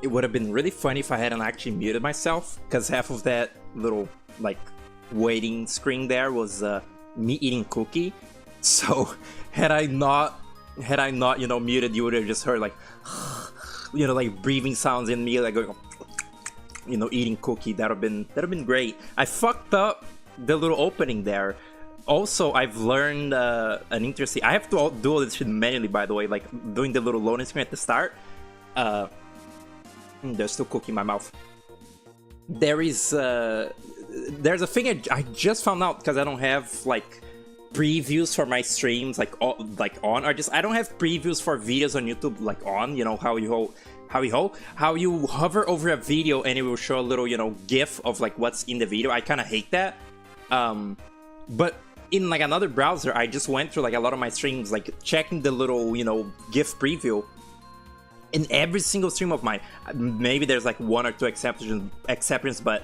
It would have been really funny if I hadn't actually muted myself, because half of that little, like, waiting screen there was me eating cookie. So had I not, you know, muted, you would have just heard like, you know, like breathing sounds in me, like going, you know, eating cookie. That'd have been great. I fucked up the little opening there. Also, I've learned an interesting. I have to do all this shit manually, by the way, like doing the little loading screen at the start. There's still cookie in my mouth. There's a thing I just found out, because I don't have like previews for my streams like on, or just I don't have previews for videos on YouTube like on. You know how you hover over a video and it will show a little, you know, GIF of like what's in the video. I kind of hate that. But in like another browser, I just went through like a lot of my streams, like checking the little, you know, GIF preview. In every single stream of mine, maybe there's like one or two exceptions, but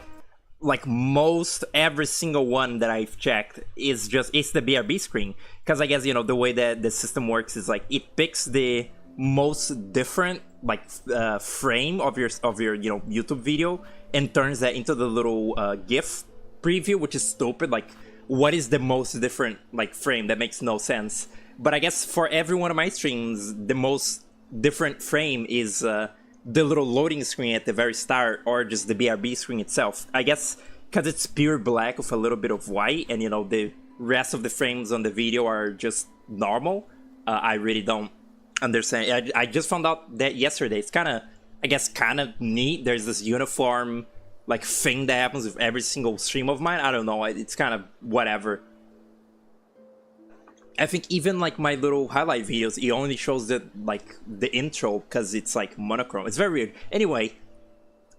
like most every single one that I've checked is just, it's the BRB screen. Because I guess, you know, the way that the system works is like it picks the most different like frame of your you know, YouTube video and turns that into the little GIF preview, which is stupid. Like, what is the most different like frame? That makes no sense. But I guess for every one of my streams, the most different frame is the little loading screen at the very start, or just the BRB screen itself. I guess because it's pure black with a little bit of white, and you know, the rest of the frames on the video are just normal. I really don't understand. I just found out that yesterday. It's kind of, I guess, kind of neat. There's this uniform like thing that happens with every single stream of mine. I don't know. It's kind of whatever. I think even like my little highlight videos, it only shows the intro because it's like monochrome. It's very weird. Anyway,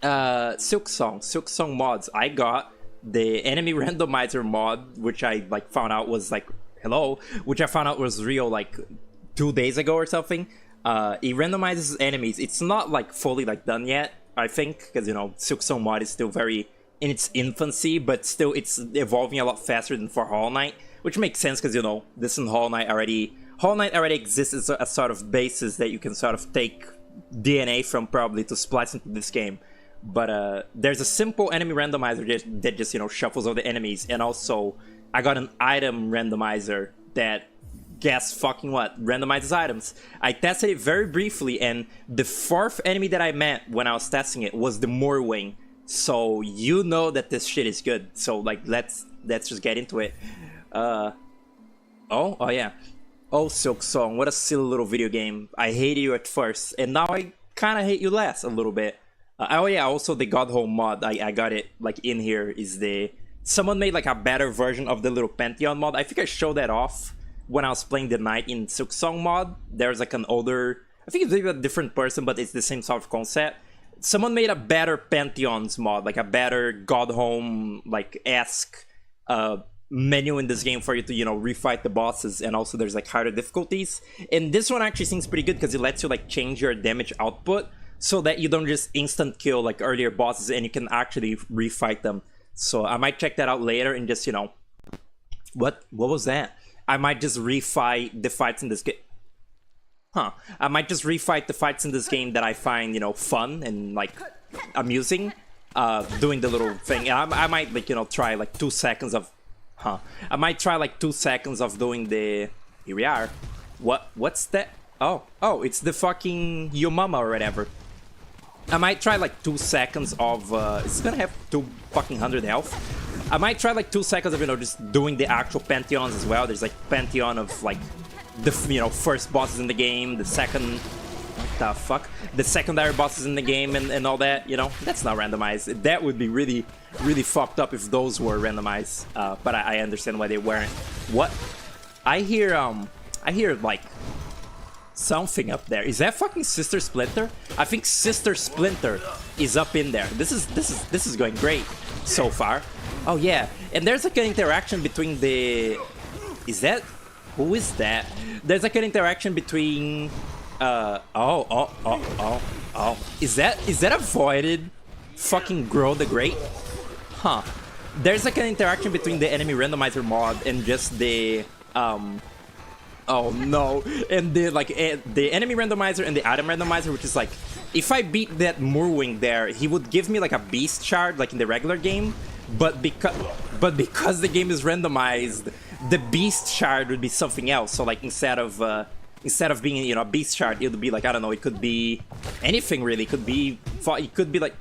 Silksong mods. I got the enemy randomizer mod, which I like found out was like which I found out was real like 2 days ago or something. It randomizes enemies. It's not like fully like done yet, I think, because you know Silksong mod is still very in its infancy, but still it's evolving a lot faster than for Hollow Knight, which makes sense because you know this in Hollow Knight already exists as a sort of basis that you can sort of take DNA from probably to splice into this game. But there's a simple enemy randomizer that just, you know, shuffles all the enemies. And also, I got an item randomizer that, guess fucking what, randomizes items. I tested it very briefly, and the 4th enemy that I met when I was testing it was the Moorwing. So you know that this shit is good. So like, let's just get into it. Oh yeah. Oh, Silksong, what a silly little video game. I hated you at first, and now I kind of hate you less a little bit. Oh yeah, also the Godhome mod, I got it like in here, is someone made like a better version of the little Pantheon mod. I think I showed that off when I was playing the Knight in Silksong mod. There's like an older, I think it's maybe a different person, but it's the same sort of concept. Someone made a better Pantheons mod, like a better Godhome like esque menu in this game for you to, you know, refight the bosses, and also there's like harder difficulties. And this one actually seems pretty good because it lets you like change your damage output, so that you don't just instant kill like earlier bosses and you can actually refight them. So I might check that out later and just, you know, what was that? I might just refight the fights in this game. I might just refight the fights in this game that I find, you know, fun and like amusing, doing the little thing. I might like, you know, try like 2 seconds of I might try like 2 seconds of doing the, here we are. What's that? Oh, it's the fucking Yo Mama or whatever. I might try like 2 seconds of it's gonna have 200 health. I might try like 2 seconds of, you know, just doing the actual Pantheons as well. There's like Pantheon of like the, you know, first bosses in the game, the second, what the fuck, the secondary bosses in the game, and all that, you know. That's not randomized. That would be really fucked up if those were randomized, but I understand why they weren't. What? I hear like something up there. Is that fucking Sister Splinter? I think Sister Splinter is up in there. This is going great so far. Oh yeah, and there's like an interaction between the, is that, who is that? There's like an interaction between is that a voided fucking Grow the Great? There's like an interaction between the enemy randomizer mod and just the oh no, and the like the enemy randomizer and the item randomizer, which is like, if I beat that Moorwing there, he would give me like a beast shard like in the regular game, but because the game is randomized, the beast shard would be something else. So like instead of being, you know, a beast shard, it would be like, I don't know, it could be anything really. It could be like,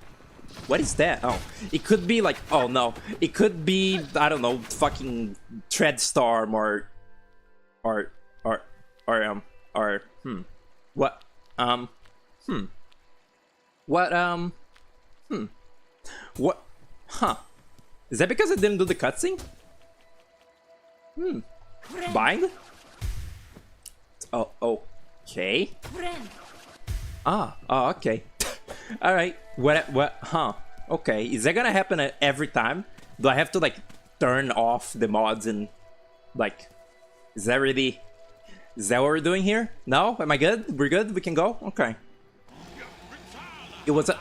what is that? Oh, it could be like, oh no, it could be, I don't know, fucking Treadstorm or is that because I didn't do the cutscene? Bind? Oh, okay. Oh, okay. All right. What? Okay. Is that gonna happen every time? Do I have to like turn off the mods and like, is that what we're doing here? No? Am I good? We're good? We can go? Okay. It was a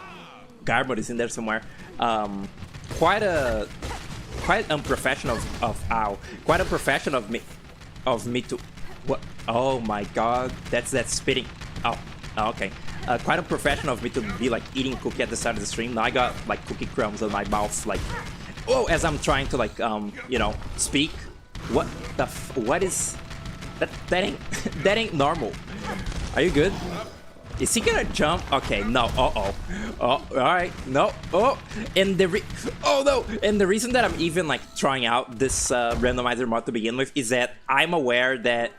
Garmod is in there somewhere. Quite unprofessional quite unprofessional of me to, what? Oh my god, that's that spitting. Oh, okay. Quite unprofessional of me to be like eating cookie at the start of the stream. Now I got like cookie crumbs on my mouth, like, oh, as I'm trying to like you know, speak. What the what is that? That ain't normal. Are you good? Is he gonna jump? Okay, no. Oh, all right, no. Oh, and and the reason that I'm even like trying out this randomizer mod to begin with is that I'm aware that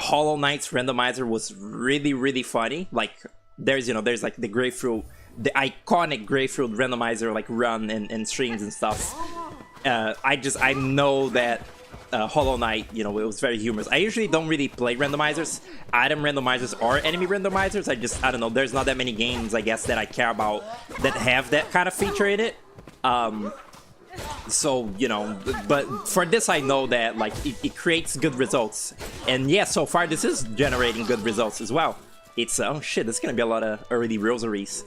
Hollow Knight's randomizer was really funny. Like there's there's like the grapefruit, the iconic grapefruit randomizer like run and streams and stuff. I know that Hollow Knight, it was very humorous. I usually don't really play randomizers, item randomizers or enemy randomizers. I don't know, there's not that many games I guess that I care about that have that kind of feature in it. So, but for this I know that like it creates good results. And yeah, so far this is generating good results as well. It's, oh shit, there's gonna be a lot of early rosaries.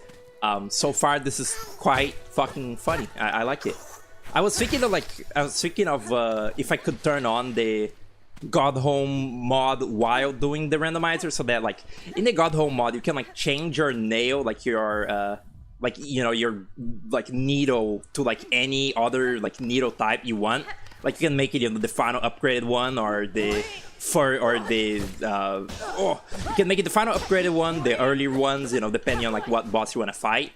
So far this is quite fucking funny. I like it. I was thinking of if I could turn on the Godhome mod while doing the randomizer, so that like in the Godhome mod you can like change your nail, like your your like needle to like any other like needle type you want. Like you can make it the final upgraded one or the you can make it the final upgraded one, the earlier ones, depending on like what boss you want to fight.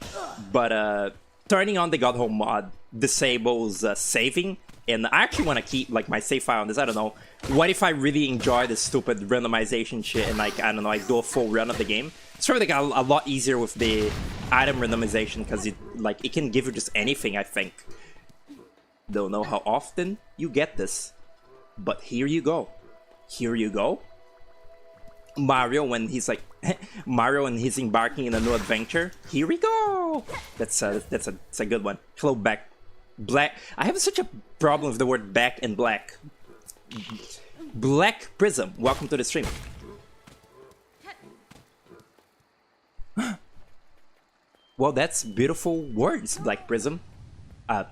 But turning on the Godhome mod disables saving, and I actually want to keep like my save file on this. I don't know, what if I really enjoy this stupid randomization shit and like I don't know, I do a full run of the game. It's probably like a lot easier with the item randomization because it can give you just anything. I think. Don't know how often you get this, but here you go. Here you go. Mario when he's like Mario and he's embarking in a new adventure. Here we go. That's a good one. Hello, Black. I have such a problem with the word back and black. Black Prism, welcome to the stream. Well, that's beautiful words, Black Prism.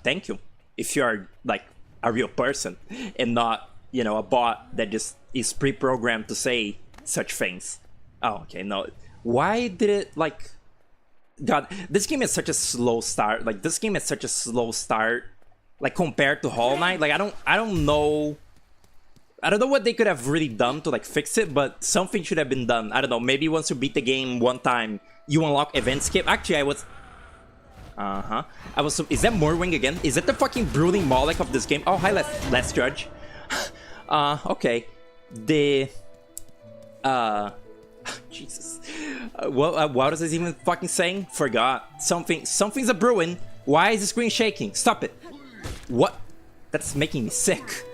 Thank you. If you are like a real person and not, a bot that just is pre-programmed to say such things. Oh, okay, no. Why did it like... God, this game is such a slow start. Like, this game is such a slow start. Like, compared to Hollow Knight. Like, I don't know... I don't know what they could have really done to, like, fix it, but something should have been done. I don't know, maybe once you beat the game one time, you unlock event skip. Actually, I was... Is that Morwing again? Is that the fucking brooding Moloch of this game? Oh, hi, let's judge. Okay. Jesus. What is this even fucking saying? Forgot. Something's a brewing. Why is the screen shaking? Stop it. What? That's making me sick.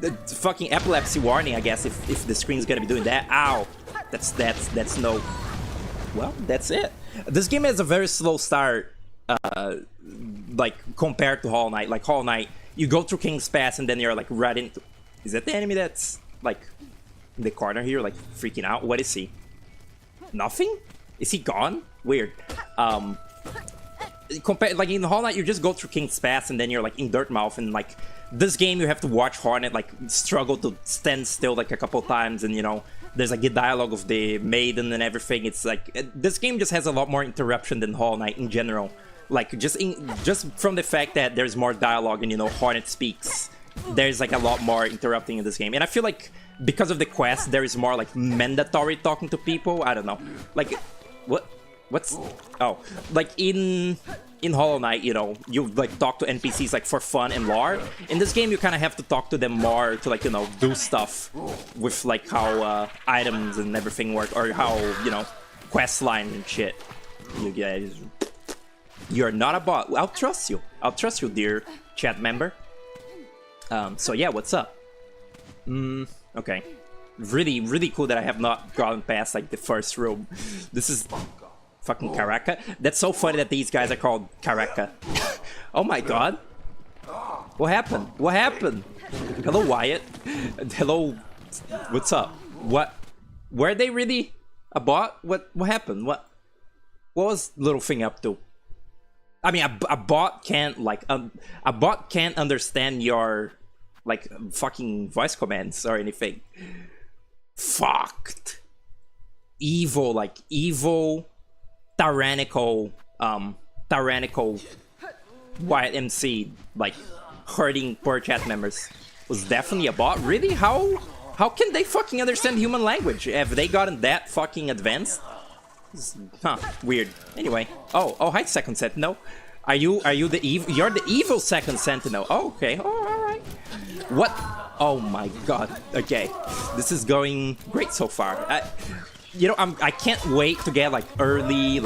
The fucking epilepsy warning, I guess, if the screen's gonna be doing that. Ow. That's no... Well, that's it. This game has a very slow start, like, compared to Hollow Knight. Like, Hollow Knight, you go through King's Pass and then you're, like, right into... Is that the enemy that's, like, in the corner here, like, freaking out? What is he? Nothing? Is he gone? Weird. Like, in Hollow Knight, you just go through King's Pass and then you're, like, in Dirtmouth, and, like, this game you have to watch Hornet, like, struggle to stand still, like, a couple times, and, there's like the dialogue of the maiden and everything. It's like this game just has a lot more interruption than Hollow Knight in general. Like just from the fact that there's more dialogue and Hornet speaks, there's like a lot more interrupting in this game. And I feel like because of the quest, there is more like mandatory talking to people. I don't know. Like what's like in Hollow Knight, you like talk to NPCs like for fun and lore. In this game, you kind of have to talk to them more to like do stuff with like how items and everything work, or how quest line and shit. You guys, you're not a bot. I'll trust you. I'll trust you, dear chat member. So yeah, what's up? Okay, really cool that I have not gotten past like the first room. This is. Fucking Karaka. That's so funny that these guys are called Karaka. Oh my god. What happened? What happened? Hello, Wyatt. Hello. What's up? What? Were they really a bot? What happened? What was little thing up to? I mean, a bot can't like a bot can't understand your like fucking voice commands or anything. Fucked. Evil, like evil. Tyrannical Wyatt MC, like hurting poor chat members, was definitely a bot. Really? How can they fucking understand human language? Have they gotten that fucking advanced? Huh, weird. Anyway, oh hi, Second Sentinel. Are you the evil? You're the evil Second Sentinel. Oh, okay. Oh, all right. What? Oh my god. Okay, this is going great so far. You know, I can't wait to get like early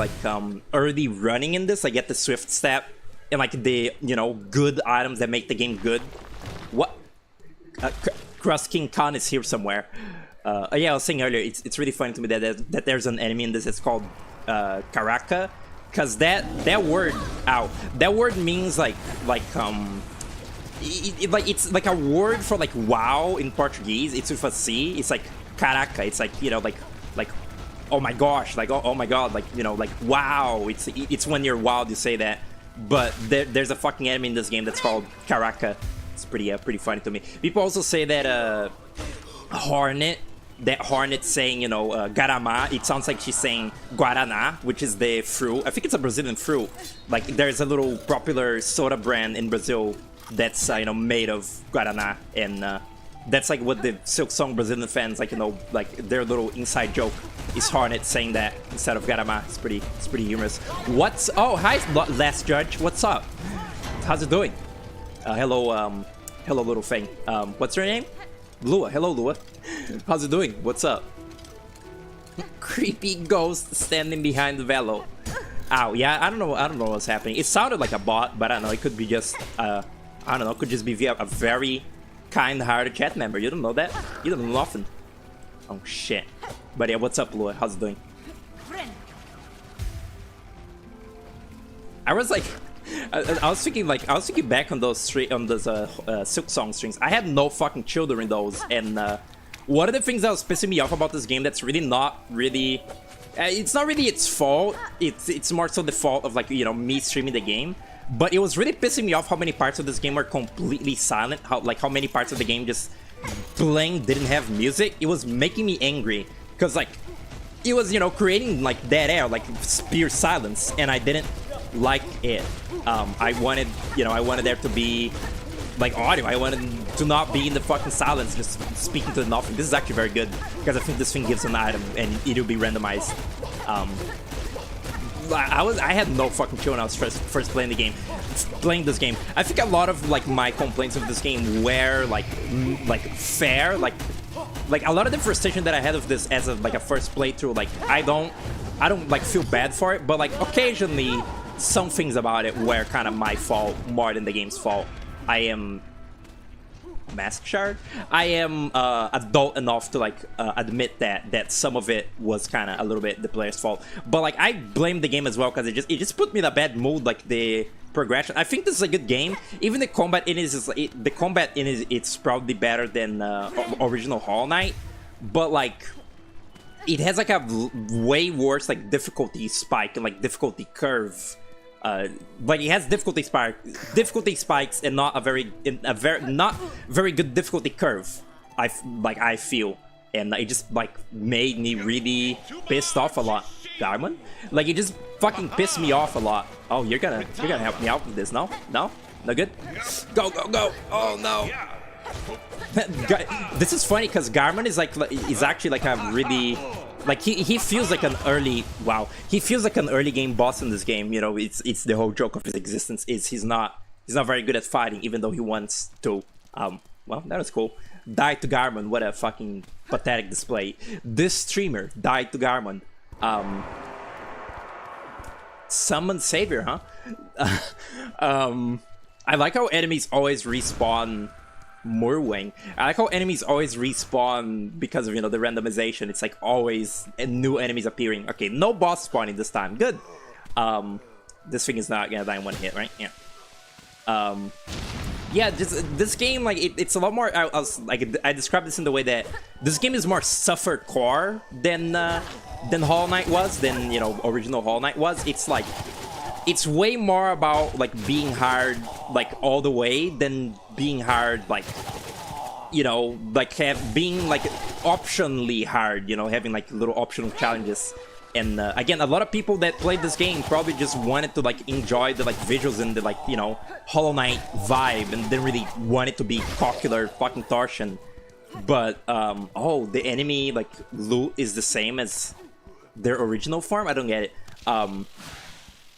running in this. I get the swift step and like the, you know, good items that make the game good. What? Cross King Khan is here somewhere. Yeah, I was saying earlier, it's really funny to me that there's an enemy in this. It's called Caraca, because that word, that word means it's like a word for like wow in Portuguese. It's with a C. It's like caraca. It's like, you know, like oh my gosh, like oh my god, like, you know, like wow. It's when you're wild you say that. But there's a fucking enemy in this game that's called Caraca. It's pretty funny to me. People also say that Hornet, saying, you know, Garamá, it sounds like she's saying Guaraná, which is the fruit. I think it's a Brazilian fruit. Like, there's a little popular soda brand in Brazil that's, you know, made of Guaraná. And that's like what the Silksong Brazilian fans, like, you know, like their little inside joke is Hornet saying that instead of Garamá. It's pretty humorous. Oh, hi, Last Judge. What's up? How's it doing? Hello, little thing. What's your name? Lua. Hello, Lua. How's it doing? What's up? Creepy ghost standing behind the velo. Ow, yeah, I don't know what's happening. It sounded like a bot, but I don't know. It could be just, I don't know. It could just be via a very kind-hearted chat member. You don't know that? You don't know nothing. Oh shit. But yeah, what's up, Lua? How's it doing? I was like, I was thinking back on those Silksong strings. I had no fucking chill during those, and one of the things that was pissing me off about this game that's really not really, it's not really its fault. It's more so the fault of, like, you know, me streaming the game. But it was really pissing me off how many parts of this game were completely silent. How many parts of the game just plain didn't have music. It was making me angry because, like, it was, you know, creating like dead air, like pure silence, and I didn't like it. I wanted there to be like audio. I wanted to not be in the fucking silence, just speaking to nothing. This is actually very good because I think this thing gives an item and it'll be randomized. I had no fucking chill when I was first playing this game. I think a lot of like my complaints of this game were like fair, like a lot of the frustration that I had of this as a first playthrough. Like I don't like feel bad for it, but like occasionally some things about it were kind of my fault more than the game's fault. I am Mask Shard. I am adult enough to like admit that some of it was kind of a little bit the player's fault. But like I blame the game as well because it just put me in a bad mood. Like the progression. I think this is a good game. Even the combat in it it's probably better than original Hollow Knight. But like it has like a way worse like difficulty spike and like difficulty curve. Like it has difficulty spikes and not very good difficulty curve. I feel, and it just like made me really pissed off a lot. Garmin, like it just fucking pissed me off a lot. Oh, you're gonna help me out with this? No good. Go. Oh no. This is funny because Garmin is actually like a really. Like he feels like an early he feels like an early game boss in this game. You know, it's the whole joke of his existence is he's not very good at fighting, even though he wants to. Well, that was cool. Died to Garmin. What a fucking pathetic display. This streamer died to Garmin. Summon Savior, huh? I like how enemies always respawn. Moorwing. I like how enemies always respawn because of, you know, the randomization. It's like always new enemies appearing. Okay, no boss spawning this time. Good. This thing is not gonna die in one hit, right? Yeah. Yeah, this game, like it's a lot more. I described this in the way that this game is more suffer core than Hollow Knight was, than, you know, original Hollow Knight was. It's like it's way more about like being hard like all the way than being hard like, you know, like being like optionally hard, you know, having like little optional challenges. And again, a lot of people that played this game probably just wanted to like enjoy the like visuals and the like, you know, Hollow Knight vibe, and didn't really want it to be cocular fucking torsion. But oh, the enemy like loot is the same as their original form. I don't get it.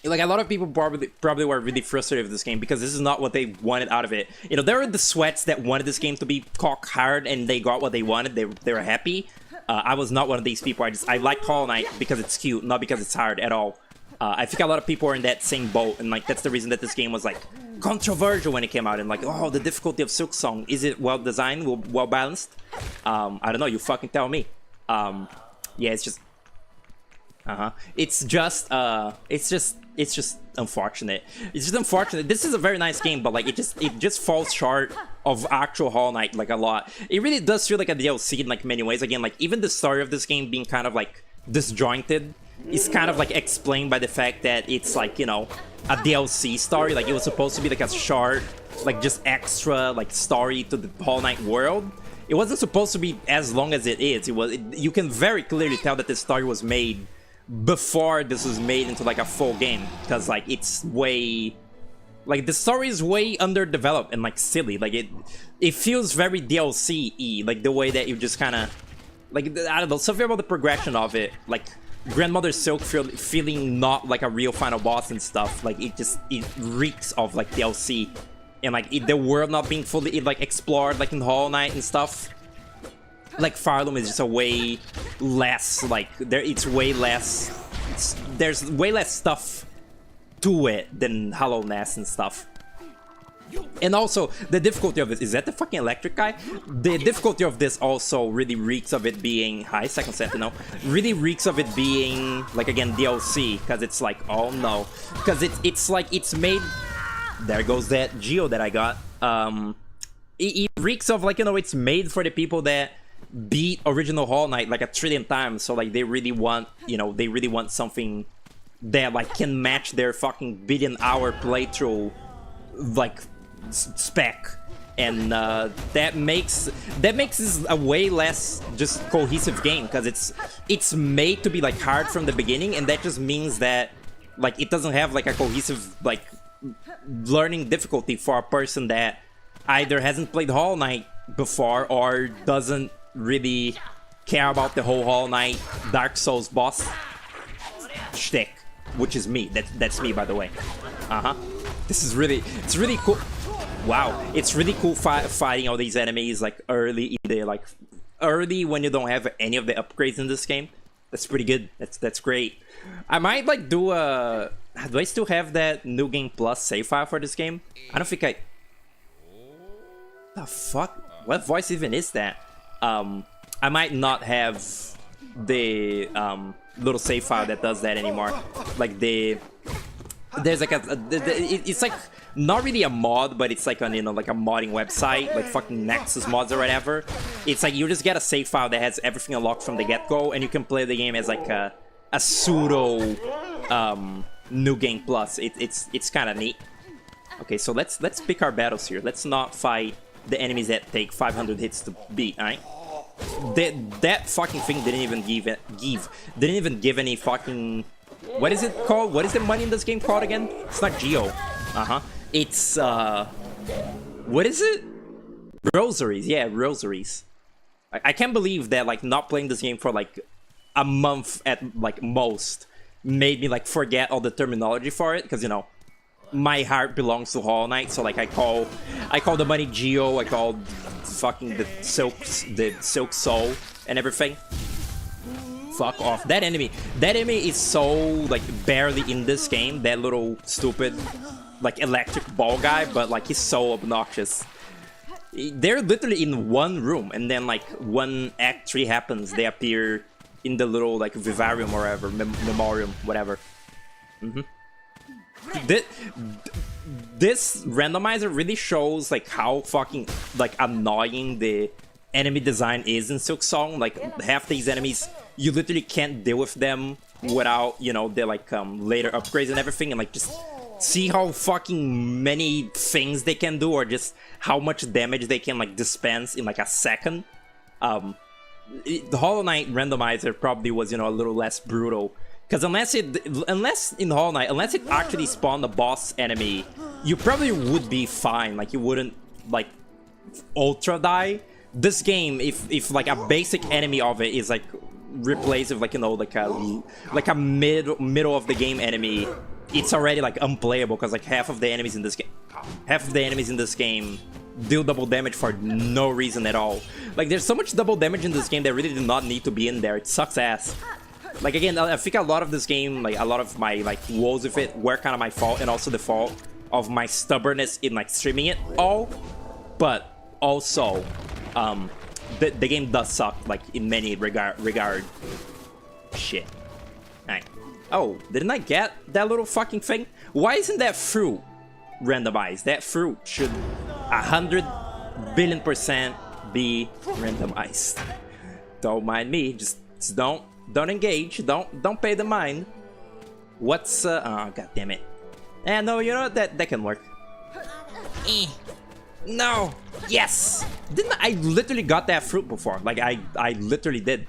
like a lot of people probably were really frustrated with this game because this is not what they wanted out of it. You know, there were the sweats that wanted this game to be cock hard and they got what they wanted. They were happy. I was not one of these people. I like Hollow Knight because it's cute, not because it's hard at all. I think a lot of people are in that same boat, and like that's the reason that this game was like controversial when it came out. And like, oh, the difficulty of Silksong, is it well designed, well balanced? I don't know. You fucking tell me. Yeah, it's just. It's just unfortunate. It's just unfortunate. This is a very nice game, but like it just falls short of actual Hollow Knight like a lot. It really does feel like a DLC in like many ways. Again, like even the story of this game being kind of like disjointed is kind of like explained by the fact that it's like, you know, a DLC story. Like it was supposed to be like a short, like just extra like story to the Hollow Knight world. It wasn't supposed to be as long as it is. You can very clearly tell that this story was made before this was made into like a full game, because like it's way, like the story is way underdeveloped and like silly. Like it feels very DLC-y, like the way that you just kind of like, I don't know, something about the progression of it, like Grandmother Silk feeling not like a real final boss and stuff. Like it reeks of like DLC, and like the world not being fully like explored like in Hollow Knight and stuff. Like Farloom is just a way less, like there's way less stuff to it than Hollow Nest and stuff. And also the difficulty of this, is that the fucking electric guy? The difficulty of this also really reeks of it being, hi Second Sentinel, really reeks of it being like, again, DLC, because it's like, oh no, because it's like it's made, there goes that Geo that I got. It reeks of like, you know, it's made for the people that beat original Hollow Knight like a trillion times, so like they really want, you know, they really want something that like can match their fucking billion-hour playthrough like spec, and that makes this a way less just cohesive game, because it's made to be like hard from the beginning, and that just means that like it doesn't have like a cohesive like learning difficulty for a person that either hasn't played Hollow Knight before or doesn't really care about the whole Hollow Knight Dark Souls boss shtick, which is me. That's me, by the way. This is really, it's really cool. Wow, it's really cool fighting all these enemies like early when you don't have any of the upgrades in this game. That's pretty good. That's great. I might like do I still have that New Game Plus save file for this game? I don't think I. The fuck? What voice even is that? I might not have the little save file that does that anymore. Like there's like it's like not really a mod, but it's like on, you know, like a modding website, like fucking Nexus Mods or whatever. It's like you just get a save file that has everything unlocked from the get-go, and you can play the game as like a pseudo New Game Plus. It's kind of neat. Okay, so let's pick our battles here. Let's not fight the enemies that take 500 hits to beat, alright? That fucking thing didn't even give any fucking, what is it called? What is the money in this game called again? It's not Geo. It's what is it? Rosaries. Yeah, rosaries. I can't believe that like not playing this game for like a month at like most made me like forget all the terminology for it, because, you know, my heart belongs to Hollow Knight, so like I call the money Geo, I call fucking the Silk Soul and everything. Fuck off. That enemy is so like barely in this game, that little stupid like electric ball guy, but like he's so obnoxious. They're literally in one room, and then like when Act 3 happens, they appear in the little like vivarium or whatever, memoriam, whatever. This randomizer really shows like how fucking like annoying the enemy design is in Silksong. Like half these enemies, you literally can't deal with them without, you know, the like later upgrades and everything, and like just see how fucking many things they can do, or just how much damage they can like dispense in like a second. The Hollow Knight randomizer probably was, you know, a little less brutal. Because unless in Hollow Knight, unless it actually spawned a boss enemy, you probably would be fine. Like you wouldn't like ultra die. This game, if like a basic enemy of it is like replaced with like, you know, like a middle of the game enemy, it's already like unplayable because like half of the enemies in this game deal double damage for no reason at all. Like there's so much double damage in this game that really did not need to be in there. It sucks ass. Like again, I think a lot of this game, like a lot of my like woes with it were kind of my fault, and also the fault of my stubbornness in like streaming it all. But also, the game does suck like in many regard. Shit. Alright. Oh, didn't I get that little fucking thing? Why isn't that fruit randomized? That fruit should 100 billion% be randomized. Don't mind me. Just don't engage. Don't pay the mind. What's oh god damn it. No, you know what? That can work. No. Yes. Didn't I literally got that fruit before? Like I literally did.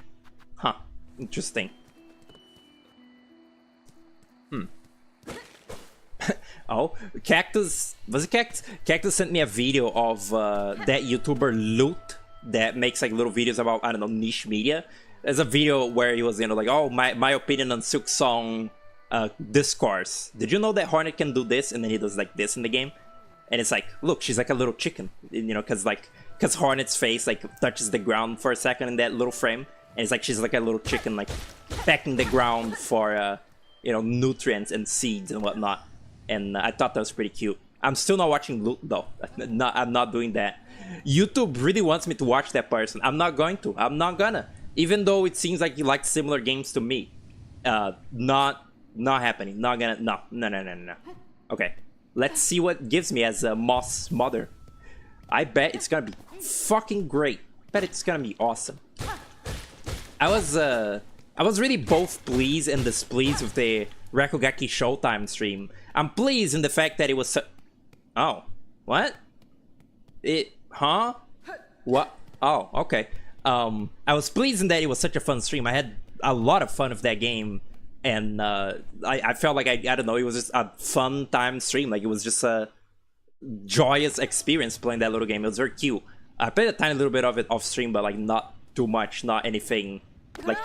Huh. Interesting. Oh, Cactus, was it Cactus? Cactus sent me a video of that YouTuber Loot that makes like little videos about, I don't know, niche media. There's a video where he was, you know, like, oh, my opinion on Silksong discourse. Did you know that Hornet can do this? And then he does like this in the game. And it's like, look, she's like a little chicken, you know, because Hornet's face like touches the ground for a second in that little frame. And it's like she's like a little chicken, like pecking the ground for, you know, nutrients and seeds and whatnot. And I thought that was pretty cute. I'm still not watching Loot though. I'm not doing that. YouTube really wants me to watch that person. I'm not going to. I'm not gonna. Even though it seems like he likes similar games to me. Not happening. Not gonna. No. Okay. Let's see what gives me as a Moss Mother. I bet it's gonna be fucking great. Bet it's gonna be awesome. I was really both pleased and displeased with the Rakugaki Showtime stream. I'm pleased in the fact that it was oh, what? Huh? What? Oh, okay. I was pleased in that it was such a fun stream. I had a lot of fun with that game, and I felt like I don't know, it was just a fun time stream. Like it was just a joyous experience playing that little game. It was very cute. I played a tiny little bit of it off stream, but like not too much, not anything like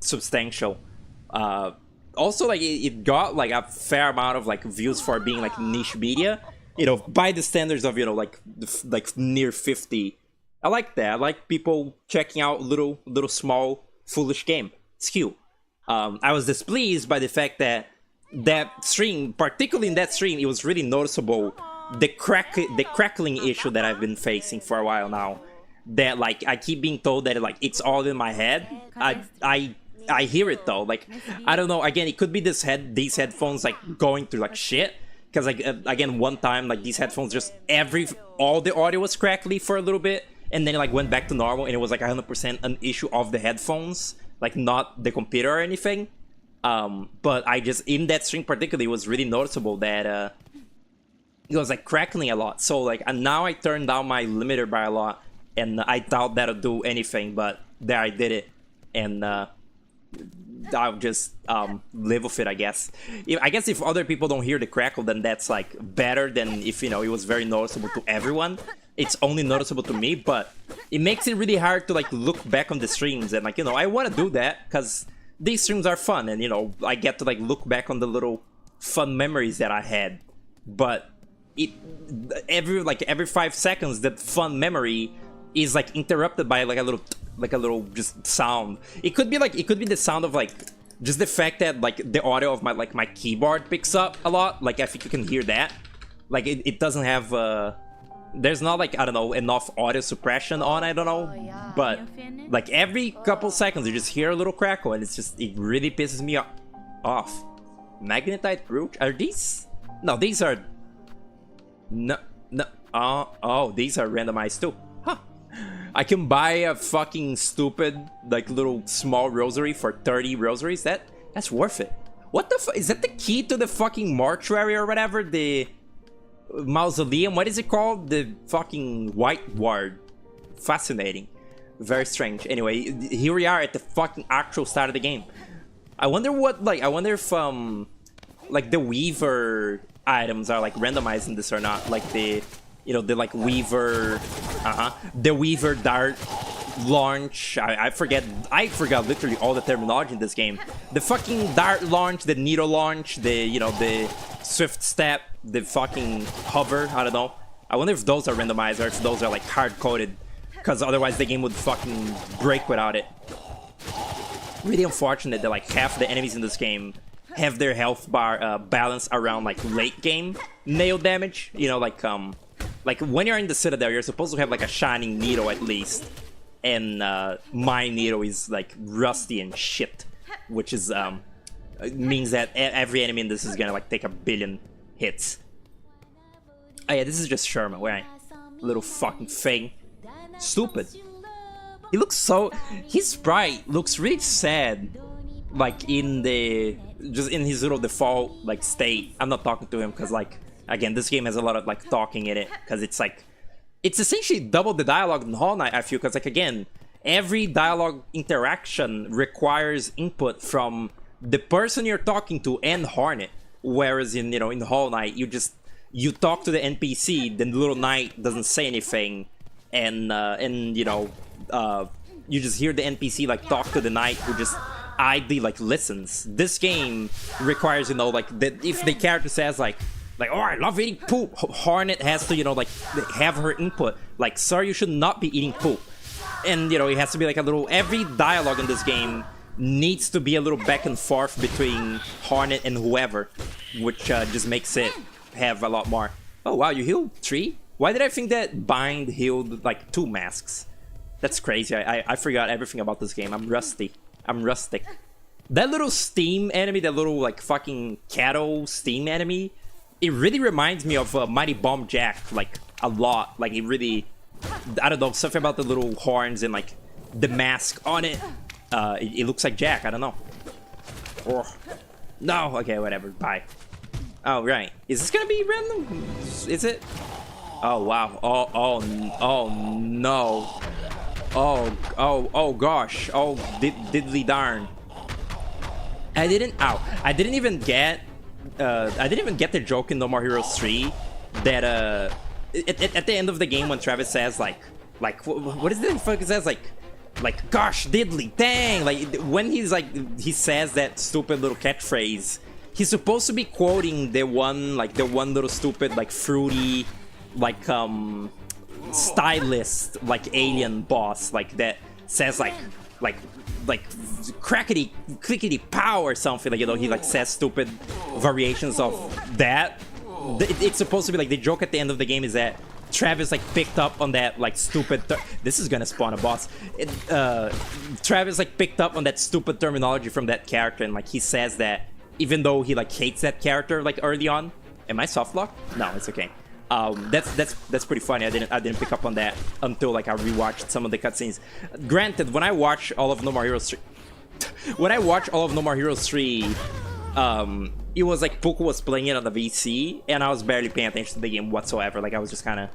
substantial. Also, like it got like a fair amount of like views for being like niche media, you know, by the standards of, you know, like near 50. I like that. I like people checking out little small foolish game. It's cute. I was displeased by the fact that stream, particularly in that stream, it was really noticeable the crackling issue that I've been facing for a while now. That like I keep being told that like it's all in my head. I hear it though. Like I don't know. Again, it could be these headphones like going through like shit. Because like again, one time like these headphones just all the audio was crackly for a little bit, and then it like went back to normal, and it was like 100% an issue of the headphones, like not the computer or anything. But I just in that stream particularly, it was really noticeable that it was like crackling a lot. So like and now I turned down my limiter by a lot. And I doubt that'll do anything, but there I did it, and I'll just live with it, I guess. I guess if other people don't hear the crackle, then that's like better than if, you know, it was very noticeable to everyone. It's only noticeable to me, but it makes it really hard to like look back on the streams, and like, you know, I want to do that because these streams are fun, and you know, I get to like look back on the little fun memories that I had, but every 5 seconds that fun memory is like interrupted by like a little just sound. It could be the sound of like just the fact that like the audio of my keyboard picks up a lot. Like I think you can hear that. Like it doesn't have there's not like, I don't know, enough audio suppression on, I don't know. But like every couple seconds you just hear a little crackle, and it really pisses me off. Magnetite brooch? Are these? No, these are no. Oh, these are randomized too. Huh. I can buy a fucking stupid, like, little small rosary for 30 rosaries. That's worth it. What the fuck? Is that the key to the fucking mortuary or whatever? The mausoleum? What is it called? The fucking white ward. Fascinating. Very strange. Anyway, here we are at the fucking actual start of the game. I wonder what, like, I wonder if, like, the Weaver items are, like, randomized in this or not. Like, the... You know, the like Weaver, the Weaver dart launch. I forgot literally all the terminology in this game. The fucking dart launch, the needle launch, the the swift step, the fucking hover. I don't know. I wonder if those are randomized or if those are like hard coded, because otherwise the game would fucking break without it. Really unfortunate that like half the enemies in this game have their health bar balanced around like late game nail damage. Like when you're in the Citadel, you're supposed to have like a shining needle at least, and my needle is like rusty and shit, which is means that every enemy in this is gonna like take 1 billion hits. Oh yeah, this is just Sherman, right? Little fucking thing. Stupid. He looks so... His sprite looks really sad. Like in the... Just in his little default like state. I'm not talking to him because like... Again, this game has a lot of like talking in it. Because it's like... It's essentially double the dialogue in Hollow Knight, I feel. Because like again, every dialogue interaction requires input from the person you're talking to and Hornet. Whereas in, in Hollow Knight, you talk to the NPC, then the little knight doesn't say anything, and you just hear the NPC like talk to the knight who just idly like listens. This game requires like that if the character says like oh, I love eating poop, Hornet has to like have her input like, sir, you should not be eating poop, and it has to be like a little. Every dialogue in this game needs to be a little back and forth between Hornet and whoever, which just makes it have a lot more. Oh wow, you healed 3? Why did I think that Bind healed like 2 masks? That's crazy. I forgot everything about this game. I'm rusty. I'm rustic. That little steam enemy, that little like fucking cattle steam enemy, it really reminds me of Mighty Bomb Jack like a lot. Like it really, I don't know, something about the little horns and like the mask on it. It looks like Jack. I don't know. Oh. No. Okay, whatever. Bye. Oh, right. Is this gonna be random? Is it? Oh, wow. Oh, no. Oh, gosh. Oh, diddly darn. I didn't even get the joke in No More Heroes 3 that, at the end of the game when Travis says, like, what is the fuck it says? Like, gosh, diddly, dang! Like, when he says that stupid little catchphrase, he's supposed to be quoting the one little stupid, like, fruity, like, stylist, like, alien boss, like, that says, like, crackety, clickety pow or something, like, he, like, says stupid variations of that. It's supposed to be, like, the joke at the end of the game is that Travis, like, picked up on that, like, stupid... This is gonna spawn a boss. Travis, like, picked up on that stupid terminology from that character, and, like, he says that even though he, like, hates that character, like, early on. Am I soft locked? No, it's okay. That's pretty funny. I didn't pick up on that until, like, I rewatched some of the cutscenes. Granted, when I watch all of No More Heroes 3... when I watch all of No More Heroes 3... it was like Puku was playing it on the VC, and I was barely paying attention to the game whatsoever. Like, I was just kind of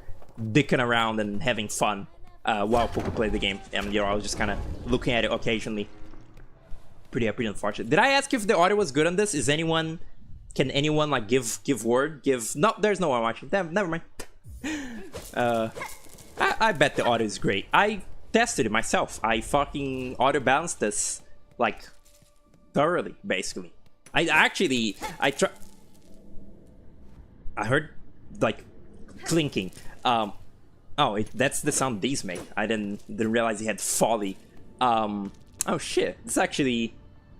dicking around and having fun while Puku played the game, and I was just kind of looking at it occasionally. Pretty unfortunate. Did I ask if the audio was good on this? Can anyone like give word? No, there's no one watching. Damn, never mind. I bet the audio is great. I tested it myself. I fucking audio balanced this like thoroughly, basically. I heard like clinking. That's the sound these make. I didn't realize he had folly. Oh shit, it's actually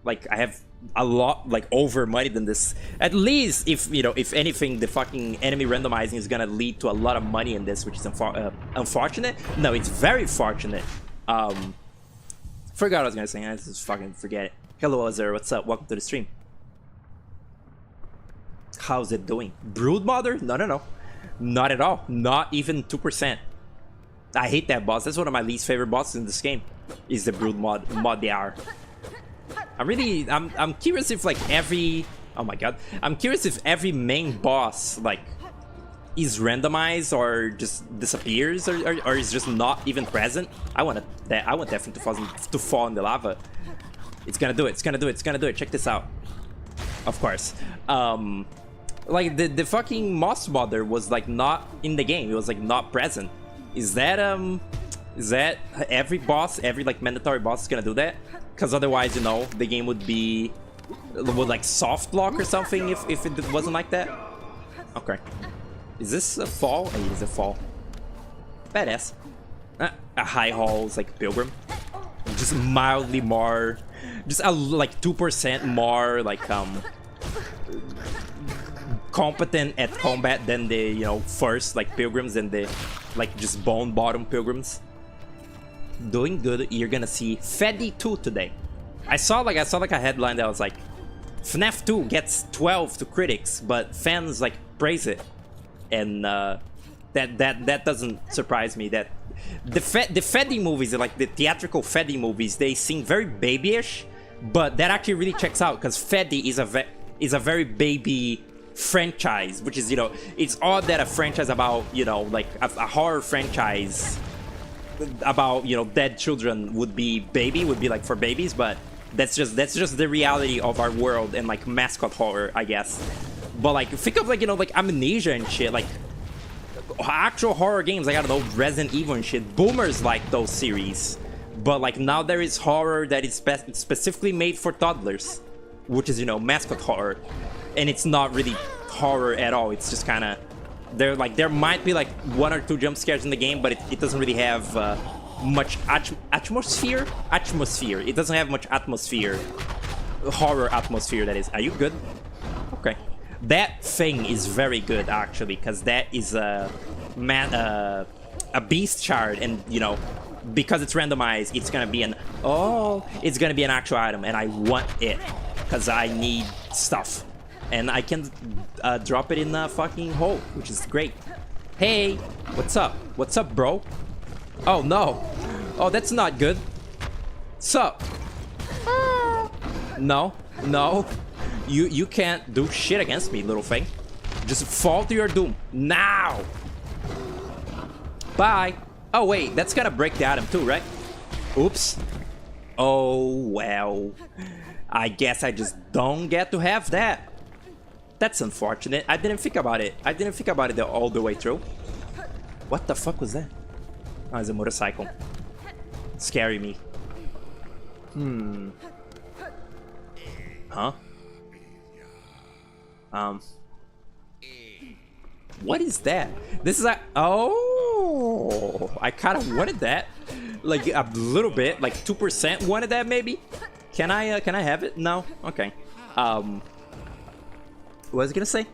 like I have a lot like over money than this. At least if anything, the fucking enemy randomizing is gonna lead to a lot of money in this, which is unfortunate. No, it's very fortunate. Forgot what I was gonna say. I just fucking forget it. Hello, Azure. What's up? Welcome to the stream. How's it doing? Brood Mother? No. Not at all. Not even 2%. I hate that boss. That's one of my least favorite bosses in this game. Is the Brood mod they are. I'm curious if like every... Oh my god. I'm curious if every main boss like is randomized or just disappears or is just not even present. I want that thing to fall in the lava. It's gonna do it. It's gonna do it. Check this out. Of course. Like the fucking Moss Mother was like not in the game. It was like not present. Is that Is that every boss, every like mandatory boss is gonna do that? Because otherwise, you know, the game would be would like soft lock or something if it wasn't like that. Okay. Is this a fall? Oh, it is a fall. Badass. A high halls like Pilgrim. Just mildly more, just a like 2% more like competent at combat than the, you know, first like Pilgrims and the like just bone bottom Pilgrims. Doing good. You're gonna see Freddy 2 today. I saw like a headline that was like FNAF 2 gets 12 to critics, but fans like praise it, and that doesn't surprise me. That the Freddy movies, like the theatrical Freddy movies, they seem very babyish, but that actually really checks out because Freddy is a very baby franchise, which is, you know, it's odd that a franchise about, you know, like a horror franchise about, you know, dead children would be like for babies, but that's just the reality of our world and like mascot horror, I guess. But like think of like, you know, like Amnesia and shit, like actual horror games, like I don't know, Resident Evil and shit. Boomers like those series, but like now there is horror that is specifically made for toddlers, which is, you know, mascot horror, and it's not really horror at all. It's just kind of there might be like 1 or 2 jump scares in the game, but it doesn't really have much atmosphere. It doesn't have much atmosphere, horror atmosphere. That is. Are you good? Okay. That thing is very good actually, because that is a beast shard, and you know, because it's randomized, it's gonna be an actual item, and I want it because I need stuff, and I can drop it in a fucking hole, which is great. Hey, what's up? What's up, bro? Oh no! Oh, that's not good. Sup? No, no. You can't do shit against me, little thing. Just fall to your doom now. Bye. Oh wait, that's gonna break the item too, right? Oops. Oh well. I guess I just don't get to have that. That's unfortunate. I didn't think about it. I didn't think about it all the way through. What the fuck was that? Oh, it's a motorcycle. Scary me. Huh? What is that? This is a... Oh, I kind of wanted that. Like a little bit, like 2% wanted that maybe. Can I have it? No? Okay. What was I gonna say?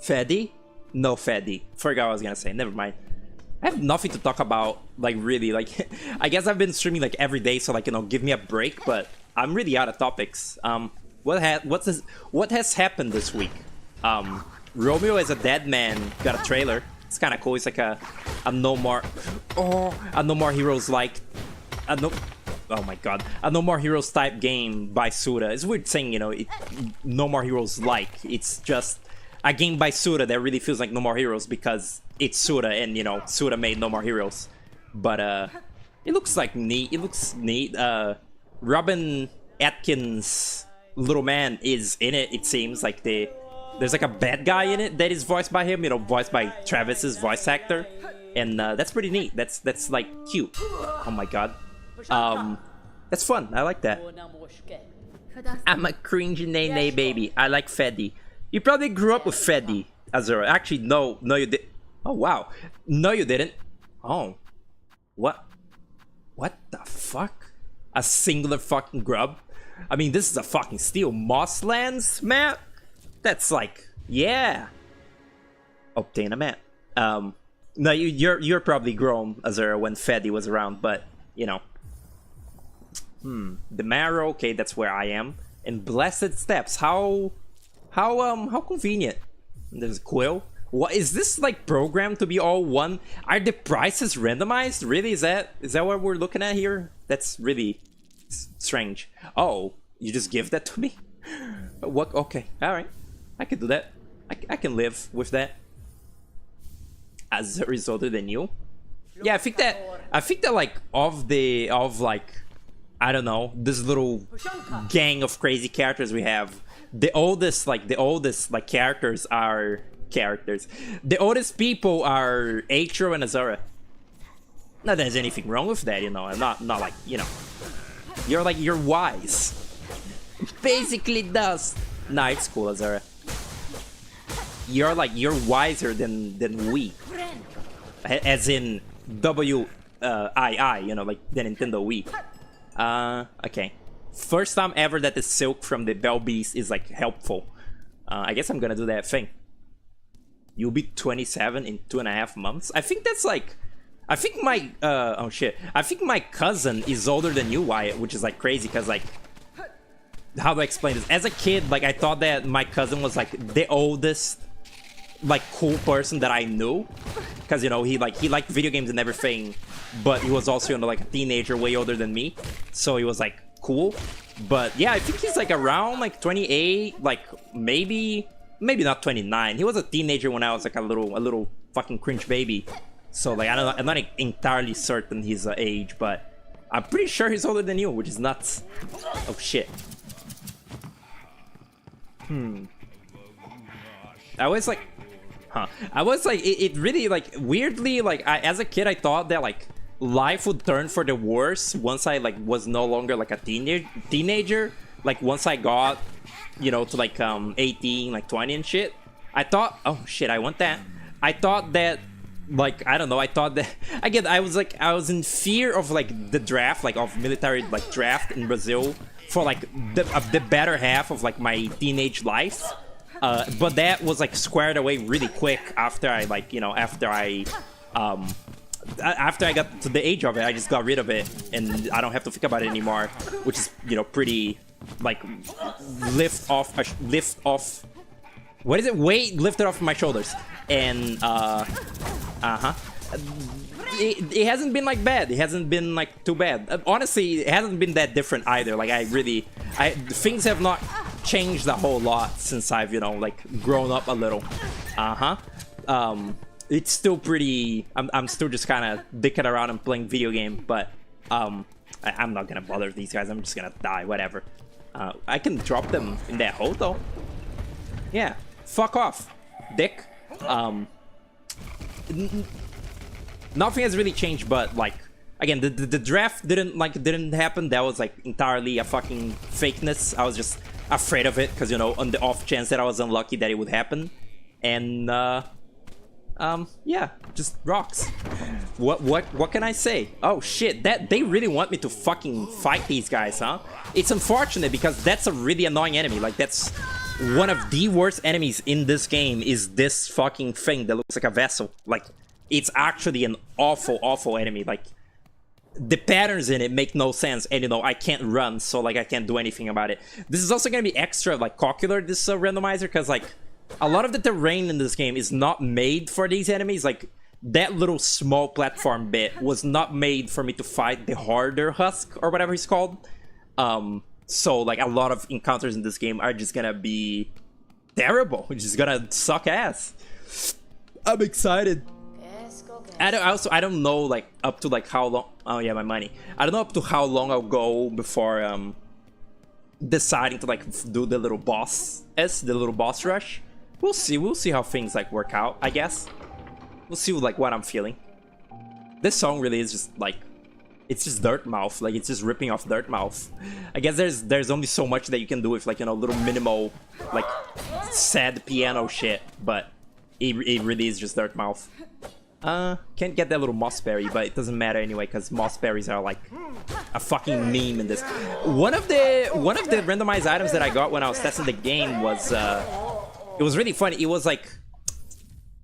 Freddy? No, Freddy. Forgot what I was gonna say. Never mind. I have nothing to talk about, like, really. Like, I guess I've been streaming like every day, so like, you know, give me a break. But I'm really out of topics. What has happened this week? Romeo as a Dead Man got a trailer. It's kind of cool. It's like a No More Heroes like oh my god, a No More Heroes type game by Suda. It's weird saying, you know, No More Heroes like. It's just a game by Suda that really feels like No More Heroes because it's Suda, and you know, Suda made No More Heroes. But it looks like neat. It looks neat. Robin Atkins' little man is in it. It seems like there's like a bad guy in it that is voiced by him, you know, voiced by Travis's voice actor, and that's pretty neat. That's like cute. Oh my god, that's fun. I like that. I'm a cringy nay baby. I like Freddy. You probably grew up with Freddy, Azura. Actually, no, you did. Oh wow, no, you didn't. Oh, what the fuck? A singular fucking grub. I mean, this is a fucking steal. Mosslands map? That's like, yeah. Obtain a map. No, you're probably grown, Azura, when Freddy was around, but you know. The Marrow, okay, that's where I am. And Blessed Steps, how convenient. There's Quill. What is this, like, programmed to be all one? Are the prices randomized? Really? Is that what we're looking at here? That's really strange. Oh, you just give that to me? What? Okay, all right. I can do that. I can live with that. As a result of the new. Yeah, I think that like of like, I don't know, this little gang of crazy characters we have. The oldest like characters are characters. The oldest people are Atro and Azura. Not that there's anything wrong with that, you know. I'm not like, you know. You're wise. Basically does. Nah, it's cool, Azura. You're wiser than we. As in W-I-I, you know, like the Nintendo Wii. Okay. First time ever that the silk from the Bell Beast is like helpful. I guess I'm gonna do that thing. You'll be 27 in 2.5 months. I think that's like, I think my oh shit. I think my cousin is older than you, Wyatt, which is like crazy because like, how do I explain this? As a kid, like I thought that my cousin was like the oldest, like cool person that I knew, because you know he liked video games and everything, but he was also, you know, like a teenager, way older than me, so he was like cool. But yeah, I think he's like around like 28, like maybe not 29. He was a teenager when I was like a little fucking cringe baby. So like I'm not entirely certain his age, but I'm pretty sure he's older than you, which is nuts. Oh shit. I was like, it really like weirdly like as a kid I thought that like life would turn for the worse once I like was no longer like a teenager. Like once I got, you know, to like 18, like 20 and shit. I thought, oh shit, I want that. I thought that, like, I don't know, I thought that again I was in fear of like the draft, like of military like draft in Brazil for like the better half of like my teenage life. But that was like squared away really quick after I like, you know, after I got to the age of it. I just got rid of it and I don't have to think about it anymore, which is, you know, pretty like lift off what is it, weight lifted off my shoulders. And it hasn't been like bad. It hasn't been like too bad. Honestly, it hasn't been that different either. Like things have not changed a whole lot since I've, you know, like grown up a little. It's still pretty, I'm still just kind of dicking around and playing video game, but I'm not gonna bother these guys. I'm just gonna die, whatever. I can drop them in that hole though. Yeah, fuck off, dick. Nothing has really changed, but like again, the draft didn't happen. That was like entirely a fucking fakeness. I was just afraid of it because, you know, on the off chance that I was unlucky that it would happen. And yeah, just rocks. What can I say? Oh shit, that they really want me to fucking fight these guys, huh? It's unfortunate because that's a really annoying enemy. Like that's one of the worst enemies in this game, is this fucking thing that looks like a vessel. Like it's actually an awful enemy. Like the patterns in it make no sense, and you know I can't run, so like I can't do anything about it. This is also gonna be extra like cockular, this randomizer, because like a lot of the terrain in this game is not made for these enemies. Like that little small platform bit was not made for me to fight the harder husk or whatever he's called. So like a lot of encounters in this game are just gonna be terrible, which is gonna suck ass. I'm excited. I don't know like up to like how long. Oh yeah, my money. I don't know up to how long I'll go before deciding to like do the little boss rush. We'll see how things like work out, I guess. We'll see like what I'm feeling. This song really is just like, it's just dirt mouth, like it's just ripping off dirt mouth. I guess there's only so much that you can do with like, you know, little minimal like sad piano shit, but it really is just dirt mouth. Can't get that little mossberry, but it doesn't matter anyway because mossberries are like a fucking meme in this. One of the randomized items that I got when I was testing the game was it was really funny. It was like,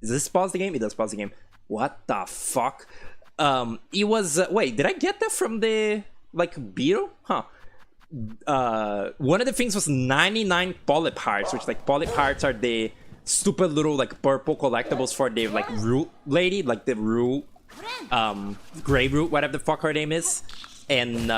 does this pause the game? It does pause the game. What the fuck? It was wait, did I get that from the like beetle? Huh. One of the things was 99 polyp hearts, which like polyp hearts are the stupid little like purple collectibles for the like root lady, like the root gray root, whatever the fuck her name is. And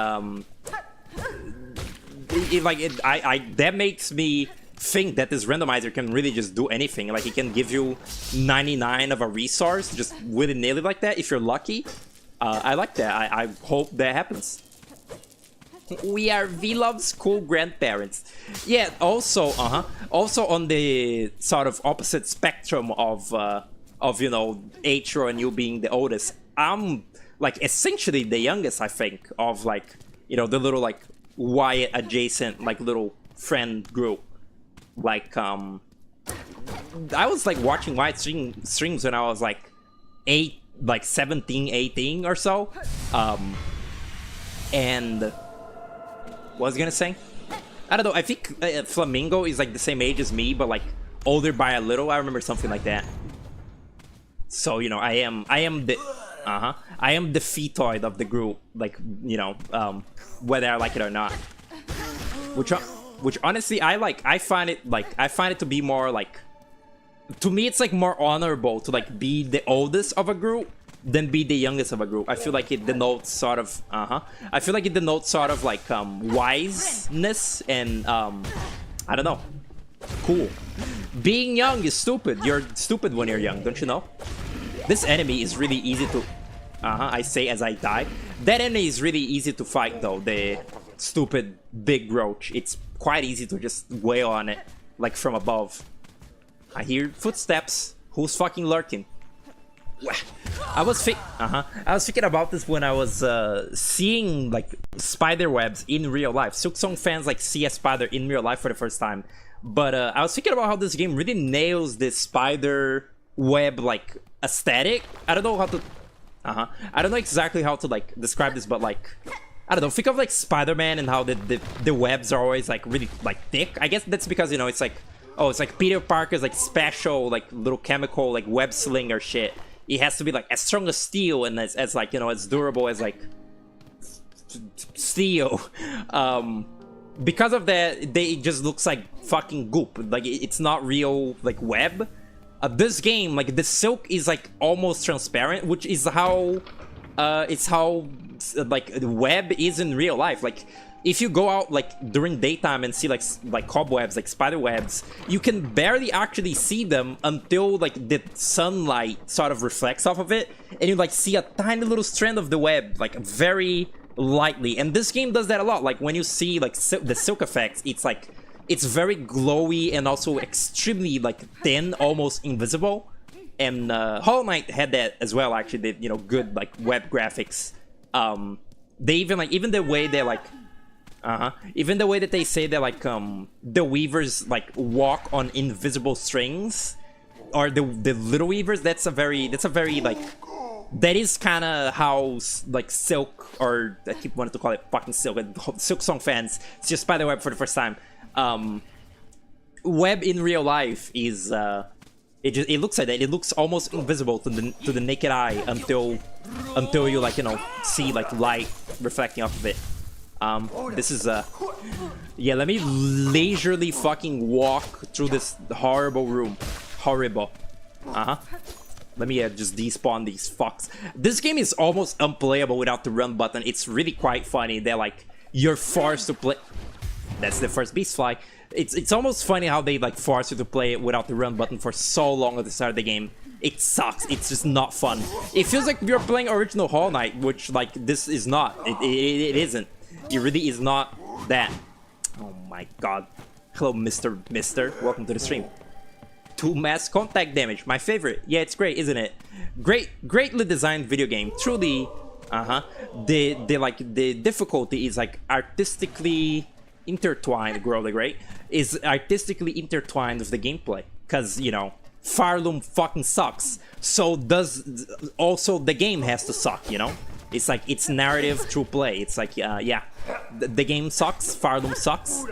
that makes me think that this randomizer can really just do anything. Like it can give you 99 of a resource just willy-nilly like that if you're lucky. I like that. I hope that happens. We are V-Love's cool grandparents. Yeah, also, also on the sort of opposite spectrum of you know, Atro and you being the oldest, I'm like essentially the youngest, I think, of like, you know, the little like Wyatt adjacent like little friend group. Like I was like watching Wyatt streams when I was like 17, 18 or so. And what was I gonna say? I don't know. I think Flamingo is like the same age as me, but like older by a little. I remember something like that. So you know, I am the fetoid of the group. Like, you know, whether I like it or not. Which honestly I like. I find it to be more like, to me it's like more honorable to like be the oldest of a group than be the youngest of a group. I feel like it denotes sort of I feel like it denotes sort of like wiseness and I don't know. Cool. Being young is stupid. You're stupid when you're young, don't you know? This enemy is really easy to I say as I die. That enemy is really easy to fight though, the stupid big roach. It's quite easy to just wail on it like from above. I hear footsteps. Who's fucking lurking? I was thinking about this when I was seeing like spider webs in real life. Silksong fans like see a spider in real life for the first time. But I was thinking about how this game really nails this spider web like aesthetic. I don't know how to I don't know exactly how to like describe this, but like, I don't know, think of like Spider-Man and how the webs are always like really like thick. I guess that's because, you know, it's like, oh, it's like Peter Parker's like special like little chemical like web slinger shit. It has to be like as strong as steel and as like, you know, as durable as like steel. Because of that, it just looks like fucking goop. Like it's not real like web. This game, like the silk is like almost transparent, which is how it's how like the web is in real life. Like if you go out like during daytime and see like cobwebs, like spider webs, you can barely actually see them until like the sunlight sort of reflects off of it, and you like see a tiny little strand of the web like very lightly. And this game does that a lot. Like when you see like the silk effects, it's like it's very glowy and also extremely like thin, almost invisible. And Hollow Knight had that as well. Actually, they, you know, good like web graphics. They even like even the way they like even the way that they say that like the weavers like walk on invisible strings, or the little weavers, that's a very like, that is kind of how like Silk, or I keep wanting to call it fucking Silk, Silksong fans, it's just Spiderweb for the first time. Web in real life is it looks like that. It looks almost invisible to the naked eye until you like, you know, see like light reflecting off of it. This is yeah, let me leisurely fucking walk through this horrible room. Horrible. Let me just despawn these fucks. This game is almost unplayable without the run button. It's really quite funny that like you're forced to play. That's the first beast fly. It's almost funny how they like force you to play it without the run button for so long at the start of the game. It sucks. It's just not fun. It feels like you're playing original Hollow Knight, which like this is not. It isn't. It really is not that. Oh my god. Hello, Mr. Welcome to the stream. 2 mass contact damage. My favorite. Yeah, it's great, isn't it? Greatly designed video game. Truly. The difficulty is like artistically intertwined. Growly great is artistically intertwined with the gameplay, because you know Fire Loom fucking sucks, so does also the game has to suck, you know. It's like it's narrative through play. It's like yeah, the game sucks, Fire Loom sucks.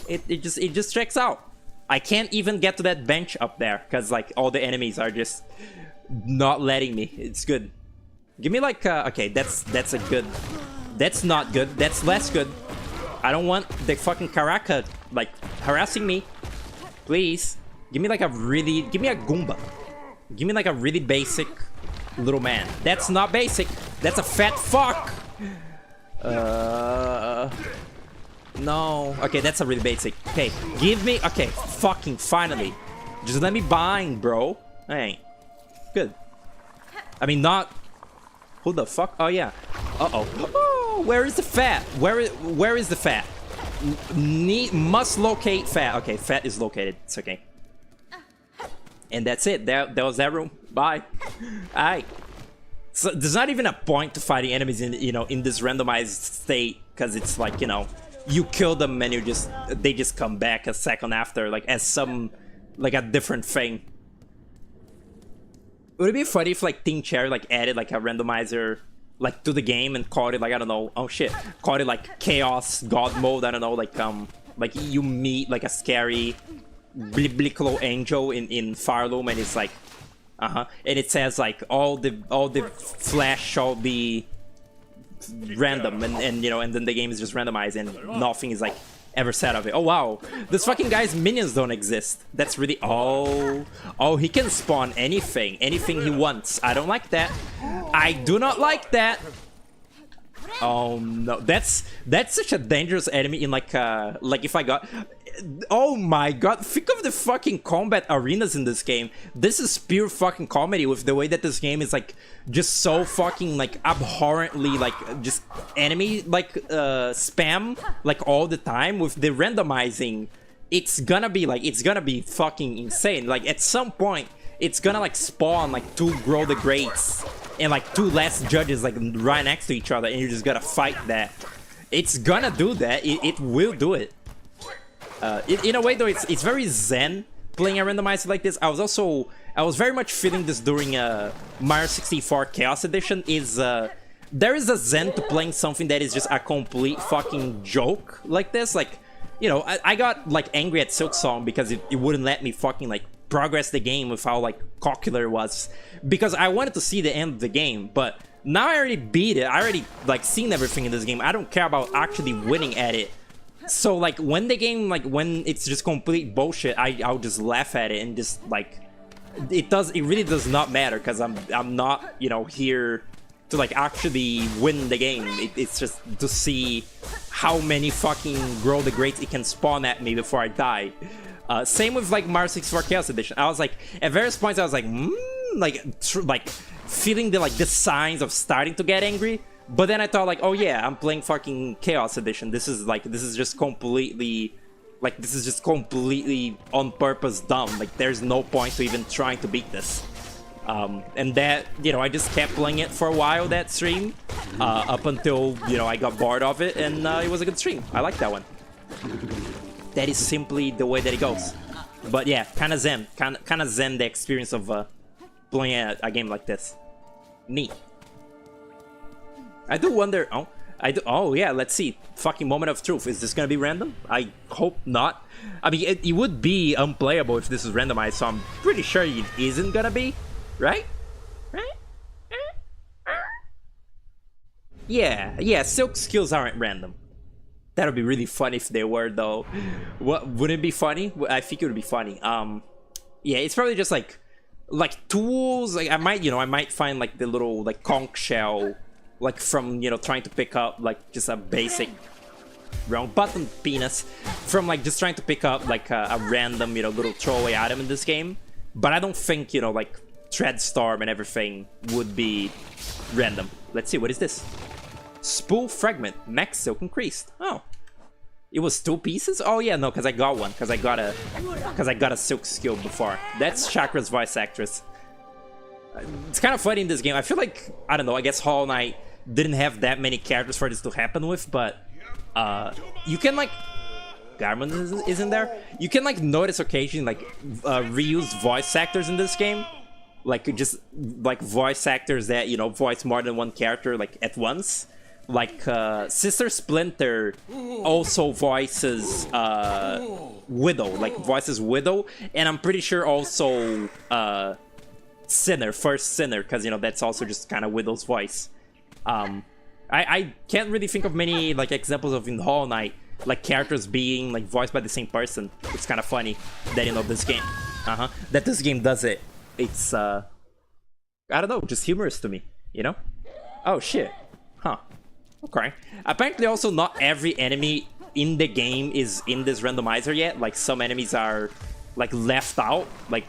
It just checks out. I can't even get to that bench up there because like all the enemies are just not letting me. It's good. Give me like okay, that's a good. That's not good. That's less good. I don't want the fucking Karaka like harassing me. Please give me like a really, give me a Goomba. Give me like a really basic little man. That's not basic. That's a fat fuck. No. Okay, that's a really basic. Okay, give me. Okay, fucking finally. Just let me bind, bro. Hey, good. I mean, not. Who the fuck? Oh yeah. Uh oh. No, where is the fat? Where is the fat? Must locate fat. Okay, fat is located. It's okay. And that's it. That was that room. Bye. Alright. So there's not even a point to fighting enemies in in this randomized state, because it's like, you kill them and they just come back a second after, like as some like a different thing. Would it be funny if like Team Cherry like added like a randomizer like to the game and called it like, I don't know, oh shit, called it like Chaos God Mode, I don't know, like you meet like a scary biblical angel in Farloom, and it's like and it says like all the flesh shall be random, and and then the game is just randomized and nothing is like ever said of it. Oh wow, this fucking guy's minions don't exist. That's really he can spawn anything he wants. I don't like that. I do not like that. Oh no, that's such a dangerous enemy in like if I got, oh my god, think of the fucking combat arenas in this game. This is pure fucking comedy with the way that this game is like just so fucking like abhorrently like just enemy like spam like all the time with the randomizing. It's gonna be fucking insane. Like at some point it's gonna like spawn like 2 Grow the Greats and like 2 last judges like right next to each other, and you're just gonna fight that. It's gonna do that. It will do it. In a way though, it's very zen playing a randomizer like this. I was very much feeling this during Mario 64 Chaos Edition. There is a zen to playing something that is just a complete fucking joke like this. Like, I got like angry at Silksong because it wouldn't let me fucking like progress the game with how like cocular it was, because I wanted to see the end of the game. But now I already beat it. I already like seen everything in this game. I don't care about actually winning at it. So like when the game, like when it's just complete bullshit, I'll just laugh at it and just like it really does not matter, because I'm not here to like actually win the game. It's just to see how many fucking Grow the Greats it can spawn at me before I die. Same with like Mario 64 Chaos Edition. I was like, at various points I was like, like feeling the signs of starting to get angry. But then I thought like, oh yeah, I'm playing fucking Chaos Edition. This is just completely on purpose dumb. Like there's no point to even trying to beat this. And that, I just kept playing it for a while, that stream, up until, I got bored of it, and it was a good stream. I like that one. That is simply the way that it goes. But yeah, kind of zen the experience of playing a game like this. Neat. I do wonder. Oh yeah, let's see. Fucking moment of truth. Is this gonna be random? I hope not. I mean, it would be unplayable if this is randomized, so I'm pretty sure it isn't gonna be, right? Yeah. Silk skills aren't random. That would be really funny if they were, though. What would it be funny? I think it would be funny. Yeah, it's probably just like tools. Like I might find like the little like conch shell, like from trying to pick up like just a basic wrong button penis from like just trying to pick up like a random little throwaway item in this game. But I don't think like Treadstorm and everything would be random. Let's see, what is this? Spool fragment, max silk increased. Oh, it was 2 pieces. Oh yeah, no, because I got one, because I got a silk skill before. That's Chakra's voice actress. It's kind of funny in this game. I feel like, I don't know, I guess Hollow Knight didn't have that many characters for this to happen with, but you can like, Garmin isn't there? You can like notice occasionally like reuse voice actors in this game. Like just like voice actors that voice more than one character like at once. Like Sister Splinter also voices Widow, like voices Widow, and I'm pretty sure also Sinner, first Sinner, because that's also just kind of Widow's voice. I can't really think of many like examples of in Hollow Knight like characters being like voiced by the same person. It's kind of funny that this game, that this game does it. It's I don't know, just humorous to me, Oh shit, huh? Okay. Apparently, also not every enemy in the game is in this randomizer yet. Like some enemies are like left out, like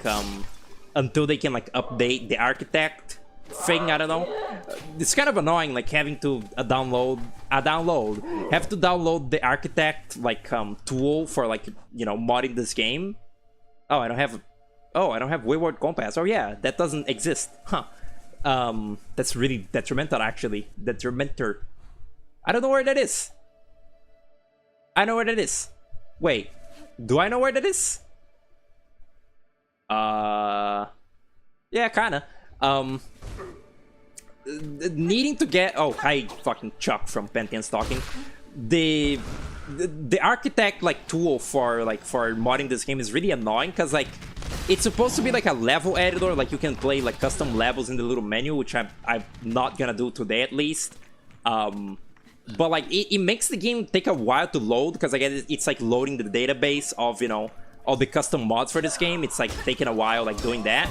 until they can like update the architect thing. I don't know. It's kind of annoying, like having to download a download. Have to download the architect like tool for like, you know, modding this game. Oh, I don't have Wayward Compass. Oh yeah, that doesn't exist. Huh. That's really detrimental actually. Detrimental. I don't know where that is. I know where that is. Wait, do I know where that is? Yeah, kinda. Needing to get, oh, hi fucking Chuck from Pantheon Stalking. The architect like tool for modding this game is really annoying because like it's supposed to be like a level editor, like you can play like custom levels in the little menu, which I'm not gonna do today at least. But like it makes the game take a while to load because again it's like loading the database of, you know, all the custom mods for this game. It's like taking a while like doing that,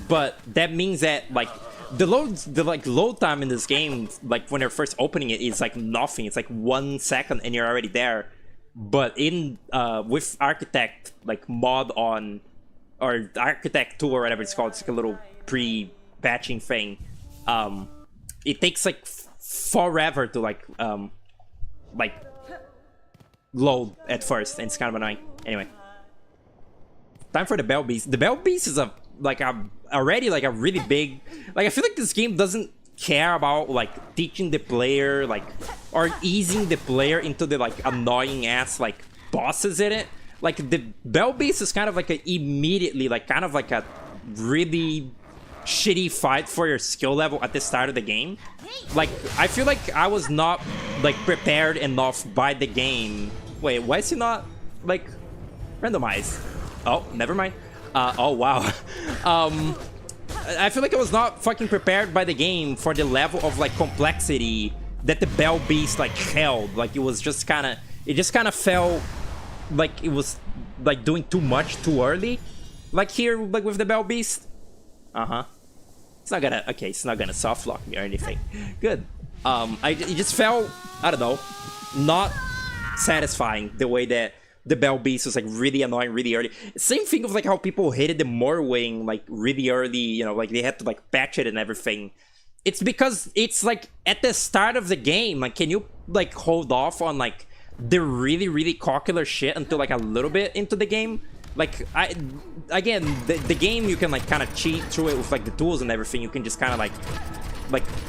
but that means that like the load time in this game, like when you're first opening it, is like nothing. It's like 1 second and you're already there. But in with architect like mod on, or architect tool or whatever it's called, it's like a little pre-batching thing. It takes like forever to like load at first, and it's kind of annoying. Anyway, time for the Bell Beast. The Bell Beast is already like a really big, like I feel like this game doesn't care about like teaching the player like or easing the player into the like annoying ass like bosses in it. Like the Bell Beast is kind of like a immediately like kind of like a really shitty fight for your skill level at the start of the game. Like I feel like I was not like prepared enough by the game. Wait, why is he not like randomized? Oh, never mind. Oh wow. I feel like I was not fucking prepared by the game for the level of like complexity that the Bell Beast like held. Like it was just kind of, it just kind of felt like it was like doing too much too early. Like here, like with the Bell Beast. It's not gonna, okay, it's not gonna soft lock me or anything. Good. It just felt, I don't know, not satisfying the way that the Bell Beast was like really annoying really early. Same thing of like how people hated the Morwing like really early, you know, like they had to like patch it and everything. It's because it's like at the start of the game, like can you like hold off on like the really cocular shit until like a little bit into the game? Like again, the game you can like kind of cheat through it with like the tools and everything. You can just kind of like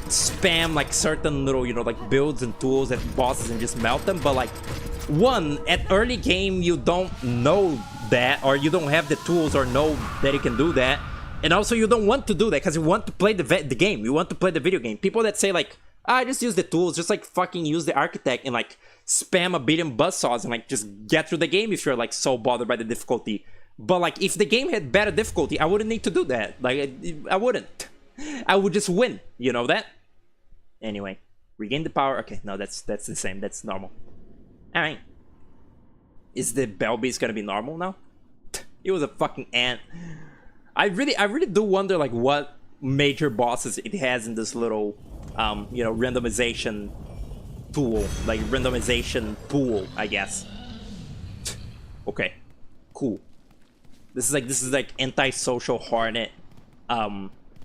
spam like certain little, you know, like builds and tools at bosses and just melt them. But like one, at early game you don't know that, or you don't have the tools or know that you can do that, and also you don't want to do that because you want to play the game, you want to play the video game. People that say like, I just use the tools, just like fucking use the architect and like spam a billion buzzsaws and like just get through the game if you're like so bothered by the difficulty. But like if the game had better difficulty, I wouldn't need to do that. Like I wouldn't. I would just win, you know that? Anyway, regain the power. Okay, no, that's the same. That's normal. All right. Is the Bell Beast gonna be normal now? It was a fucking ant. I really do wonder like what major bosses it has in this little, you know, randomization tool, like randomization pool, I guess. Okay, cool. This is like anti-social Hornet,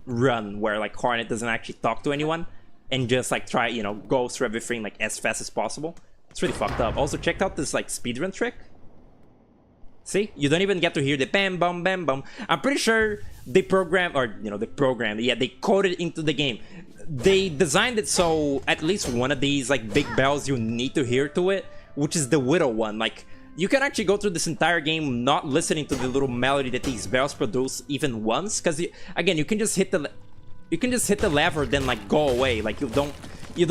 run where like Hornet doesn't actually talk to anyone and just like try, you know, go through everything like as fast as possible. It's really fucked up. Also, check out this like speedrun trick. See, you don't even get to hear the bam bam bam bam. I'm pretty sure they programmed, or you know, yeah, they coded into the game. They designed it so at least one of these like big bells you need to hear to it, which is the Widow one. Like you can actually go through this entire game not listening to the little melody that these bells produce even once, because again, you can just hit the lever then like go away. Like you don't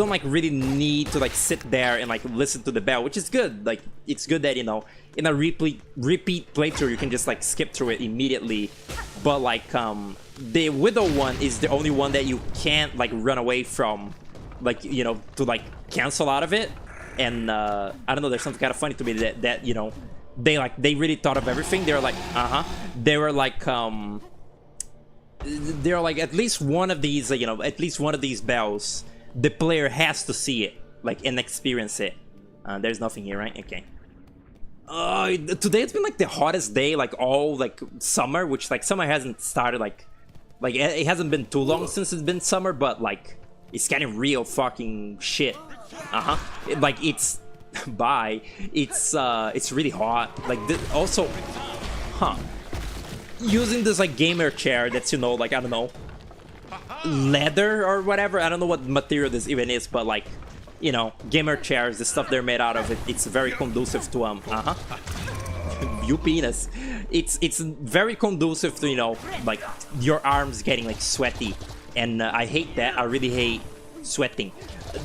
like really need to like sit there and like listen to the bell, which is good. Like it's good that, you know, in a repeat playthrough you can just like skip through it immediately. But like the Widow one is the only one that you can't like run away from, like, you know, to like cancel out of it. And I don't know, there's something kind of funny to me that you know, they really thought of everything. They were like they were like at least one of these, you know, at least one of these bells the player has to see it, like, and experience it. There's nothing here, right? Okay. Today it's been like the hottest day, like all like summer, which like summer hasn't started, like it hasn't been too long since it's been summer, but like it's getting real fucking shit Like it's bye. It's really hot. Like also, using this like gamer chair that's, you know, like I don't know, leather or whatever. I don't know what material this even is, but like, you know, gamer chairs, the stuff they're made out of, it's very conducive to you penis. It's very conducive to, you know, like your arms getting like sweaty, and I hate that. I really hate sweating.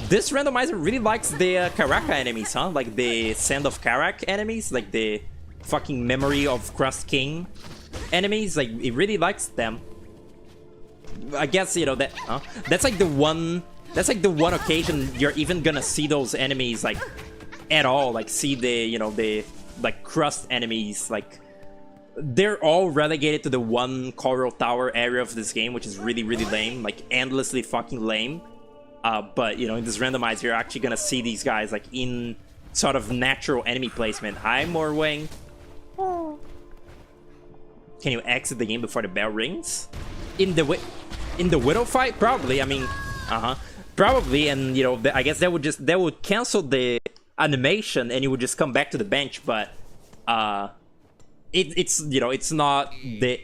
This randomizer really likes the Karaka enemies, huh? Like the Sand of Karak enemies, like the fucking Memory of Crust King enemies. Like it really likes them. I guess, you know, that that's like the one occasion you're even gonna see those enemies like at all. Like see the, you know, the like crust enemies. Like they're all relegated to the one Coral Tower area of this game, which is really lame, like endlessly fucking lame. But you know, in this randomizer, you're actually gonna see these guys like in sort of natural enemy placement. Hi, Morwing. Oh. Can you exit the game before the bell rings? In the Widow fight, probably. I mean, probably. And you know, I guess that would cancel the animation, and you would just come back to the bench. But it's you know, it's not the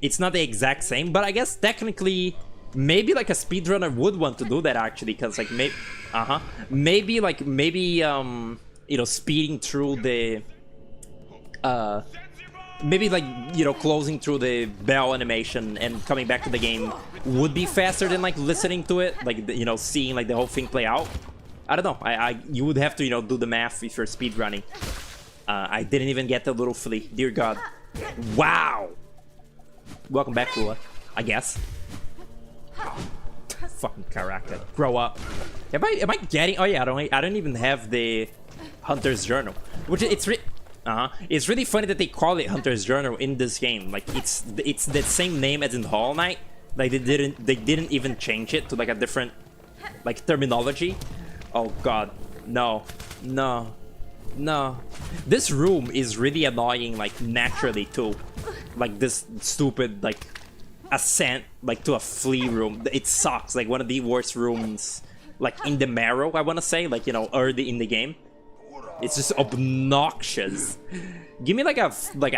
exact same. But I guess technically, maybe like a speedrunner would want to do that actually, because like maybe you know, speeding through the maybe like, you know, closing through the bell animation and coming back to the game would be faster than like listening to it, like, you know, seeing like the whole thing play out. I don't know. You would have to, you know, do the math if you're speedrunning. I didn't even get the little flea. Dear God. Wow. Welcome back, Lua. I guess. Fucking Karaka. Grow up. Am I getting? Oh yeah, I don't even have the Hunter's Journal, which it's really funny that they call it Hunter's Journal in this game. Like it's the same name as in Hollow Knight. Like they didn't even change it to like a different like terminology. Oh God, no. This room is really annoying, like naturally too. Like this stupid like ascent like to a flea room. It sucks. Like one of the worst rooms like in the Marrow, I want to say, like, you know, early in the game. It's just obnoxious. Give me like a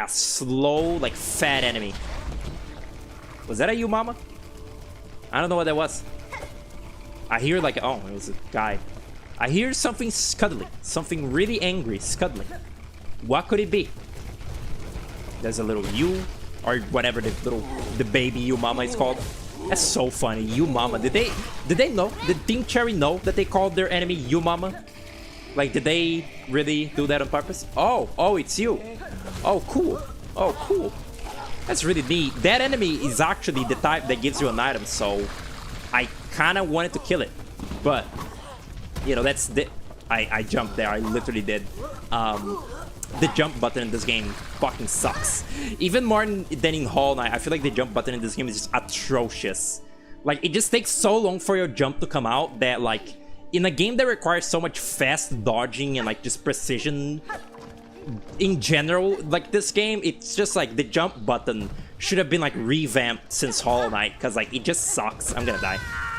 slow, like fat enemy. Was that a you, mama? I don't know what that was. I hear like, oh, it was a guy. I hear something scuttling, something really angry scuttling. What could it be? There's a little you, or whatever the baby you mama is called. That's so funny, you mama. Did they know? Did Team Cherry know that they called their enemy you mama? Like, did they really do that on purpose? Oh, it's you. Oh, cool. Oh, cool. That's really neat. That enemy is actually the type that gives you an item, so I kind of wanted to kill it. But, you know, that's the... I jumped there. I literally did. The jump button in this game fucking sucks. Even more than in Hollow Knight, I feel like the jump button in this game is just atrocious. Like, it just takes so long for your jump to come out that, like, in a game that requires so much fast dodging and like just precision in general, like this game, it's just like the jump button should have been like revamped since Hollow Knight, because like it just sucks. I'm gonna die.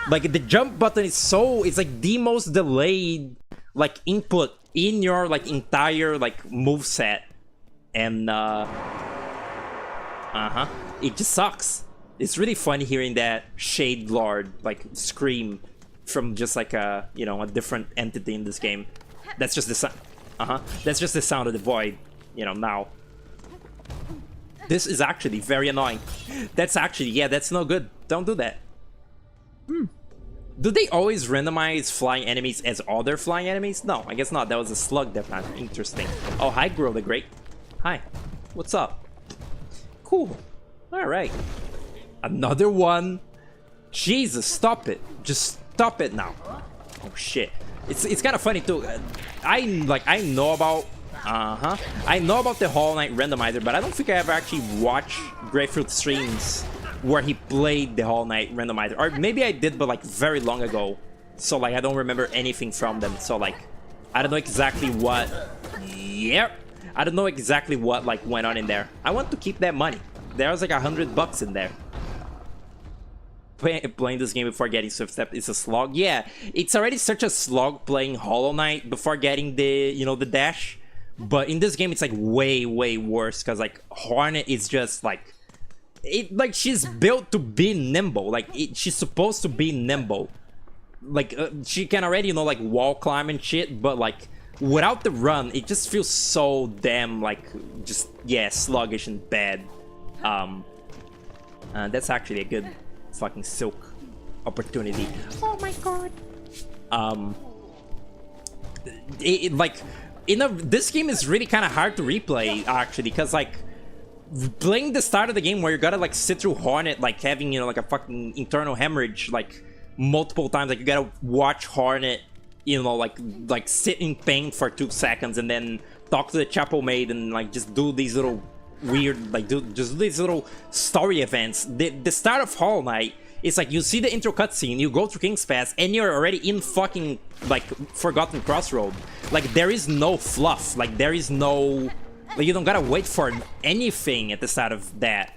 Like the jump button is it's like the most delayed like input in your like entire like moveset, and it just sucks. It's really funny hearing that Shade Lord like scream from just like a, you know, a different entity in this game. That's just the sound. That's just the sound of the void, you know. Now this is actually very annoying. That's actually, yeah, that's no good. Don't do that. Do they always randomize flying enemies as other flying enemies? No, I guess not. That was a slug. That's not interesting. Oh, hi, Grow the Great. Hi. What's up? Cool. All right. Another one. Jesus, stop it. Just stop it now. Oh shit. It's kind of funny too. I know about the Hollow Knight randomizer, but I don't think I ever actually watched Grapefruit streams where he played the Hollow Knight randomizer. Or maybe I did, but like very long ago. So like I don't remember anything from them. So like I don't know exactly what. Yep. I don't know exactly what like went on in there. I want to keep that money. There was like $100 in there. playing this game before getting Swift Step is a slog. Yeah, it's already such a slog playing Hollow Knight before getting the, you know, the dash. But in this game, it's like way worse because like Hornet is just like she's built to be nimble. Like she's supposed to be nimble. Like she can already, you know, like wall climb and shit, but like without the run, it just feels so damn like just, yeah, sluggish and bad. That's actually a good fucking Silk opportunity. Oh my god. This game is really kind of hard to replay actually, because like playing the start of the game where you gotta like sit through Hornet, like having, you know, like a fucking internal hemorrhage like multiple times, like you gotta watch Hornet, you know, like sit in pain for 2 seconds and then talk to the chapel maid and like just do these little weird, like just these little story events. The start of Hollow Knight is like you see the intro cutscene, you go through King's Pass, and you're already in fucking like Forgotten Crossroad. Like there is no fluff, like there is no, like you don't gotta wait for anything at the start of that.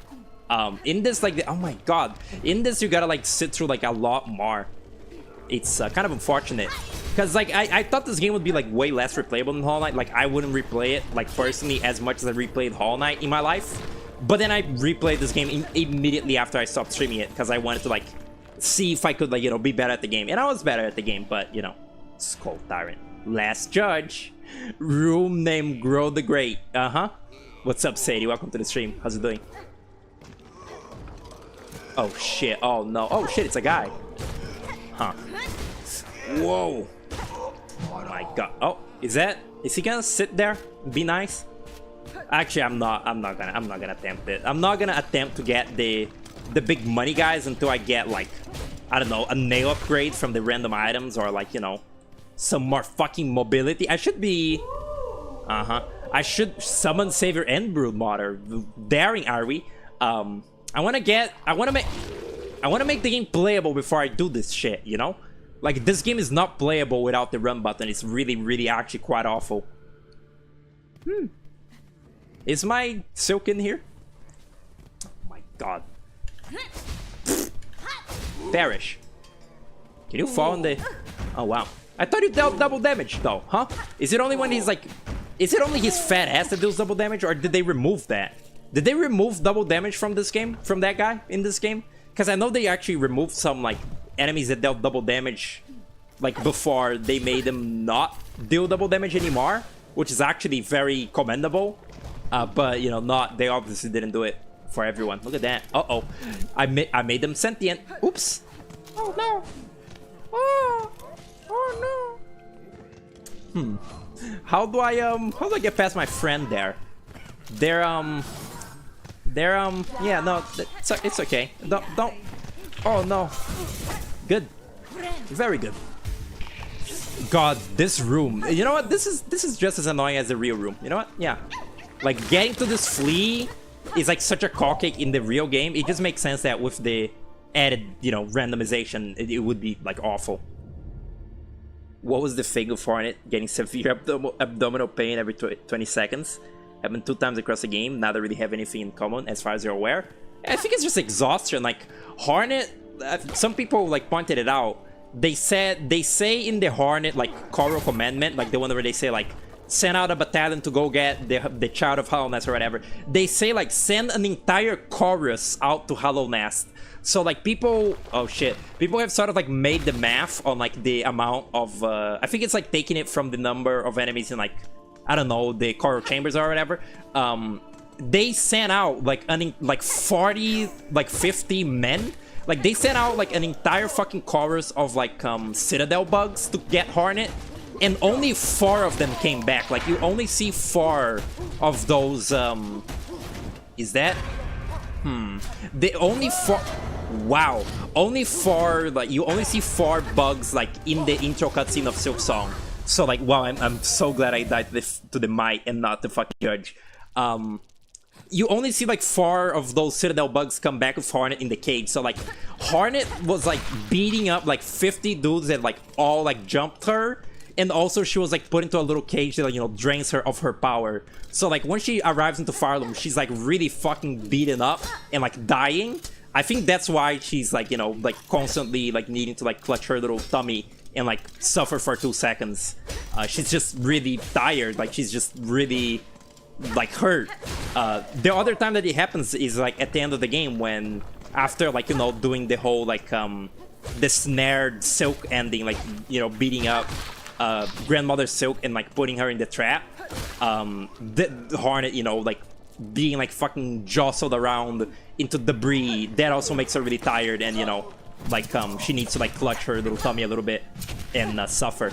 In this, like, oh my god, in this you gotta like sit through like a lot more. It's kind of unfortunate, because like I thought this game would be like way less replayable than Hollow Knight. Like I wouldn't replay it like personally as much as I replayed Hollow Knight in my life. But then I replayed this game immediately after I stopped streaming it, because I wanted to like see if I could, like, you know, be better at the game. And I was better at the game, but you know, Skull Tyrant. Last Judge. Room named Grow the Great. What's up, Sadie? Welcome to the stream. How's it doing? Oh shit. Oh no. Oh shit, it's a guy. Huh. Whoa. Oh my god. Oh, is he gonna sit there and be nice? Actually, I'm not gonna attempt it. I'm not gonna attempt to get the big money guys until I get, like, I don't know, a nail upgrade from the random items, or like, you know, some more fucking mobility. I should be I should summon Savior and Broodmother. Daring are we? I wanna make the game playable before I do this shit, you know? Like, this game is not playable without the run button. It's really actually quite awful. Is my Silk in here? Oh my god. Perish. Can you fall in the... Oh wow. I thought you dealt double damage though, huh? Is it only when he's like... Is it only his fat ass that deals double damage, or did they remove that? Did they remove double damage from this game? From that guy in this game? Because I know they actually removed some, like, enemies that dealt double damage, like, before they made them not deal double damage anymore, which is actually very commendable. But, you know, they obviously didn't do it for everyone. Look at that. Uh-oh. I made them sentient. Oops. Oh, no. Oh, no. How do I get past my friend there? Yeah, no, it's okay. Don't. Oh, no. Good. Very good. God, this room. You know what? This is just as annoying as the real room. You know what? Yeah. Like, getting to this flea is like such a cockcake in the real game. It just makes sense that with the added, you know, randomization, it would be like awful. What was the thing for it? Getting severe abdominal pain every 20 seconds. Happened 2 times across the game. Neither really have anything in common as far as you're aware. I think it's just exhaustion. Like, Hornet, some people like pointed it out. They say in the Hornet, like, choral commandment, like the one where they say, like, send out a battalion to go get the Child of Hallownest or whatever. They say, like, send an entire chorus out to Hallownest. So, like, people... Oh, shit. People have sort of, like, made the math on, like, the amount of... I think it's, like, taking it from the number of enemies in, like, I don't know, the choral chambers or whatever. They sent out, like, 40, like, 50 men. Like, they sent out, like, an entire fucking chorus of, like, Citadel bugs to get Hornet. And only 4 of them came back. Like, you only see 4 of those, Is that... The only 4... Wow. Only 4, like, you only see 4 bugs, like, in the intro cutscene of Silksong. So, like, wow, I'm so glad I died to the Might and not the fucking Judge. You only see, like, 4 of those Citadel bugs come back with Hornet in the cage. So, like, Hornet was, like, beating up, like, 50 dudes that, like, all, like, jumped her. And also, she was, like, put into a little cage that, like, you know, drains her of her power. So, like, when she arrives into Farloom, she's, like, really fucking beaten up and, like, dying. I think that's why she's like, you know, like constantly like needing to like clutch her little tummy and like suffer for 2 seconds. She's just really tired. Like she's just really like hurt. The other time that it happens is like at the end of the game when after like, you know, doing the whole like the snared Silk ending, like, you know, beating up grandmother Silk and like putting her in the trap. The Hornet, you know, like being like fucking jostled around into debris, that also makes her really tired, and you know, like she needs to like clutch her little tummy a little bit and suffer.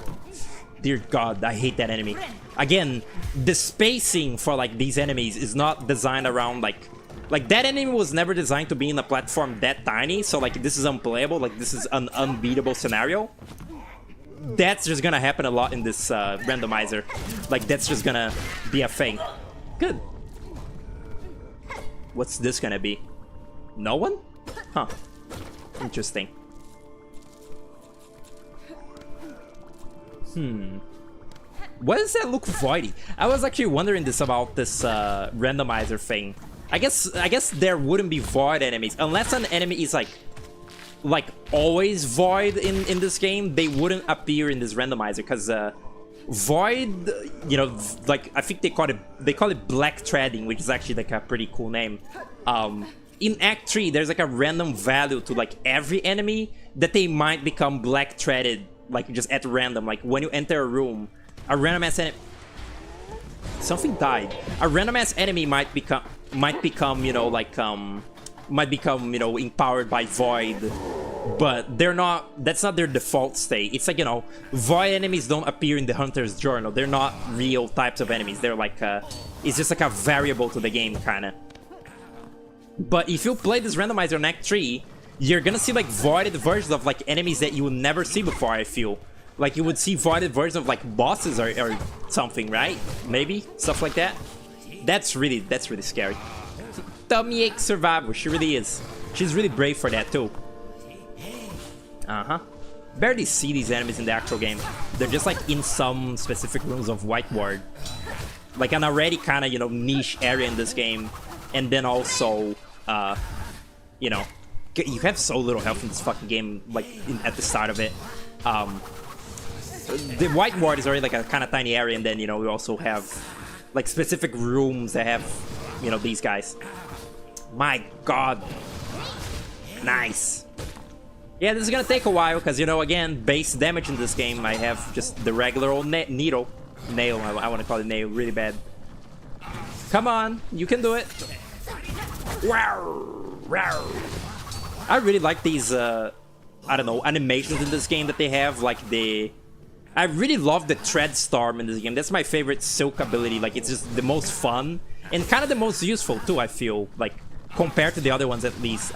Dear God, I hate that enemy. Again, the spacing for like these enemies is not designed around like that enemy was never designed to be in a platform that tiny, so like this is unplayable, like this is an unbeatable scenario. That's just gonna happen a lot in this randomizer. Like that's just gonna be a thing. Good. What's this gonna be? No one? Huh. Interesting. Why does that look voidy? I was actually wondering this about this randomizer thing. I guess there wouldn't be void enemies unless an enemy is like always void in this game. They wouldn't appear in this randomizer because void, you know, like I think they call it black threading, which is actually like a pretty cool name. In Act 3, there's like a random value to like every enemy that they might become black threaded, like just at random. Like when you enter a room, a random ass enemy. Something died. A random ass enemy might become, you know, like you know, empowered by void, but they're not. That's not their default state. It's like, you know, void enemies don't appear in the Hunter's Journal. They're not real types of enemies. They're like it's just like a variable to the game, kind of. But if you play this randomizer on Act 3, you're gonna see like voided versions of like enemies that you would never see before. I feel like you would see voided versions of like bosses or something, right? Maybe stuff like that. That's really scary. Tummy ache survivor, she really is. She's really brave for that too. Barely see these enemies in the actual game. They're just like in some specific rooms of White Ward, like an already kind of, you know, niche area in this game. And then also, you know, you have so little health in this fucking game, like at the start of it. The White Ward is already like a kind of tiny area, and then, you know, we also have like specific rooms that have, you know, these guys. My God. Nice. Yeah, this is gonna take a while, because, you know, again, base damage in this game, I have just the regular old nail, I want to call it nail, really bad. Come on, you can do it. Wow. I really like these, I don't know, animations in this game that they have, like I really love the Tread Storm in this game. That's my favorite Silk ability. Like, it's just the most fun and kind of the most useful too, I feel, like, compared to the other ones at least.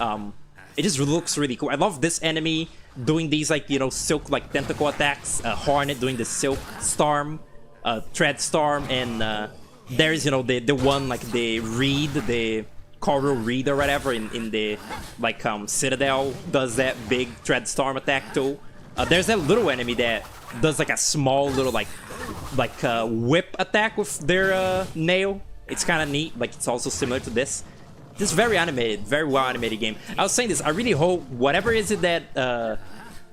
It just looks really cool. I love this enemy doing these, like, you know, Silk, like, tentacle attacks. Hornet doing the Silk Storm, Tread Storm, and there's, you know, the one, like, the Reed, the Coral Reed or whatever in the, like, Citadel does that big Tread Storm attack too. There's that little enemy that does like a small little like whip attack with their nail. It's kind of neat. Like, it's also similar to this. This very animated, very well animated game. I was saying this, I really hope whatever is it that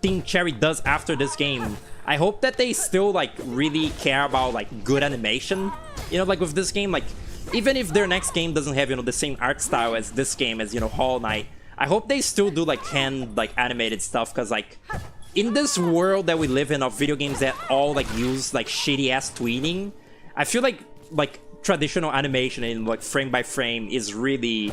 Team Cherry does after this game, I hope that they still like really care about like good animation, you know, like with this game. Like, even if their next game doesn't have, you know, the same art style as this game, as, you know, Hollow Knight, I hope they still do like hand like animated stuff, because like in this world that we live in of video games that all like use like shitty ass tweening, I feel like traditional animation in like frame by frame is really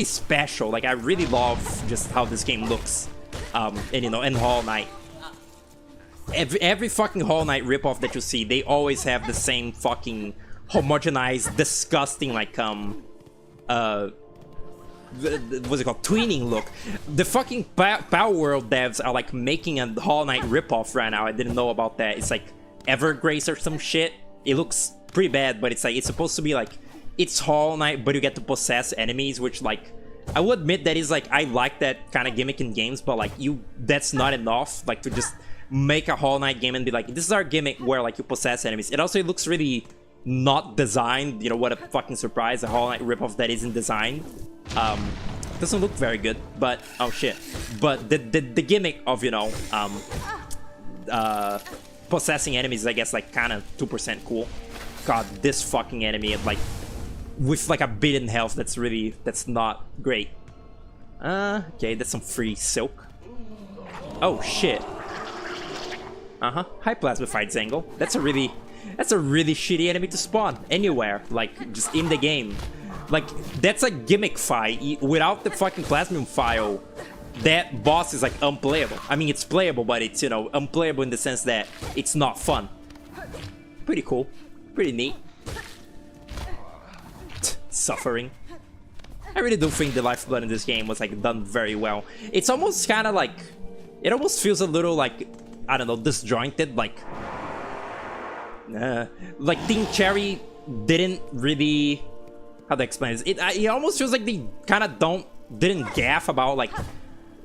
special. Like, I really love just how this game looks. And, you know, and Hollow Knight, every fucking Hollow Knight ripoff that you see, they always have the same fucking homogenized, disgusting, like what's it called, tweening look. The fucking Power World devs are like making a Hollow Knight ripoff right now. I didn't know about that. It's like Evergrace or some shit. It looks pretty bad, but it's like, it's supposed to be like, it's Hollow Knight, but you get to possess enemies, which, like, I will admit that is like, I like that kind of gimmick in games, but like, that's not enough, like, to just make a Hollow Knight game and be like, this is our gimmick where like you possess enemies. It also, it looks really not designed. You know, what a fucking surprise, a Hollow Knight ripoff that isn't designed. doesn't look very good, but oh shit. But the gimmick of, you know, possessing enemies is, I guess, like kind of 2% cool. God, this fucking enemy, like with like a billion health, that's not great. Okay, that's some free silk. Oh shit. High plasma fight Zangle. That's a really shitty enemy to spawn anywhere, like just in the game. Like that's a gimmick fight. Without the fucking plasma file, that boss is like unplayable. I mean, it's playable, but it's, you know, unplayable in the sense that it's not fun. Pretty cool, pretty neat. Suffering. I really do think the lifeblood in this game was like done very well. It's almost kind of like, it almost feels a little like, I don't know, disjointed. Like Team Cherry didn't really, how to explain this? It almost feels like they kind of didn't gaff about like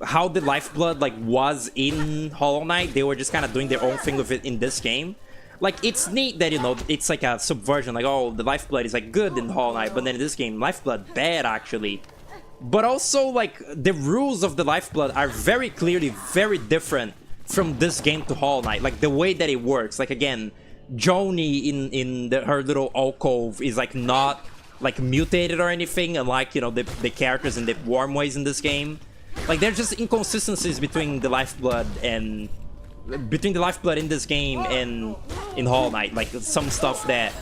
how the lifeblood like was in Hollow Knight. They were just kind of doing their own thing with it in this game. Like, it's neat that, you know, it's like a subversion, like, oh, the lifeblood is like good in Hollow Knight, but then in this game, lifeblood bad actually. But also, like, the rules of the lifeblood are very clearly very different from this game to Hollow Knight. Like, the way that it works, like, again, Joni in her little alcove is like not like mutated or anything, unlike, you know, the characters in the warm ways in this game. Like, there's just inconsistencies between the lifeblood in this game and in Hollow Knight. Like, some stuff that,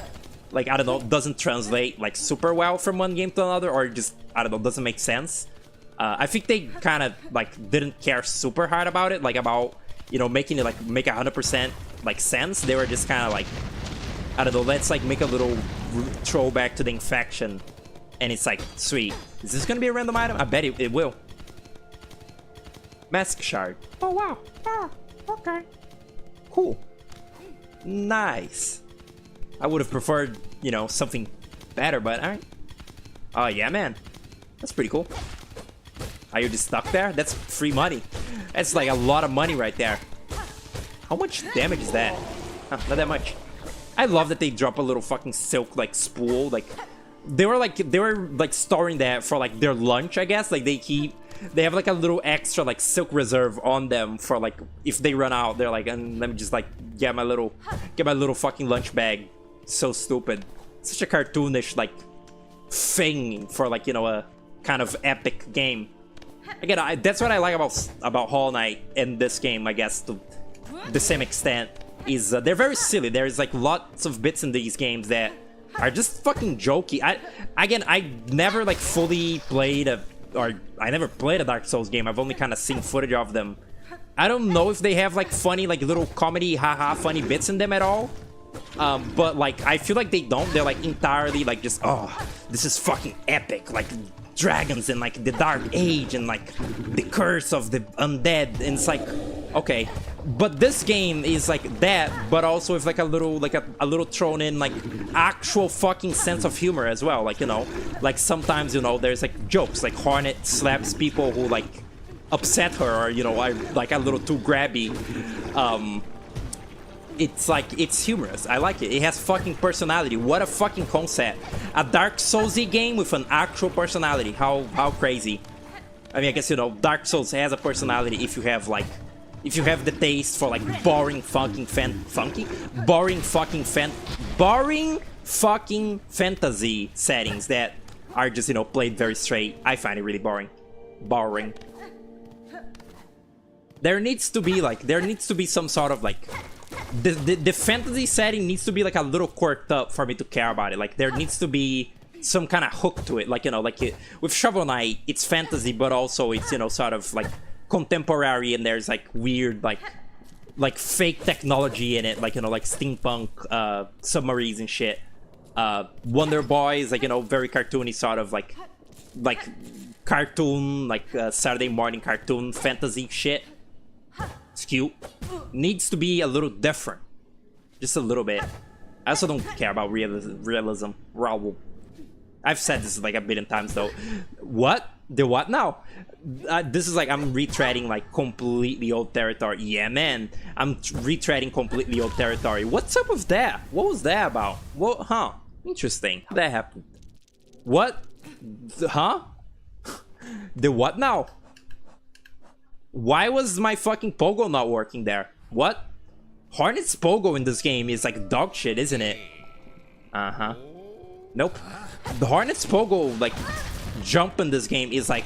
like, I don't know, doesn't translate like super well from one game to another, or just, I don't know, doesn't make sense. I think they kind of like didn't care super hard about it, like about, you know, making it like make 100% like sense. They were just kind of like, I don't know, let's like make a little throwback to the infection, and it's like, sweet. Is this gonna be a random item? I bet it will. Mask shard. Oh wow. Ah, okay. Cool. Nice. I would have preferred, you know, something better, but alright. Oh yeah, man. That's pretty cool. Are you just stuck there? That's free money. That's like a lot of money right there. How much damage is that? Huh, not that much. I love that they drop a little fucking silk like spool. Like they were like storing that for like their lunch, I guess. Like they have like a little extra like silk reserve on them for like if they run out. They're like, and let me just like get my little fucking lunch bag. So stupid. Such a cartoonish like thing for like, you know, a kind of epic game. Again, that's what I like about Hollow Knight and this game, I guess, to the same extent, is they're very silly. There's like lots of bits in these games that are just fucking jokey. I never like fully played I never played a Dark Souls game. I've only kind of seen footage of them. I don't know if they have like funny, like little comedy, haha, funny bits in them at all. But like, I feel like they don't. They're like entirely like just, oh, this is fucking epic. Like dragons and like the Dark Age and like the curse of the undead. And it's like, okay. But this game is like that, but also with like a little thrown in like actual fucking sense of humor as well. Like, you know, like sometimes, you know, there's like jokes, like Hornet slaps people who like upset her, or, you know, are like a little too grabby. It's like, it's humorous. I like it. It has fucking personality. What a fucking concept. A Dark Souls-y game with an actual personality. How crazy. I mean, I guess, you know, Dark Souls has a personality if you have like, if you have the taste for like boring fucking fantasy settings that are just, you know, played very straight. I find it really boring. There needs to be some sort of like, the fantasy setting needs to be like a little quirked up for me to care about it. Like there needs to be some kind of hook to it. Like, you know, like with Shovel Knight, it's fantasy, but also it's, you know, sort of like contemporary, and there's like weird like fake technology in it, like, you know, like steampunk submarines and shit. Wonder Boy is like, you know, very cartoony, sort of like cartoon, like Saturday morning cartoon fantasy shit. It's cute. Needs to be a little different, just a little bit. I also don't care about realism. I've said this like a billion times though. What? The what now? This is like, I'm retreading like completely old territory. Yeah, man. I'm retreading completely old territory. What's up with that? What was that about? What? Huh? Interesting. That happened. What? Huh? The what now? Why was my fucking pogo not working there? What? Hornet's pogo in this game is like dog shit, isn't it? Uh-huh. Nope. The Hornet's pogo, like, jump in this game is like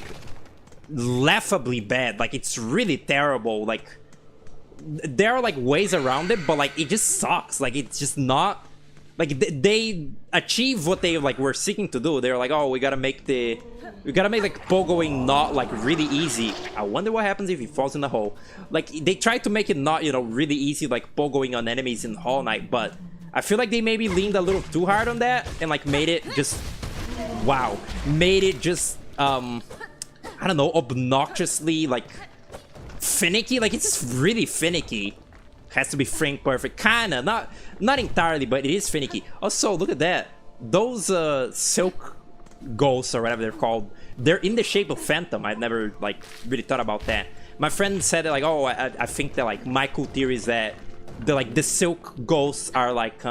laughably bad. Like, it's really terrible. Like, there are like ways around it, but like it just sucks. Like, it's just not like they achieve what they like were seeking to do. They're like, oh, we gotta make like pogoing not like really easy. I wonder what happens if he falls in the hole. Like, they tried to make it not, you know, really easy, like pogoing on enemies in Hollow Knight, but I feel like they maybe leaned a little too hard on that and like made it just made it just I don't know, obnoxiously like finicky. Like, it's just really finicky. Has to be frame perfect, kinda, not entirely, but it is finicky. Also, look at that. Those silk ghosts or whatever they're called, they're in the shape of Phantom. I've never like really thought about that. My friend said that, like, oh, I think that like my cool theory is that the silk ghosts are like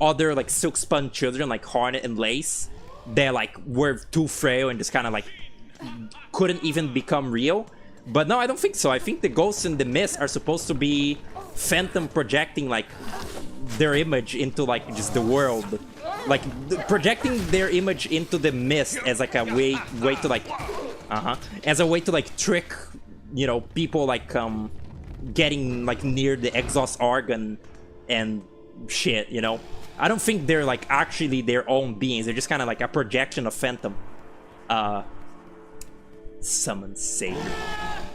other like silk spun children like Hornet and Lace that like were too frail and just kind of like couldn't even become real. But no, I don't think so. I think the ghosts in the mist are supposed to be Phantom projecting like their image into like just the world, like projecting their image into the mist as like a way to like as a way to like trick, you know, people like getting like near the exhaust organ and shit, you know. I don't think they're like actually their own beings. They're just kind of like a projection of Phantom. Summon Savior.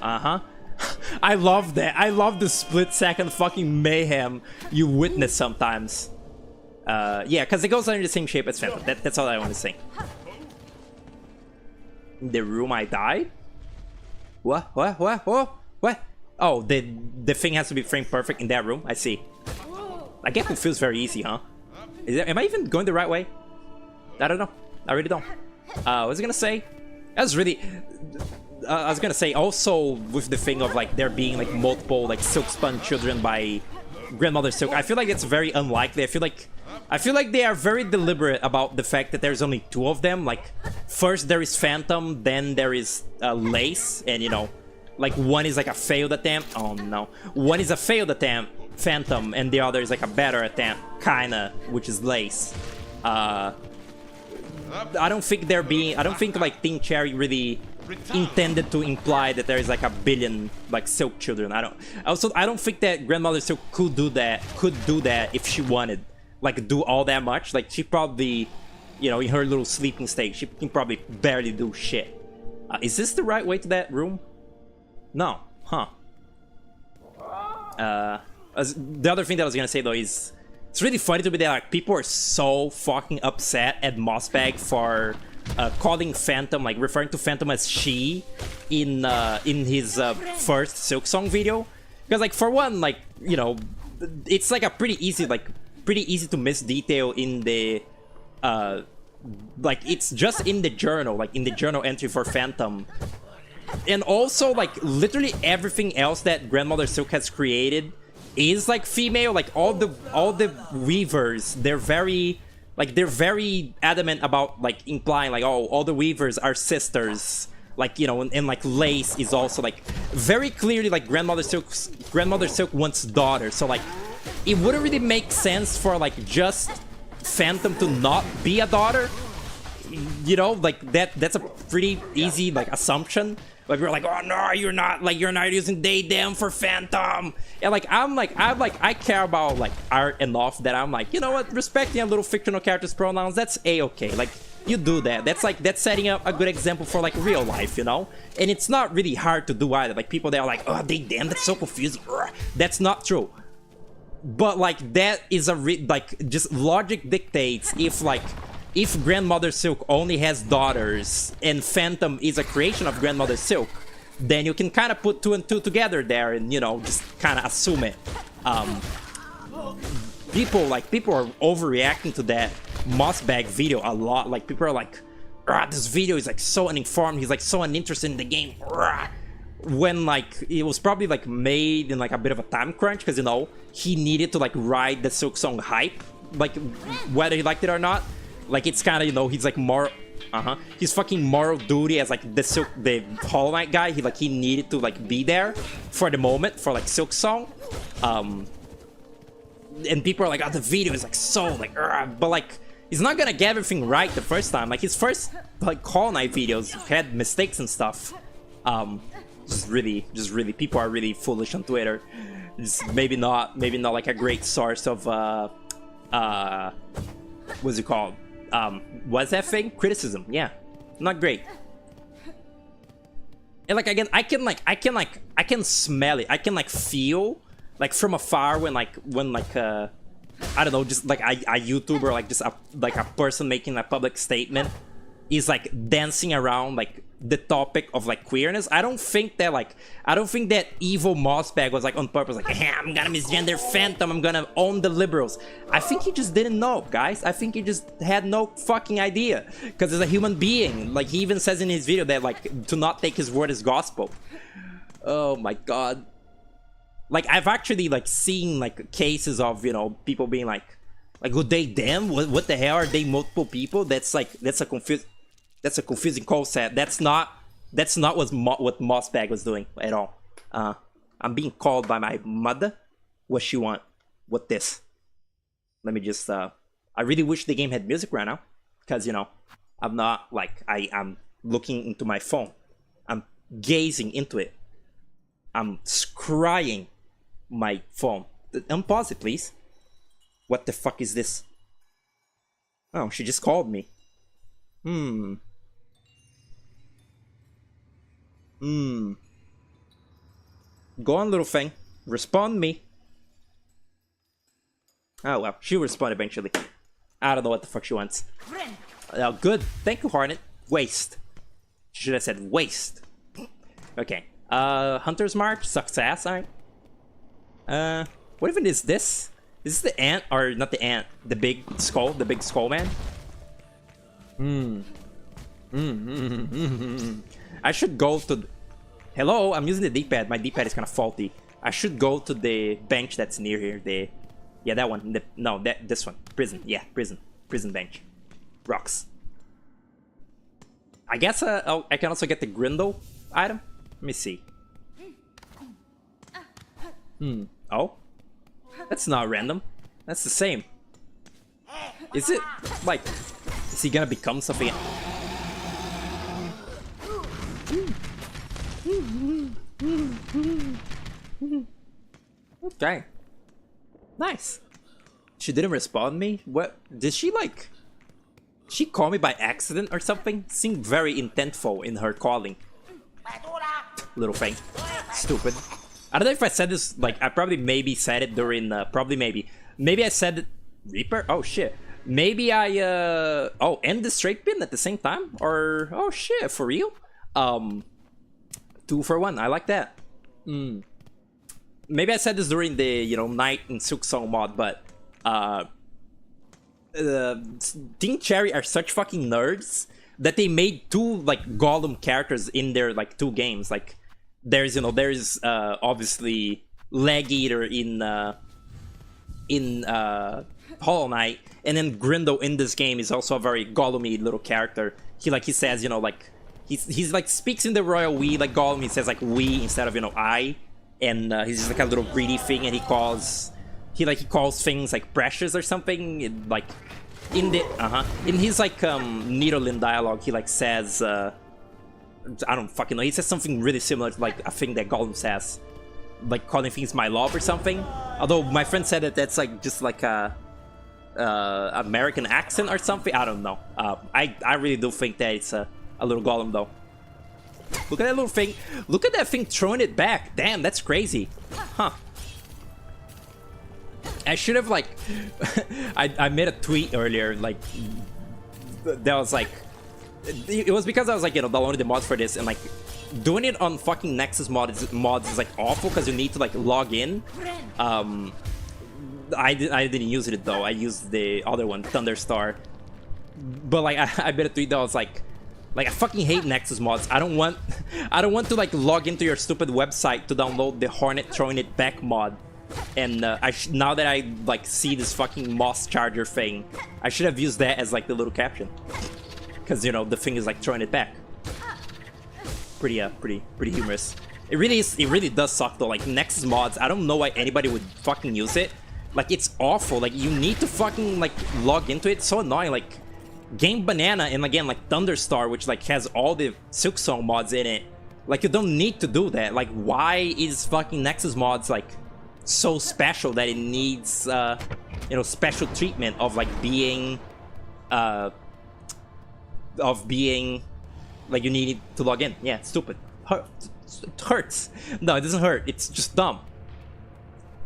I love that. I love the split-second fucking mayhem you witness sometimes. Yeah, because it goes under the same shape as Phantom. That's all I want to say. In the room I died? What? Oh, the thing has to be frame perfect in that room? I see. I guess it feels very easy, huh? Am I even going the right way? I don't know. I really don't. What was I gonna say? That was really... I was gonna say also with the thing of like there being like multiple like silk spun children by Grandmother Silk, I feel like it's very unlikely. I feel like they are very deliberate about the fact that there's only two of them. Like, first there is Phantom, then there is Lace, and you know, like one is like a failed attempt. Oh no, one is a failed attempt, Phantom, and the other is like a better attempt, kinda, which is Lace. I don't think like Team Cherry really intended to imply that there is like a billion like Silk children. I don't think that Grandmother Silk could do that if she wanted, like do all that much. Like, she probably, you know, in her little sleeping state, she can probably barely do shit. Is this the right way to that room? No, huh? The other thing that I was gonna say though is it's really funny to me that like people are so fucking upset at Mossbag for calling Phantom, like referring to Phantom as she in his first Silksong video, because like for one, like, you know, it's like a pretty easy to miss detail in the like it's just in the journal, like in the journal entry for Phantom, and also like literally everything else that Grandmother Silk has created is like female. Like all the weavers, they're very adamant about like implying like, oh, all the weavers are sisters, like, you know, and like Lace is also like very clearly like Grandmother Silk wants daughters. So like it wouldn't really make sense for like just Phantom to not be a daughter, you know, like that's a pretty easy like assumption. Like, we're like, oh no, you're not using they them for Phantom. And like I care about like art enough that I'm like, you know what, respecting a little fictional character's pronouns, that's a-okay. Like, you do that. That's setting up a good example for like real life, you know? And it's not really hard to do either. Like, people that are like, oh, they them, that's so confusing. That's not true. But like that is like just logic dictates if Grandmother Silk only has daughters and Phantom is a creation of Grandmother Silk, then you can kind of put two and two together there and, you know, just kind of assume it. People are overreacting to that Mossbag video a lot. Like, people are like, this video is like so uninformed, he's like so uninterested in the game. When like it was probably like made in like a bit of a time crunch, because, you know, he needed to like ride the Silksong hype, like whether he liked it or not. Like, it's kind of, you know, he's like more his fucking moral duty as like the Hollow Knight guy. He needed to like be there for the moment for like Silksong. And people are like, oh, the video is like so like, but like he's not gonna get everything right the first time. Like his first like Hollow Knight videos had mistakes and stuff. Just really people are really foolish on Twitter. It's maybe not like a great source of what's it called? What's that thing? Criticism. Yeah, not great. And like again, I can smell it. I can like feel like from afar when I don't know, just like a YouTuber, like just a person making a public statement is like dancing around like the topic of like queerness. I don't think that evil Mossbag was like on purpose, like, hey, I'm gonna misgender Phantom, I'm gonna own the liberals. I think he just didn't know, guys. I think he just had no fucking idea, because as a human being, like he even says in his video that like to not take his word as gospel. Oh my god. Like I've actually like seen like cases of, you know, people being like would they them? What the hell, are they multiple people? That's a confusing concept. That's not what Mossbag was doing at all. I'm being called by my mother. What she want? What this? Let me just I really wish the game had music right now, because you know, I'm not like I'm looking into my phone. I'm gazing into it. I'm scrying my phone. Unpause it, please. What the fuck is this? Oh, she just called me. Go on, little thing. Respond me. Oh well, she'll respond eventually. I don't know what the fuck she wants. Oh, good. Thank you, Hornet. Waste. She should have said waste. Okay. Hunter's March. Success, alright. What even is this? Is this the ant? Or not the ant? The big skull? The big skull man? I should go to... Hello? I'm using the D-pad. My D-pad is kind of faulty. I should go to the bench that's near here. Yeah, that one. This one. Prison. Yeah, prison. Prison bench. Rocks. I guess I can also get the Grindle item. Let me see. Oh? That's not random. That's the same. Is it, like... Is he gonna become something? Okay. Nice. She didn't respond me? What? Did she, like... She called me by accident or something? Seemed very intentful in her calling. Little thing. Stupid. I don't know if I said this, like, I probably maybe said it during, maybe I said it, Reaper? Oh, shit. Maybe I, oh, and the straight pin at the same time? Or, oh, shit, for real? 2 for 1, I like that. Maybe I said this during the, you know, Night in Silksong mod, but, Team Cherry are such fucking nerds that they made 2, like, Gollum characters in their, like, 2 games, like, there's, you know, there's obviously Leg Eater in Hollow Knight, and then Grindle in this game is also a very Gollum-y little character. He says, you know, like he's like speaks in the royal we, like Gollum. He says like we instead of, you know, I, and he's just like a little greedy thing, and he calls things like precious or something. Like in his like Nidolan dialogue, he like says. I don't fucking know. He says something really similar to like a thing that Gollum says, like calling things my love or something. Although my friend said that that's like just like a American accent or something. I don't know. I really do think that it's a little Gollum though. Look at that little thing. Look at that thing throwing it back. Damn, that's crazy. Huh. I should have like I made a tweet earlier like that was like. It was because I was like, you know, downloading the mods for this, and like doing it on fucking Nexus mods is like awful because you need to like log in. I didn't use it though. I used the other one, Thunderstar. But like I made a tweet that was like I fucking hate Nexus mods. I don't want to like log into your stupid website to download the Hornet throwing it back mod. And now that I like see this fucking Moss Charger thing, I should have used that as like the little caption. because, you know, the thing is like throwing it back. Pretty humorous. It really is, it really does suck though. Like Nexus mods, I don't know why anybody would fucking use it. Like it's awful. Like you need to fucking like log into it. It's so annoying. Like Game Banana and again like Thunderstar, which like has all the Silksong mods in it. Like you don't need to do that. Like why is fucking Nexus mods like so special that it needs you know, special treatment of like being like you need to log in? Yeah, stupid. It hurts. No, it doesn't hurt. It's just dumb.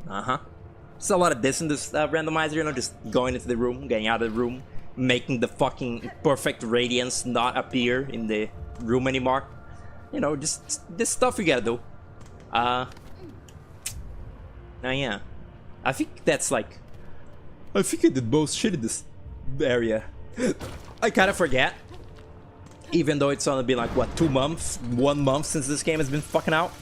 There's a lot of this in this randomizer, you know, just going into the room, getting out of the room, making the fucking perfect radiance not appear in the room anymore. You know, just this stuff you gotta do. Now, yeah. I think that's like... I think I did most shit in this area. I kind of forget. Even though it's only been like, what, 2 months? 1 month since this game has been fucking out.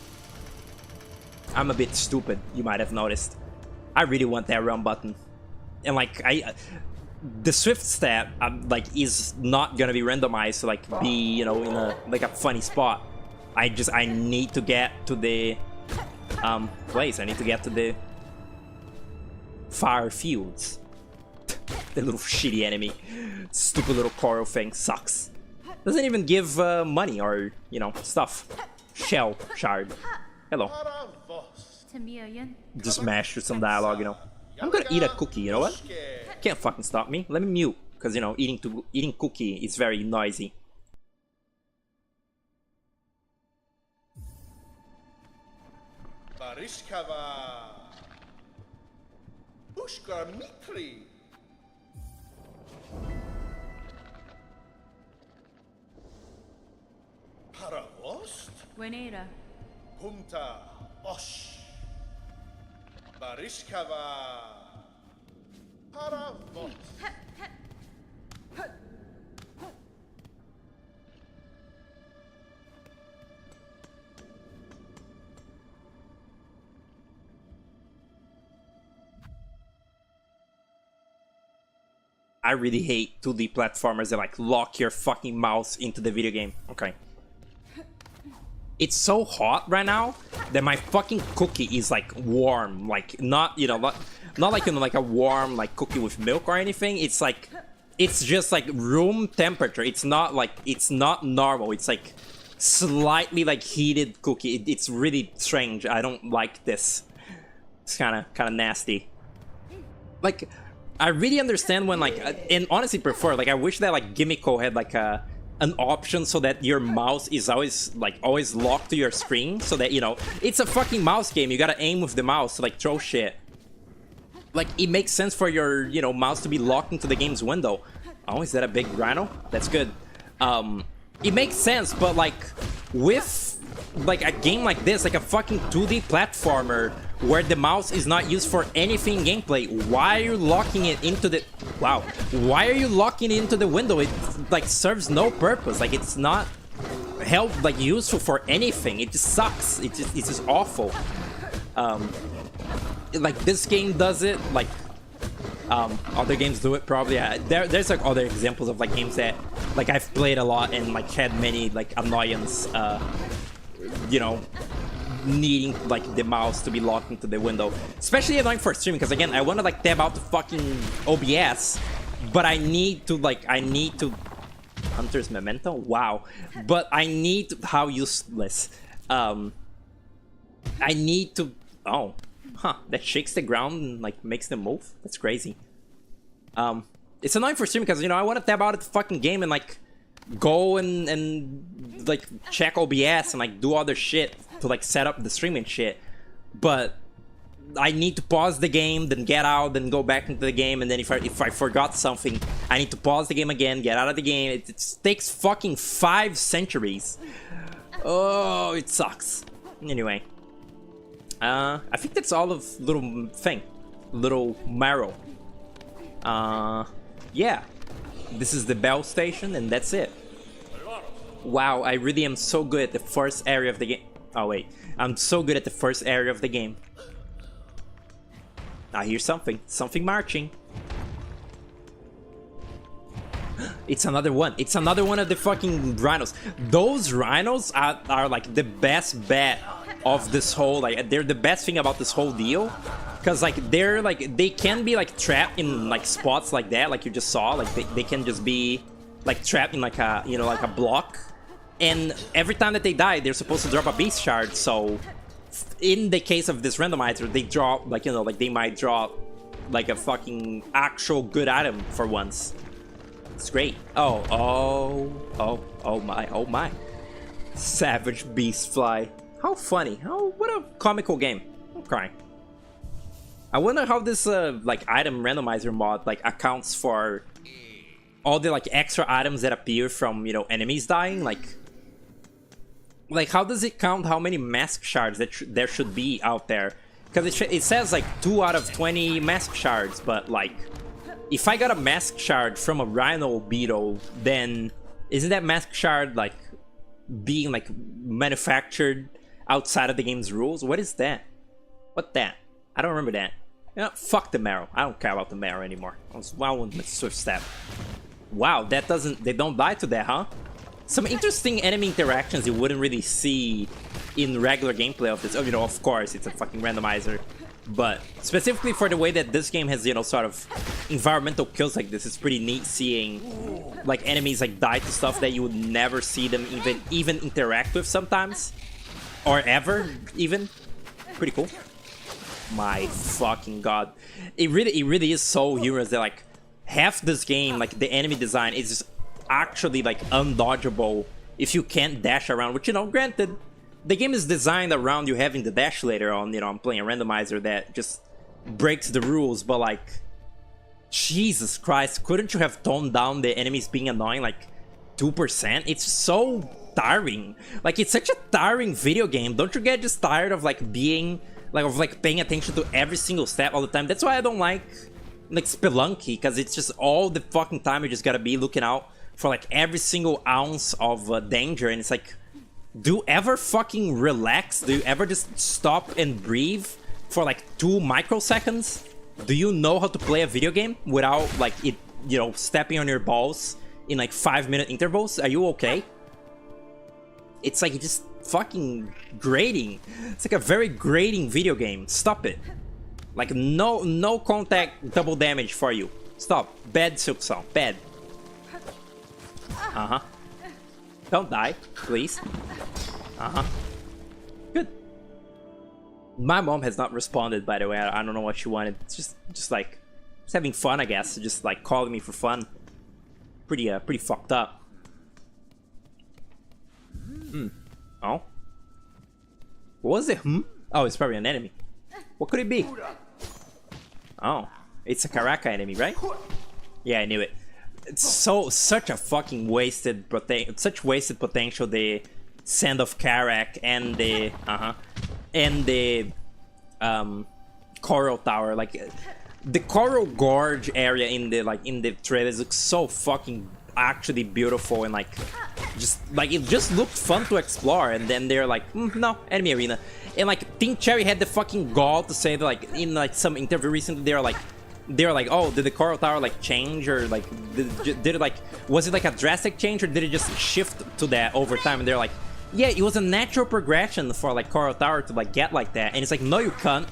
I'm a bit stupid, you might have noticed. I really want that run button. And like, the Swift stat, like, is not gonna be randomized to like be, you know, in a, like a funny spot. I need to get to the, place. I need to get to the fire fields. The little shitty enemy. Stupid little coral thing sucks. Doesn't even give money or, you know, stuff. Shell shard. Hello. Just mash through some dialogue, you know. I'm gonna eat a cookie, you know what? Can't fucking stop me. Let me mute, because, you know, eating cookie is very noisy. Paravost? Buenera. Punta Osh. Barishkava. Paravost. I really hate 2D platformers that like lock your fucking mouse into the video game. Okay. It's so hot right now that my fucking cookie is like warm, like not, you know, not like, you know, like a warm like cookie with milk or anything. It's like, it's just like room temperature. It's not like, it's not normal. It's like slightly like heated cookie. It's really strange. I don't like this. It's kind of nasty. Like, I really understand when like, and honestly prefer, like I wish that like Gimmico had like an option so that your mouse is always locked to your screen, so that, you know, it's a fucking mouse game. You gotta aim with the mouse to like throw shit. Like it makes sense for your, you know, mouse to be locked into the game's window. Oh, is that a big rhino? That's good. It makes sense, but like with like a game like this, like a fucking 2D platformer where the mouse is not used for anything gameplay, why are you locking it into the... Wow. Why are you locking it into the window? It like serves no purpose. Like it's not like useful for anything. It just sucks. It's just awful. Like this game does it. Like other games do it probably. There's like other examples of like games that like I've played a lot and like had many like annoyance. You know, needing like the mouse to be locked into the window, especially annoying for streaming, because again I want to like tab out the fucking OBS, but I need to Hunter's Memento, wow, but I need to, how useless, I need to, oh, huh, that shakes the ground and like makes them move. That's crazy. It's annoying for streaming because, you know, I want to tab out of the fucking game and like go and like check OBS and like do other shit to like set up the streaming shit, but I need to pause the game, then get out, then go back into the game, and then if I forgot something, I need to pause the game again, get out of the game. It takes fucking 5 centuries. Oh, it sucks. Anyway, I think that's all of Little Marrow. Yeah. This is the bell station, and that's it. Wow, I really am so good at the first area of the game. Oh wait, I'm so good at the first area of the game. I hear something marching. It's another one. It's another one of the fucking rhinos. Those rhinos are like the best bet of this whole, like, they're the best thing about this whole deal. Because, like, they're, like, they can be, like, trapped in, like, spots like that, like you just saw. Like, they can just be, like, trapped in, like, a, you know, like a block. And every time that they die, they're supposed to drop a beast shard. So, in the case of this randomizer, they drop, like, you know, like, they might drop, like, a fucking actual good item for once. It's great. Oh my. Savage beast fly. How funny. What a comical game. I'm crying. I wonder how this, like, item randomizer mod, like, accounts for all the, like, extra items that appear from, you know, enemies dying. Like, how does it count how many mask shards that there should be out there? Because it says, like, 2 out of 20 mask shards, but, like, if I got a mask shard from a rhino beetle, then isn't that mask shard, like, being, like, manufactured outside of the game's rules? What is that? What that? I don't remember that. You know, fuck the marrow. I don't care about the marrow anymore. I want the swift step. Wow, that doesn't... They don't die to that, huh? Some interesting enemy interactions you wouldn't really see in regular gameplay of this. Oh, you know, of course, it's a fucking randomizer. But specifically for the way that this game has, you know, sort of environmental kills like this, it's pretty neat seeing, like, enemies, like, die to stuff that you would never see them even interact with sometimes. Or ever, even. Pretty cool. My fucking god. It really is so humorous that, like, half this game, like, the enemy design is just actually, like, undodgeable if you can't dash around, which, you know, granted, the game is designed around you having the dash later on. You know, I'm playing a randomizer that just breaks the rules, but, like, Jesus Christ, couldn't you have toned down the enemies being annoying, like, 2%? It's so tiring. Like, it's such a tiring video game. Don't you get just tired of, like, being, like, paying attention to every single step all the time? That's why I don't like Spelunky, because it's just all the fucking time you just gotta be looking out for, like, every single ounce of danger, and it's like, do you ever fucking relax? Do you ever just stop and breathe for, like, 2 microseconds? Do you know how to play a video game without, like, it, you know, stepping on your balls in, like, 5-minute intervals? Are you okay? It's like just fucking grating. It's like a very grating video game. Stop it. Like, no contact double damage for you. Stop. Bad Silksong. Bad. Uh-huh. Don't die, please. Uh-huh. Good. My mom has not responded, by the way. I don't know what she wanted. It's just like, just having fun, I guess. Just, like, calling me for fun. Pretty fucked up. Oh? What was it? Oh, it's probably an enemy. What could it be? Oh, it's a Karaka enemy, right? Yeah, I knew it. It's such a fucking wasted potential, the Sand of Karak and the Coral Tower. Like, the Coral Gorge area in the trailers looks so fucking actually beautiful, and, like, it just looked fun to explore, and then they're like, no, enemy arena. And, like, Team Cherry had the fucking gall to say that, like, in, like, some interview recently, they're like, oh, did the Coral Tower, like, change, or, like, did it, like, was it, like, a drastic change, or did it just shift to that over time? And they're like, yeah, it was a natural progression for, like, Coral Tower to, like, get like that. And it's like, no, you can't.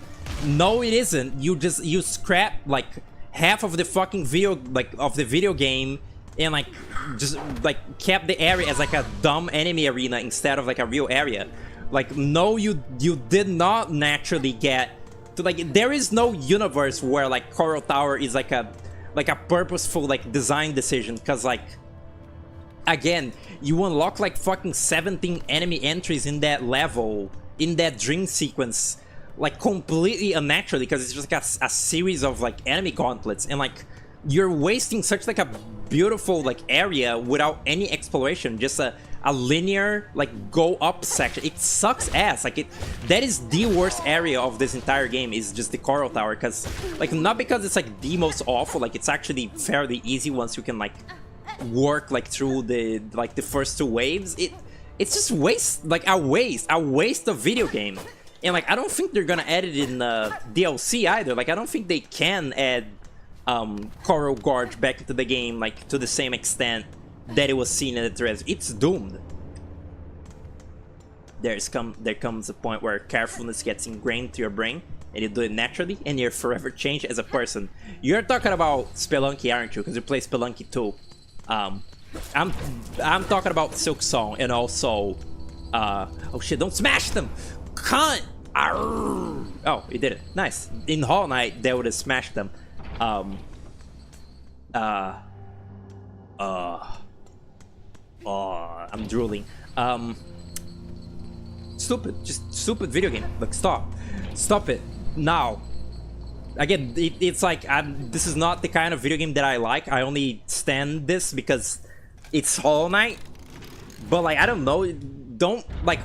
No, it isn't. You scrap, like, half of the fucking video game, and, like, just, like, kept the area as, like, a dumb enemy arena instead of, like, a real area. Like, no, you did not naturally get to, like, there is no universe where, like, Coral Tower is, like a purposeful, like, design decision, because, like, again, you unlock, like, fucking 17 enemy entries in that level, in that dream sequence, like, completely unnaturally, because it's just, like, a series of, like, enemy gauntlets, and, like, you're wasting such, like, a beautiful, like, area without any exploration, just a linear, like, go up section. It sucks ass. Like, that is the worst area of this entire game, is just the Coral Tower, because, like, not because it's, like, the most awful, like, it's actually fairly easy once you can, like, work, like, through the first 2 waves. It's just a waste of video game. And, like, I don't think they're gonna add it in DLC either. Like, I don't think they can add Coral Gorge back into the game, like, to the same extent that it was seen in the trailers. It's doomed. There comes a point where carefulness gets ingrained to your brain, and you do it naturally, and you're forever changed as a person. You're talking about Spelunky, aren't you? Because you play Spelunky too. I'm talking about Silksong, and also, oh shit! Don't smash them, cunt! Arrgh. Oh, he did it. Nice. In Hollow Knight, they would have smashed them. I'm drooling. Stupid, just stupid video game. Like, stop it now. Again, it's like this is not the kind of video game that I like. I only stand this because it's Hollow Knight. But like, I don't know. Don't like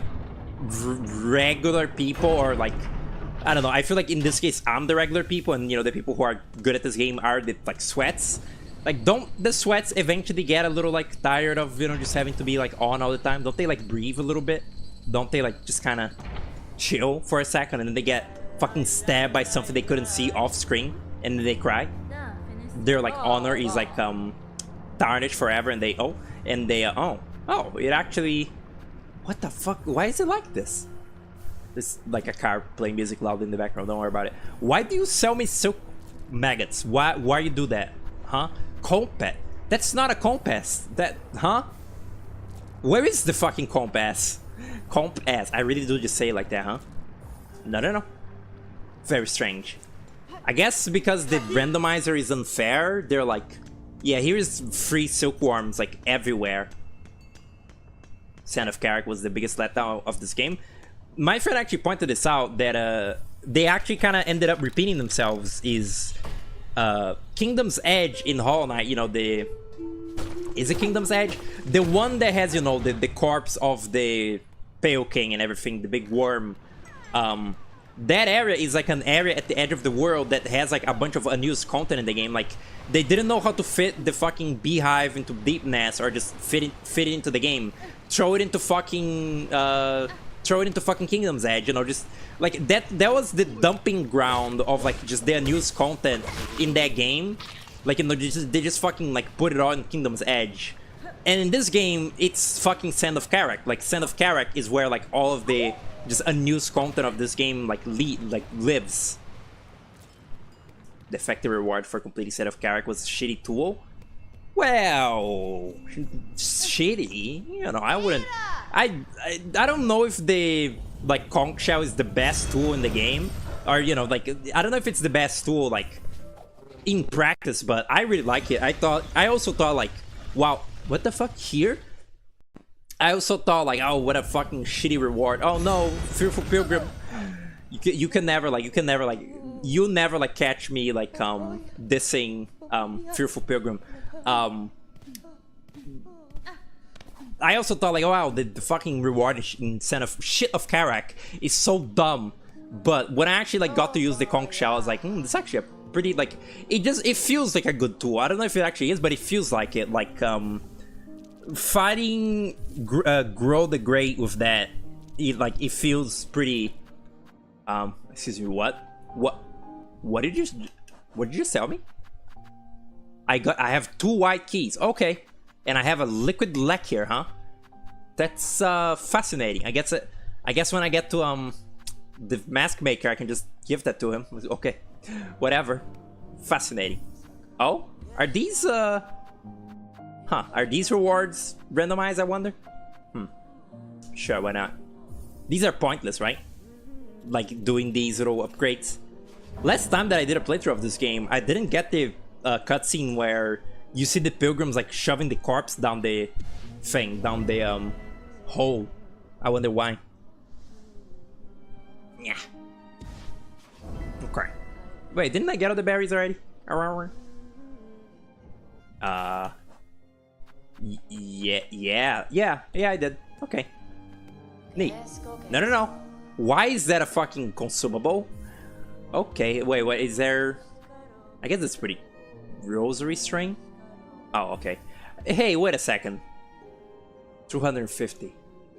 regular people, or like, I don't know. I feel like in this case I'm the regular people, and you know, the people who are good at this game are the like sweats. Like, don't the sweats eventually get a little like tired of, you know, just having to be like on all the time? Don't they like breathe a little bit? Don't they like just kind of chill for a second, and then they get fucking stabbed by something they couldn't see off screen, and then they cry? Their like honor is like tarnished forever, and they oh it actually, what the fuck? Why is it like this? This like a car playing music loud in the background. Don't worry about it. Why do you sell me silk maggots? Why you do that? Huh? Compass? That's not a compass. That, huh? Where is the fucking compass? Compass. I really do just say it like that, huh? No. Very strange. I guess because the randomizer is unfair, they're like, yeah, here's free silkworms like everywhere. Sand of Carrick was the biggest letdown of this game. My friend actually pointed this out, that they actually kind of ended up repeating themselves. Is Kingdom's Edge in Hollow Knight, you know, is it Kingdom's Edge? The one that has, you know, the corpse of the Pale King and everything, the big worm. That area is like an area at the edge of the world that has like a bunch of unused content in the game. Like, they didn't know how to fit the fucking beehive into Deepness, or just fit it into the game. Throw it into fucking Kingdom's Edge, you know, just like that was the dumping ground of like just the unused content in that game. Like, you know, they just fucking like put it on Kingdom's Edge. And in this game, it's fucking Sand of Carrick. Like, Sand of Carrick is where like all of the just unused content of this game like lives. The effective reward for completing Sand of Carrick was shitty tool. Well, shitty. You know, I wouldn't. I don't know if the like conch shell is the best tool in the game, or you know, like I don't know if it's the best tool like in practice, but I really like it. I also thought like, wow, what the fuck here? I also thought like, oh, what a fucking shitty reward. Oh no, Fearful Pilgrim. You can never catch me like dissing Fearful Pilgrim. I also thought like, oh wow, the fucking reward in Sand of Carrick is so dumb. But when I actually like got to use the conch shell, I was like, this is actually a pretty like, it feels like a good tool. I don't know if it actually is, but it feels like it. Like fighting Grow the Great with that, it feels pretty. Excuse me, what did you just tell me? I have 2 white keys, okay, and I have a liquid lac here, huh? That's fascinating. I guess when I get to the mask maker, I can just give that to him. Okay, whatever. Fascinating. Oh, are these are these rewards randomized, I wonder? Sure, why not? These are pointless, right? Like doing these little upgrades. Last time that I did a playthrough of this game, I didn't get the cutscene where you see the pilgrims like shoving the corpse down the thing, down the hole. I wonder why. Yeah. Okay. Wait, didn't I get all the berries already? Yeah, I did. Okay. Neat. No. Why is that a fucking consumable? Okay, wait, what is there? I guess it's pretty. Rosary string? Oh, okay. Hey, wait a second. 250.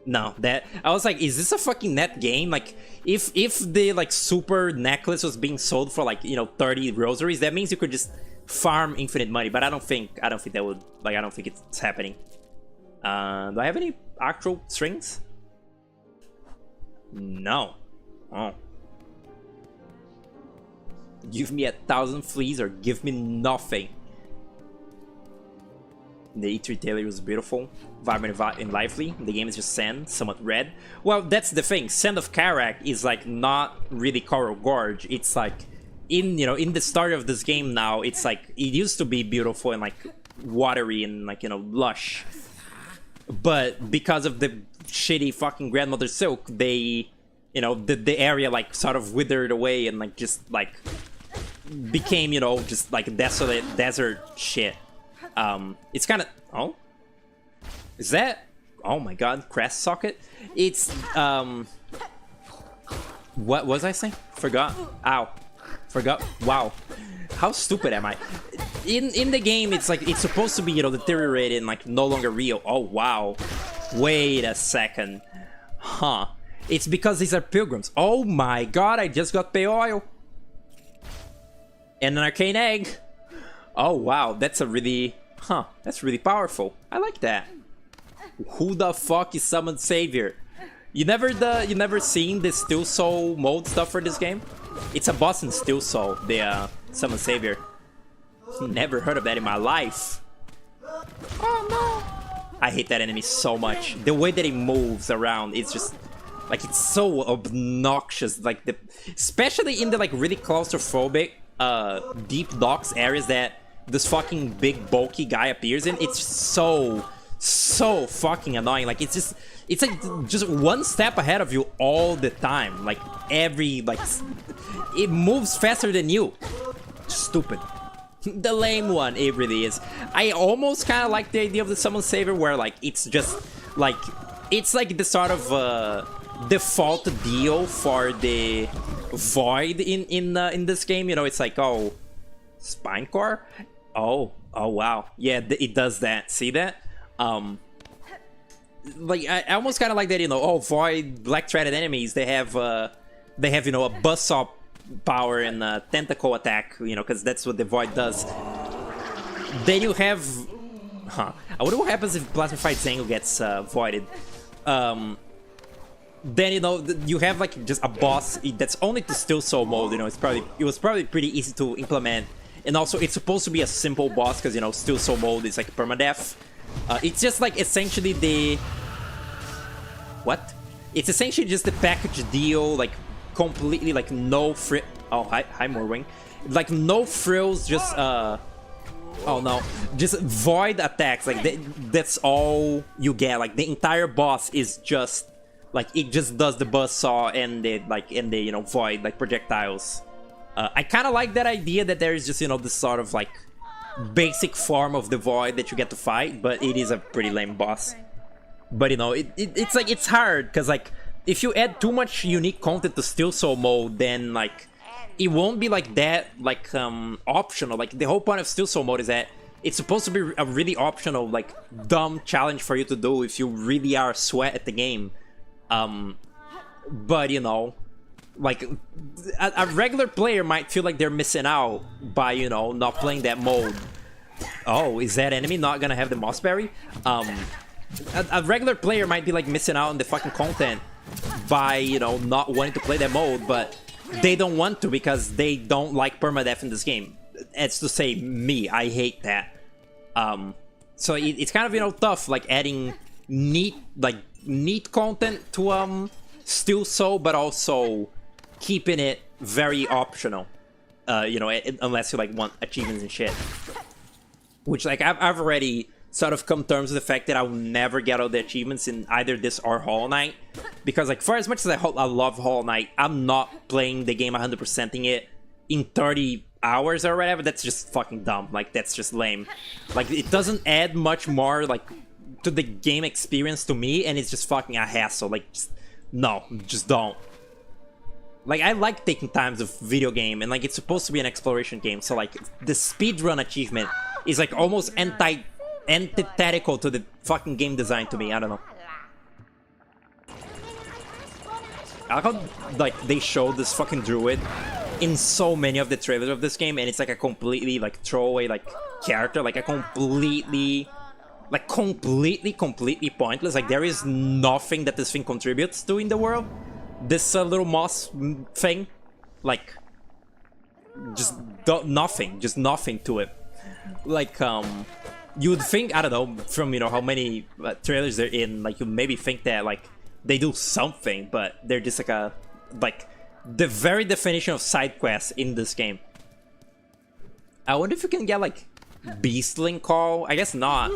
No, that I was like, is this a fucking net game? Like, if the like super necklace was being sold for like 30 rosaries, that means you could just farm infinite money. But I don't think that would like I don't think it's happening. Do I have any actual strings? No. Oh. Give me 1,000 fleas or give me nothing. The E3 trailer was beautiful, vibrant and lively. The game is just sand, somewhat red. Well, that's the thing. Sand of Karak is like not really Coral Gorge. It's like in in the start of this game now. It's like it used to be beautiful and like watery and like lush. But because of the shitty fucking Grandmother Silk, they the area like sort of withered away and like just like became just like desolate desert shit. It's kind of is that oh my god, crest socket? It's what was I saying? Forgot. Ow. Forgot. Wow. How stupid am I? In the game, it's like it's supposed to be deteriorated and like no longer real. Oh wow. Wait a second. Huh. It's because these are pilgrims. Oh my god, I just got pay oil. And an arcane egg. Oh wow, that's a really that's really powerful. I like that. Who the fuck is Summoned Savior? You never seen the Still Soul mode stuff for this game? It's a boss in Still Soul, the Summoned Savior. Never heard of that in my life. Oh no! I hate that enemy so much. The way that he moves around, it's just like it's so obnoxious. Like especially in the like really claustrophobic deep docks areas that this fucking big bulky guy appears in. It's so fucking annoying. Like it's like just one step ahead of you all the time. Like it moves faster than you. Stupid. The lame one, it really is. I almost kind of like the idea of the Summon Savior where like it's just like it's like the sort of default deal for the void in this game. It's like, oh, Spine Core. Oh wow, yeah, it does that. See that? Like I almost kind of like that. Oh, void black threaded enemies. They have a buzzsaw power and a tentacle attack. Because that's what the void does. Then you have, I wonder what happens if Plasmified Zango gets voided. Then you have like just a boss that's only to Still Soul mode. It was probably pretty easy to implement. And also, it's supposed to be a simple boss because, Still Soul mode is like permadeath. It's just like essentially the... What? It's essentially just the package deal, like completely like no frill... Oh, hi Morwing. Like no frills, just... Oh no. Just void attacks. Like that's all you get. Like the entire boss is just... Like it just does the buzzsaw and the void like projectiles. I kind of like that idea that there is just this sort of like basic form of the void that you get to fight, but it is a pretty lame boss. But it's like it's hard because like if you add too much unique content to Still Soul mode, then like it won't be like that like optional. Like the whole point of Still Soul mode is that it's supposed to be a really optional like dumb challenge for you to do if you really are sweat at the game. But like a regular player might feel like they're missing out by not playing that mode. Oh, is that enemy not gonna have the Mossberry? A regular player might be like missing out on the fucking content by not wanting to play that mode, but they don't want to because they don't like permadeath in this game. It's to say me, I hate that. So it's kind of tough like adding neat content to Still Soul, but also keeping it very optional, unless you like want achievements and shit. Which like I've already sort of come to terms with the fact that I'll never get all the achievements in either this or Hollow Knight, because like for as much as I love Hollow Knight, I'm not playing the game 100%ing it in 30 hours or whatever. That's just fucking dumb. Like that's just lame. Like it doesn't add much more like to the game experience to me, and it's just fucking a hassle. Like no, just don't. Like, I like taking times of video game, and like it's supposed to be an exploration game, so like the speedrun achievement is like almost antithetical to the fucking game design to me. I don't know. I how like they showed this fucking druid in so many of the trailers of this game, and it's like a completely like throwaway like character, like a completely pointless. Like there is nothing that this thing contributes to in the world. This little moss thing, like just nothing to it. Like you would think, I don't know, from how many trailers they're in, like you maybe think that like they do something, but they're just like the very definition of side quests in this game. I wonder if you can get like Beastling Call. I guess not.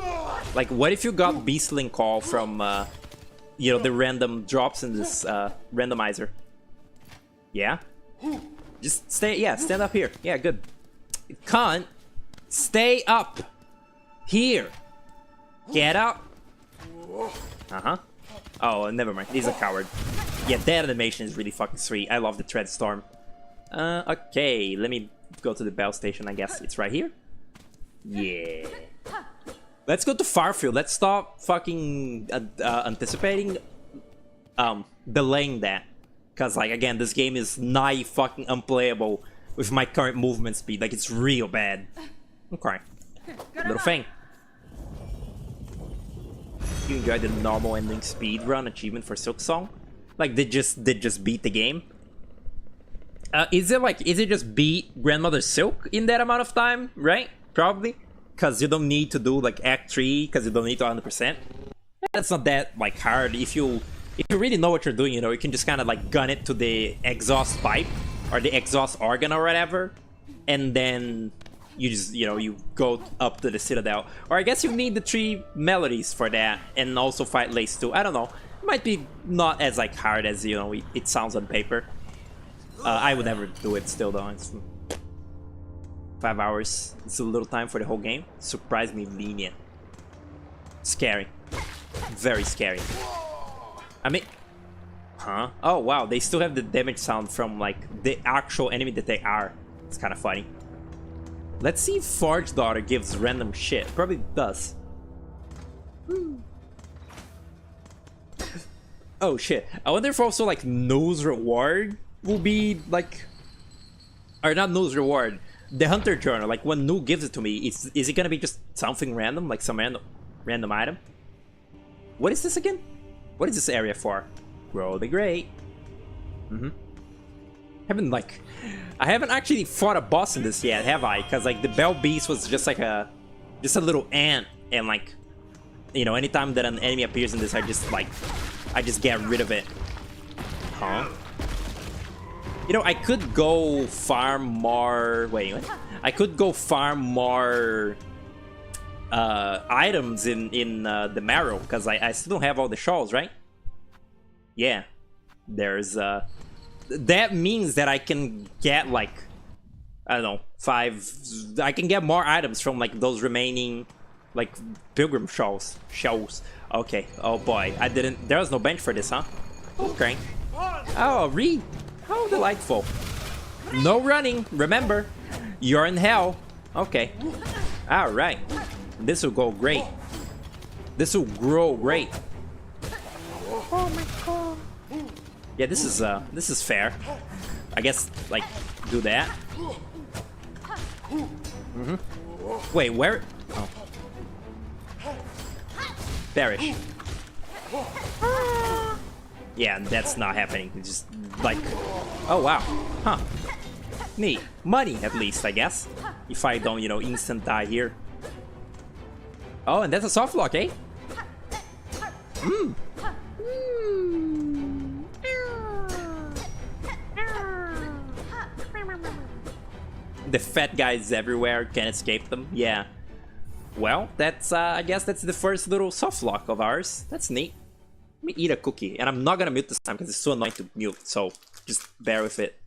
Like, what if you got Beastling Call from the random drops in this randomizer? Yeah, just stand up here. Yeah, good. Can't stay up here. Get up. Oh, never mind. He's a coward. Yeah, that animation is really fucking sweet. I love the Tread Storm. Okay, let me go to the bell station. I guess it's right here. Yeah. Let's go to Farfield. Let's stop fucking anticipating, delaying that. Cause like again, this game is nigh fucking unplayable with my current movement speed. Like it's real bad. Okay. Little thing. You enjoyed the normal ending speed run achievement for Silksong? Like they just beat the game? Is it just beat Grandmother Silk in that amount of time, right? Probably. Cause you don't need to do like Act 3, cause you don't need to 100%. That's not that like hard. If you really know what you're doing, you can just kind of like gun it to the exhaust pipe or the exhaust organ or whatever, and then you just you go up to the Citadel. Or I guess you need the 3 melodies for that, and also fight Lace too. I don't know. It might be not as like hard as it sounds on paper. I would never do it still though. It's 5 hours. It's a little time for the whole game. Surprised me lenient. Scary. Very scary. I mean, huh? Oh wow, they still have the damage sound from like the actual enemy that they are. It's kind of funny. Let's see if Forge Daughter gives random shit. Probably does. Oh shit. I wonder if also like Nose Reward will be like, or not Nose Reward, the Hunter Journal. Like when Nu gives it to me, is it gonna be just something random, like some random item? What is this again? What is this area for? Roll the Great. I haven't actually fought a boss in this yet, have I? Because like the Bell Beast was just like a little ant, and like anytime that an enemy appears in this, I just get rid of it. Huh? I could go farm more. Wait, what? I could go farm more items in the Marrow, because I still don't have all the shawls, right? Yeah, there's that means that I can get like, I don't know, 5. I can get more items from like those remaining like pilgrim shells. Okay. Oh boy, there was no bench for this, huh? Okay. Oh, Reed. How delightful. No running. Remember, you're in hell. Okay. All right. This will go great. This will grow great. Oh my god. Yeah, this is fair. I guess like do that. Wait, where? Oh. Perish. Yeah, that's not happening. It's just like, oh wow, huh? Neat. Money at least, I guess. If I don't, instant die here. Oh, and that's a soft lock, eh? The fat guys everywhere, can't escape them. Yeah. Well, that's I guess that's the first little soft lock of ours. That's neat. Let me eat a cookie, and I'm not gonna mute this time because it's so annoying to mute. So just bear with it.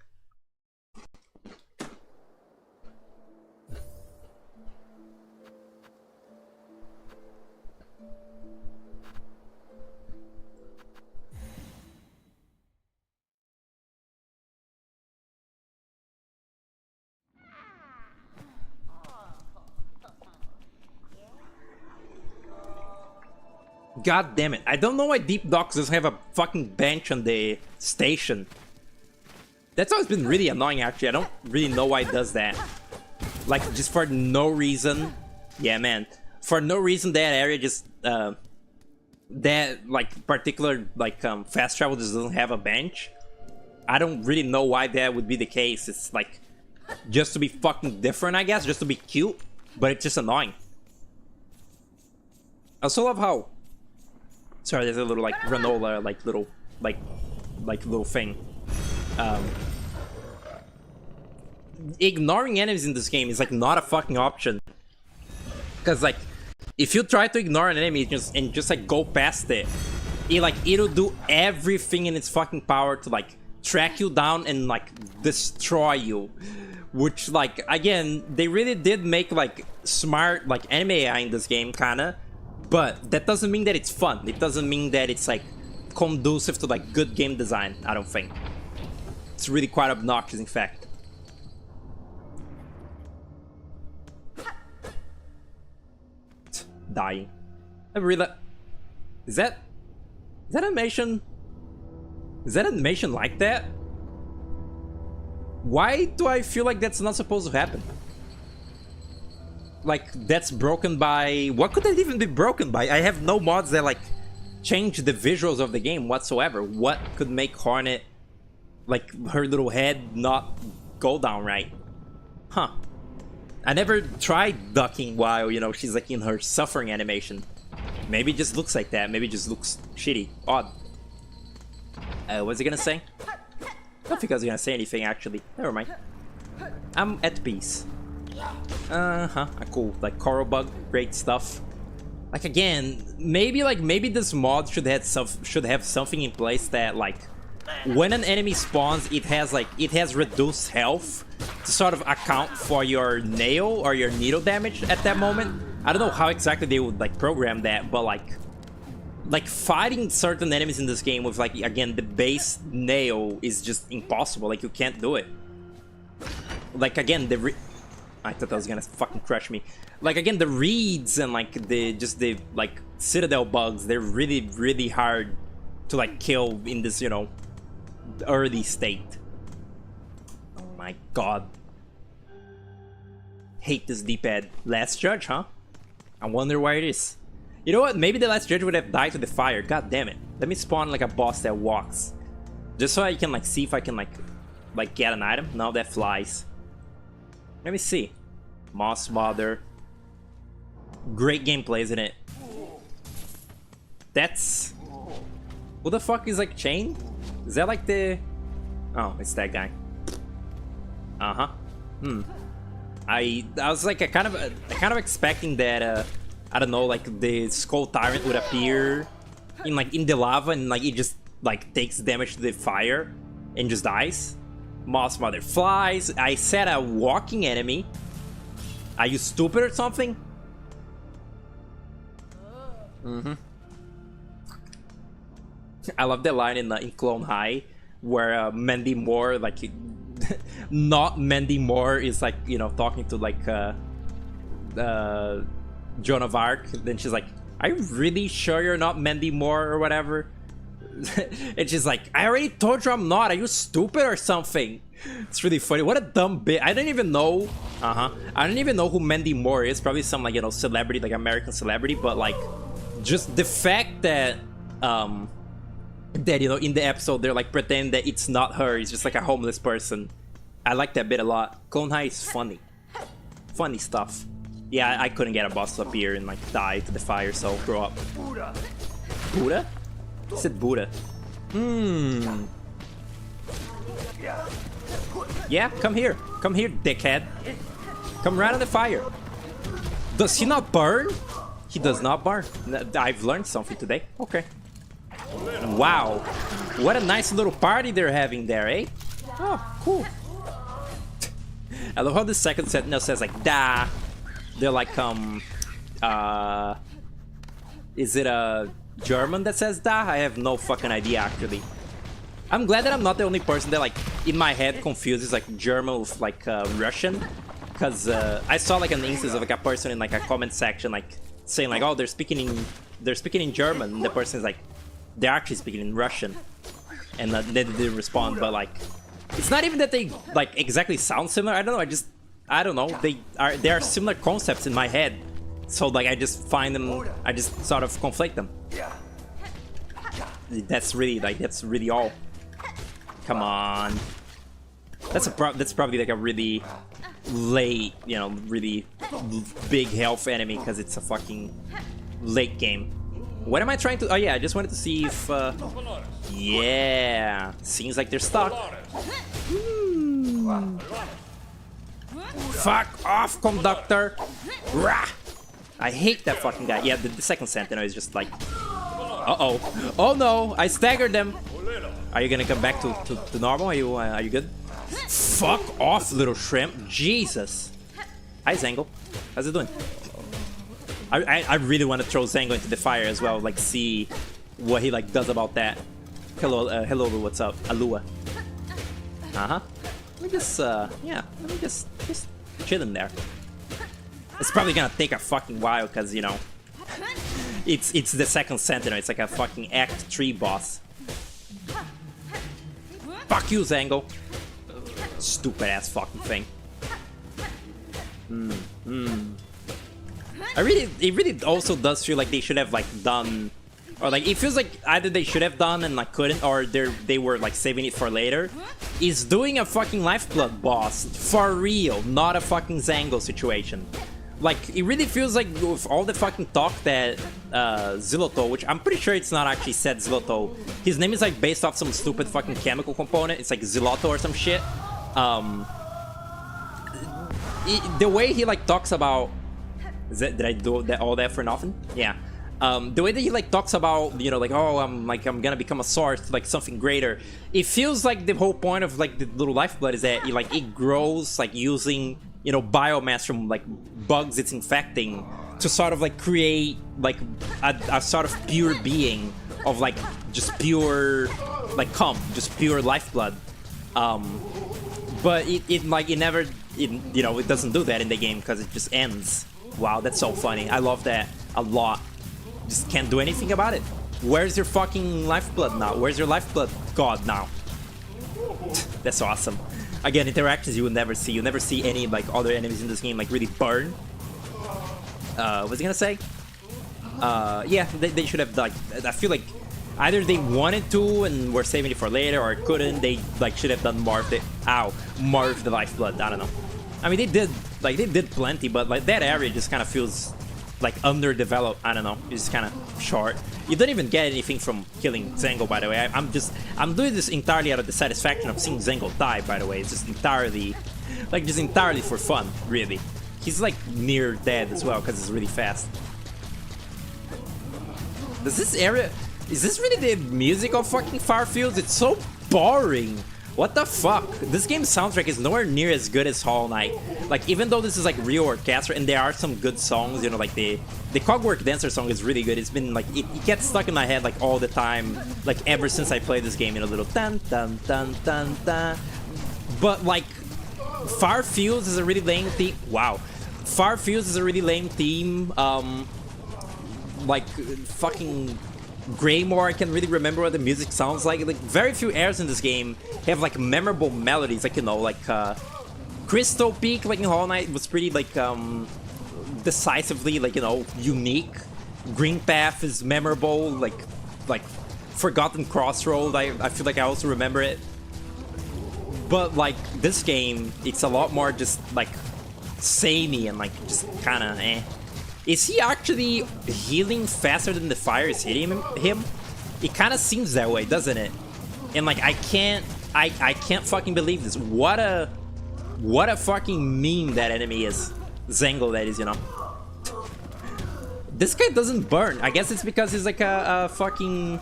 God damn it. I don't know why Deep Docks doesn't have a fucking bench on the station. That's always been really annoying, actually. I don't really know why it does that. Like, just for no reason. Yeah, man. For no reason, that area just, that, like, particular, like, fast travel just doesn't have a bench. I don't really know why that would be the case. It's, like, just to be fucking different, I guess. Just to be cute. But it's just annoying. I also love how... Sorry, there's a little, like, granola, like, little, like, little thing. Ignoring enemies in this game is, like, not a fucking option. Because, like, if you try to ignore an enemy and just like, go past it, it'll do everything in its fucking power to, like, track you down and, like, destroy you. Which, like, again, they really did make, like, smart, like, anime AI in this game, kinda. But that doesn't mean that it's fun. It doesn't mean that it's, like, conducive to, like, good game design, I don't think. It's really quite obnoxious, in fact. Dying. I really... Is that animation? Is that animation like that? Why do I feel like that's not supposed to happen? Like, that's broken by... What could that even be broken by? I have no mods that, like, change the visuals of the game whatsoever. What could make Hornet, like, her little head not go down right? Huh. I never tried ducking while, you know, she's, like, in her suffering animation. Maybe it just looks like that. Maybe it just looks shitty. Odd. What's he gonna say? I don't think I was gonna say anything, actually. Never mind. I'm at peace. A cool, like, coral bug. Great stuff. Like, again, maybe this mod should have something in place that, like, when an enemy spawns, it has reduced health to sort of account for your nail or your needle damage at that moment. I don't know how exactly they would, like, program that, but, like fighting certain enemies in this game with, like, again, the base nail is just impossible. Like, you can't do it. Like, again, I thought that was gonna fucking crush me. Like, again, the reeds and, like, the like, citadel bugs, they're really, really hard to, like, kill in this, you know, early state. Oh my god. Hate this D-pad. Last judge, huh? I wonder why it is. You know what? Maybe the last judge would have died to the fire. God damn it. Let me spawn, like, a boss that walks. Just so I can, like, see if I can, like get an item. No, that flies. Let me see. Moss Mother. Great gameplay, isn't it? That's... Who the fuck is, like, Chain? Is that, like, the... Oh, it's that guy. Uh-huh. I was, like, kind of expecting that, I don't know, like, the Skull Tyrant would appear in the lava and, like, it just, like, takes damage to the fire and just dies. Moss Mother flies. I said a walking enemy. Are you stupid or something? I love the line in Clone High where Mandy Moore, like, not Mandy Moore, is, like, you know, talking to, like, Joan of Arc. Then she's like, "Are you really sure you're not Mandy Moore or whatever?" And she's like, "I already told you I'm not. Are you stupid or something?" It's really funny. What a dumb bit. I don't even know. I don't even know who Mandy Moore is. Probably some, like, you know, celebrity, like, American celebrity. But, like, just the fact that that, you know, in the episode they're, like, pretending that it's not her. It's just, like, a homeless person. I like that bit a lot. Clone High is funny. Funny stuff. Yeah, I couldn't get a boss to appear and, like, die to the fire, so grow up. Buddha? I said Buddha. Yeah, come here. Come here, dickhead. Come right on the fire. Does he not burn? He does not burn. I've learned something today. Okay. Wow. What a nice little party they're having there, eh? Oh, cool. I love how the second sentinel says, like, da. They're like, is it a German that says da? I have no fucking idea, actually. I'm glad that I'm not the only person that, like, in my head confuses, like, German with, like, Russian. Because I saw, like, an instance of, like, a person in, like, a comment section, like, saying like, oh, they're speaking in German, and the person's like, they're actually speaking in Russian, and then they didn't respond. But like, it's not even that they like exactly sound similar. I don't know. I don't know. They are similar concepts in my head, so like I just find them. I just sort of conflate them. That's really all. Come on. That's probably like a really late, you know, really big health enemy because it's a fucking late game. What am I trying to? Oh yeah, I just wanted to see if. Yeah, seems like they're stuck. Fuck off, conductor! Rah! I hate that fucking guy. Yeah, the second Sentinel is just like. Uh-oh. Oh no, I staggered them. Are you gonna come back to normal? Are you good? Fuck off, little shrimp. Jesus. Hi, Zango. How's it doing? I really want to throw Zango into the fire as well, like see what he like does about that. Hello, hello, what's up? Alua. Uh-huh. Let me just, yeah, let me just chill in there. It's probably gonna take a fucking while, because, you know, it's the second Sentinel. It's like a fucking Act 3 boss. Fuck you, Zango. Stupid ass fucking thing. It really also does feel like they should have like done, or like it feels like either they should have done and like couldn't, or they were like saving it for later. Is doing a fucking Lifeblood boss for real, not a fucking Zango situation. Like, it really feels like with all the fucking talk that Zilloto, which I'm pretty sure it's not actually said Zilloto, his name is like based off some stupid fucking chemical component. It's like Zilloto or some shit. The way he like talks about, did I do that all that for nothing? Yeah. The way that he like talks about, you know, like, oh, I'm gonna become a source, like something greater. It feels like the whole point of like the little Lifeblood is that it grows like using, you know, biomass from like bugs it's infecting to sort of like create like a sort of pure being of like just pure like just pure Lifeblood. But it never, you know, it doesn't do that in the game because it just ends. Wow, that's so funny. I love that a lot. Just can't do anything about it. Where's your fucking Lifeblood now? Where's your Lifeblood god now? That's awesome. Again, interactions you will never see. You'll never see any like other enemies in this game like really burn. What's he gonna say? Yeah, they should have like. I feel like either they wanted to and were saving it for later, or couldn't. They like should have done more of the more of the Lifeblood. I don't know. I mean, they did plenty, but like that area just kind of feels like underdeveloped. I don't know. It's kind of short. You don't even get anything from killing Zango, by the way. I'm doing this entirely out of the satisfaction of seeing Zango die, by the way. It's just entirely for fun, really. He's like near dead as well because it's really fast. Is this really the music of fucking Farfields? It's so boring. What the fuck? This game's soundtrack is nowhere near as good as Hollow Knight. Like, even though this is like real orchestra and there are some good songs, you know, like the Cogwork Dancer song is really good. It's been like, it gets stuck in my head like all the time, like ever since I played this game, in a little dun dun dun dun dun. But like, Farfields is a really lame theme. Wow. Farfields is a really lame theme. Like, fucking Greymore, I can really remember what the music sounds like. Like, very few airs in this game have like memorable melodies, like, you know, like Crystal Peak, like in Hollow Knight, was pretty like decisively, like, you know, unique. Green Path is memorable, like Forgotten Crossroad, I feel like I also remember it. But like this game, it's a lot more just like samey and like just kind of eh. Is he actually healing faster than the fire is hitting him? It kind of seems that way, doesn't it? And like I can't fucking believe this. What a fucking meme that enemy is. Zango, that is, you know. This guy doesn't burn. I guess it's because he's like a fucking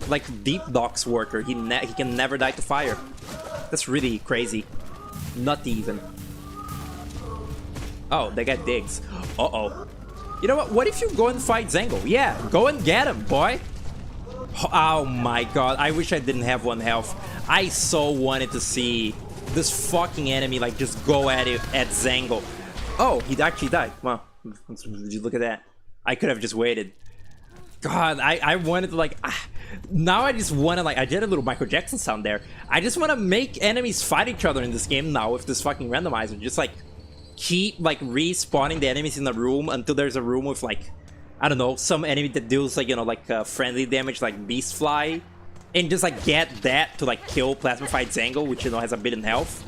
like deep docks worker. He can never die to fire. That's really crazy. Not even. Oh, that guy digs. Uh-oh. You know what? What if you go and fight Zango? Yeah, go and get him, boy. Oh my god, I wish I didn't have 1 health. I so wanted to see this fucking enemy like just go at it at Zango. Oh, he actually died. Wow, did you look at that? I could have just waited. God, I wanted to like... now I just want to like... I did a little Michael Jackson sound there. I just want to make enemies fight each other in this game now with this fucking randomizer. Just like keep like respawning the enemies in the room until there's a room with like... I don't know, some enemy that deals like, you know, like friendly damage like Beast Fly. And just like get that to like kill Plasmified Zango, which, you know, has a bit in health.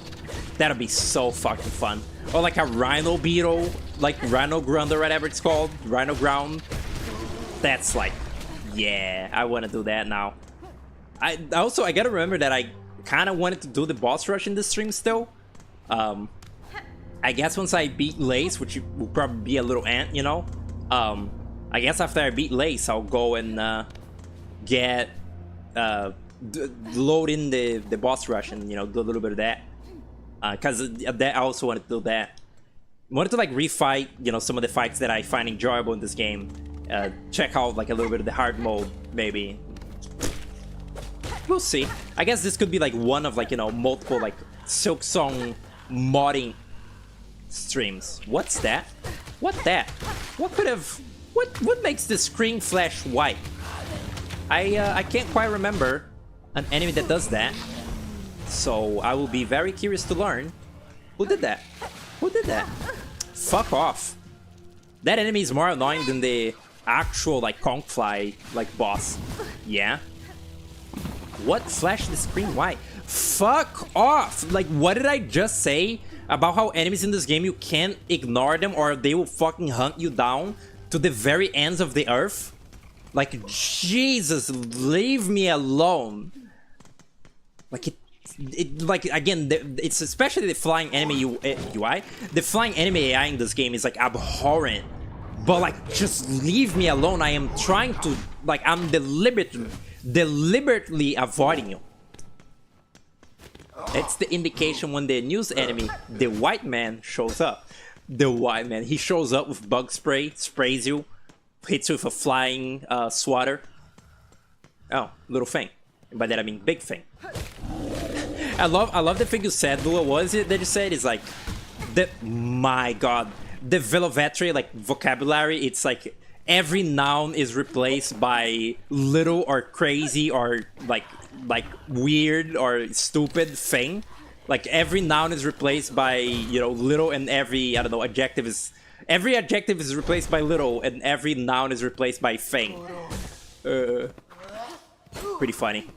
That'll be so fucking fun. Or like a Rhino Beetle, like Rhino Grunt or whatever it's called. Rhino Ground. That's like, yeah, I want to do that now. I gotta remember that I kind of wanted to do the boss rush in this stream still. I guess once I beat Lace, which will probably be a little ant, you know. I guess after I beat Lace, I'll go and get... load in the boss rush and, you know, do a little bit of that. Because I also wanted to do that. I wanted to like refight, you know, some of the fights that I find enjoyable in this game. Check out like a little bit of the hard mode, maybe. We'll see. I guess this could be like one of like, you know, multiple like Silksong modding streams. What's that? What that? What could have... What makes the screen flash white? I can't quite remember an enemy that does that. So I will be very curious to learn. Who did that? Who did that? Fuck off. That enemy is more annoying than the actual like Conkfly like boss. Yeah. What flashed the screen white? Fuck off! Like, what did I just say about how enemies in this game, you can't ignore them or they will fucking hunt you down to the very ends of the earth? Like, Jesus, leave me alone. Like, like, again, it's especially the flying enemy UI. The flying enemy AI in this game is, like, abhorrent. But, like, just leave me alone. I am trying to, like, I'm deliberately avoiding you. It's the indication when the news enemy, the white man, shows up. The white man, he shows up with bug spray, sprays you. Hits you with a flying swatter. Oh, little thing. By that I mean big thing. I love the thing you said, Lua. What is it that you said? It's like my god. The Velovetry like vocabulary, it's like every noun is replaced by little or crazy or like weird or stupid thing. Like every noun is replaced by, you know, little, and every, I don't know, adjective is... Every adjective is replaced by little, and every noun is replaced by thing. Pretty funny.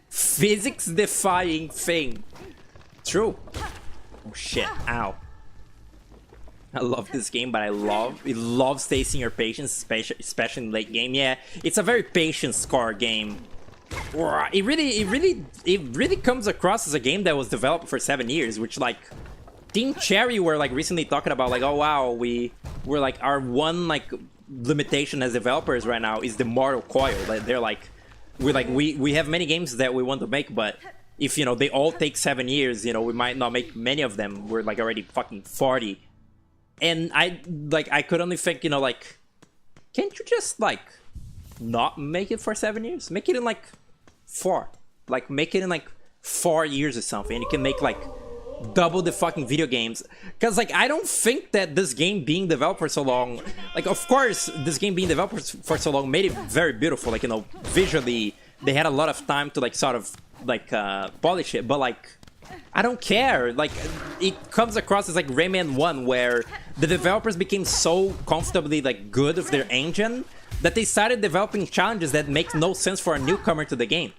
Physics-defying thing. True. Oh shit, ow. I love this game, but it loves tasting your patience, especially in late game. Yeah, it's a very patience core game. It really comes across as a game that was developed for 7 years, which like... Team Cherry were like recently talking about like, oh wow, we're like our one like limitation as developers right now is the mortal coil. Like, they're like, we have many games that we want to make, but if, you know, they all take 7 years, you know, we might not make many of them. We're like already fucking 40, and I could only think, you know, like, can't you just like not make it for 7 years? Make it in like 4, like make it in like 4 years or something, and you can make like double the fucking video games. Because like I don't think that this game being developed for so long, like of course this game being developed for so long made it very beautiful, like, you know, visually they had a lot of time to like sort of like polish it, but like I don't care. Like it comes across as like Rayman 1, where the developers became so comfortably like good with their engine that they started developing challenges that make no sense for a newcomer to the game.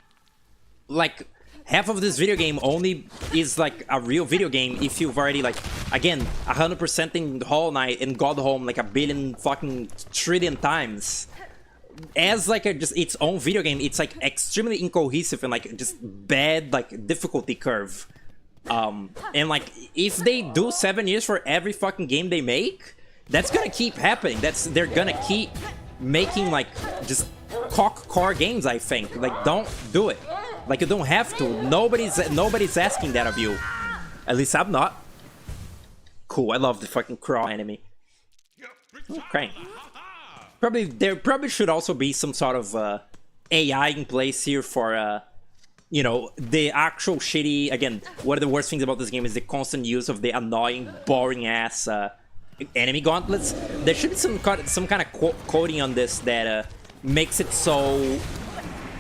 Like half of this video game only is like a real video game if you've already like, again, 100% in Hollow Knight and Godhome like a billion fucking trillion times. As like just its own video game, it's like extremely incohesive and like just bad like difficulty curve. And like if they do 7 years for every fucking game they make, that's gonna keep happening. They're gonna keep making like just cock core games, I think. Like, don't do it. Like, you don't have to. Nobody's asking that of you. At least I'm not. Cool, I love the fucking crawl enemy. Okay. There probably should also be some sort of AI in place here for, you know, the actual shitty... Again, one of the worst things about this game is the constant use of the annoying, boring-ass enemy gauntlets. There should be some kind of coding on this that makes it so.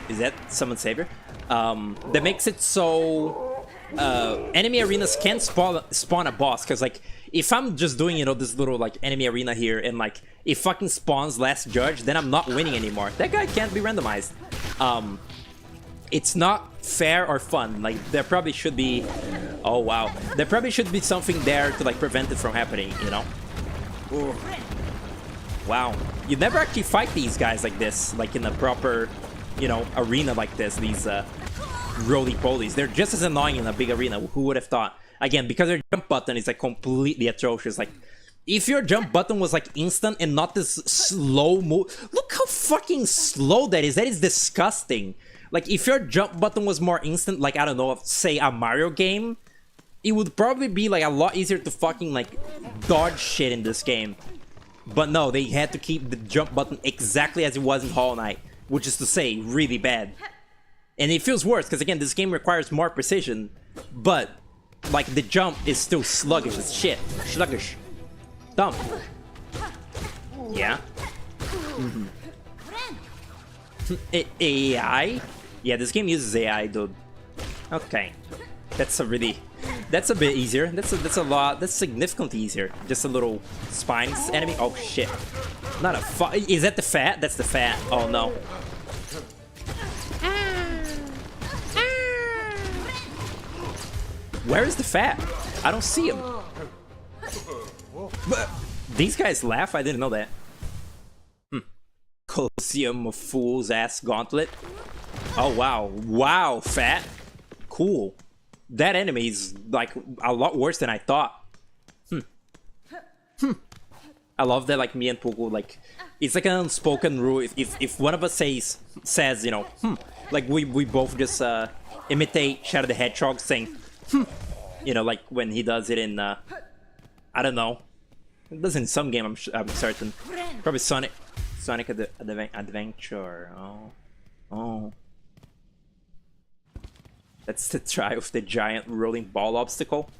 Is that Summon Savior? That makes it so enemy arenas can't spawn a boss, because like if I'm just doing, you know, this little like enemy arena here and like it fucking spawns Last Judge, then I'm not winning anymore. That guy can't be randomized. It's not fair or fun. Like there probably should be, oh wow, there probably should be something there to like prevent it from happening, you know? Ooh. Wow, you never actually fight these guys like this, like in a proper, you know, arena like this. These roly-polies, they're just as annoying in a big arena. Who would have thought? Again, because their jump button is like completely atrocious. Like if your jump button was like instant and not this slow move, look how fucking slow that is. That is disgusting. Like if your jump button was more instant, like I don't know, say a Mario game, it would probably be like a lot easier to fucking like dodge shit in this game. But no, they had to keep the jump button exactly as it was in Hollow Knight, which is to say, really bad. And it feels worse, because again, this game requires more precision, but, like, the jump is still sluggish as shit. Sluggish. Dumb. Yeah. AI? Yeah, this game uses AI, dude. Okay. That's a bit easier. That's significantly easier. Just a little spines enemy. Oh shit. Not a is that the fat? That's the fat. Oh no. Where is the fat? I don't see him. But these guys laugh? I didn't know that. Colosseum of Fools ass gauntlet. Oh wow. Wow, fat. Cool. That enemy is like a lot worse than I thought. I love that, like me and Pogo, like it's like an unspoken rule. If one of us says, you know, like we both just imitate Shadow the Hedgehog saying, you know, like when he does it in I don't know, it does in some game. I'm certain, probably Sonic Adventure. Oh. That's the try with the giant rolling ball obstacle.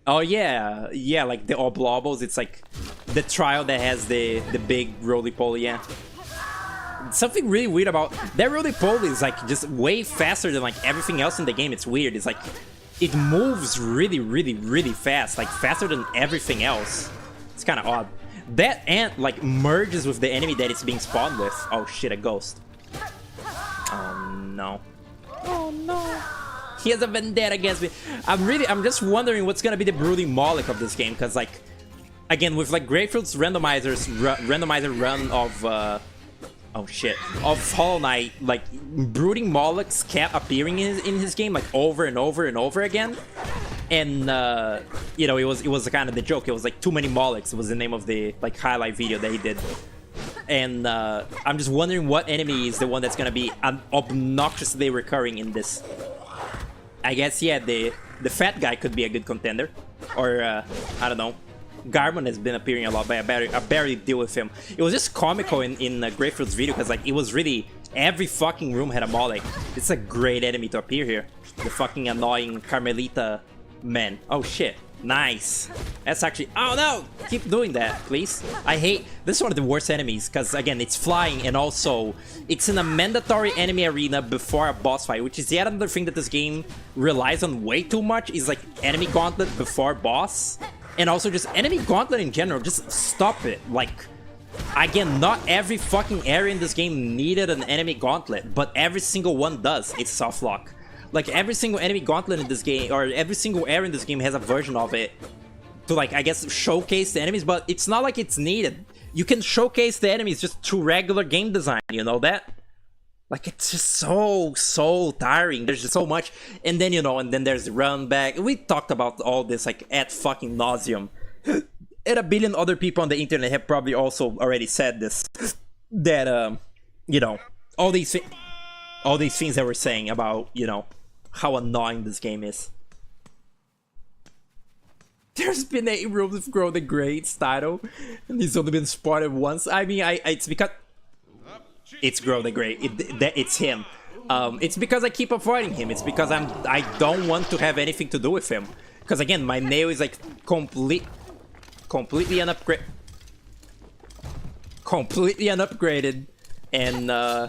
Oh yeah, yeah, like the Oblobos. It's like the trial that has the big roly-poly. Yeah. Something really weird about that roly-poly is like just way faster than like everything else in the game. It's weird. It's like it moves really fast, like faster than everything else. It's kind of odd. That ant like merges with the enemy that it's being spawned with. Oh shit, a ghost. Oh no. Oh no. He has a vendetta against me. I'm just wondering what's gonna be the brooding Moloch of this game, because like again with like Grapefruit's randomizer run of oh shit, of Hollow Knight, like brooding Molochs kept appearing in his game like over and over again. And you know, it was kind of the joke. It was like too many Molochs. It was the name of the like highlight video that he did. And I'm just wondering what enemy is the one that's gonna be obnoxiously recurring in this. I guess, yeah, the fat guy could be a good contender. Or, I don't know. Garmon has been appearing a lot, but I barely deal with him. It was just comical in Grapefruit's video, because like it was really, every fucking room had a Moloch. It's a great enemy to appear here. The fucking annoying Carmelita man. Oh shit. Nice. That's actually... Oh no! Keep doing that, please. I hate... This is one of the worst enemies, because again, it's flying, and also it's in a mandatory enemy arena before a boss fight, which is yet another thing that this game relies on way too much, is like enemy gauntlet before boss. And also just enemy gauntlet in general. Just stop it. Like, again, not every fucking area in this game needed an enemy gauntlet, but every single one does. It's soft lock. Like, every single enemy gauntlet in this game, or every single area in this game has a version of it to, like, I guess, showcase the enemies, but it's not like it's needed. You can showcase the enemies just through regular game design, you know that? Like, it's just so tiring. There's just so much. And then, you know, and then there's the run back. We talked about all this, like, ad fucking nauseum. And a billion other people on the internet have probably also already said this. That, you know, all these things that we're saying about, you know, how annoying this game is. There's been 8 rooms of Grow the Great's title, and he's only been spotted once. I mean, it's because it's Grow the Great. It's him. It's because I keep avoiding him. It's because I don't want to have anything to do with him. Because again, my nail is like completely completely unupgraded, and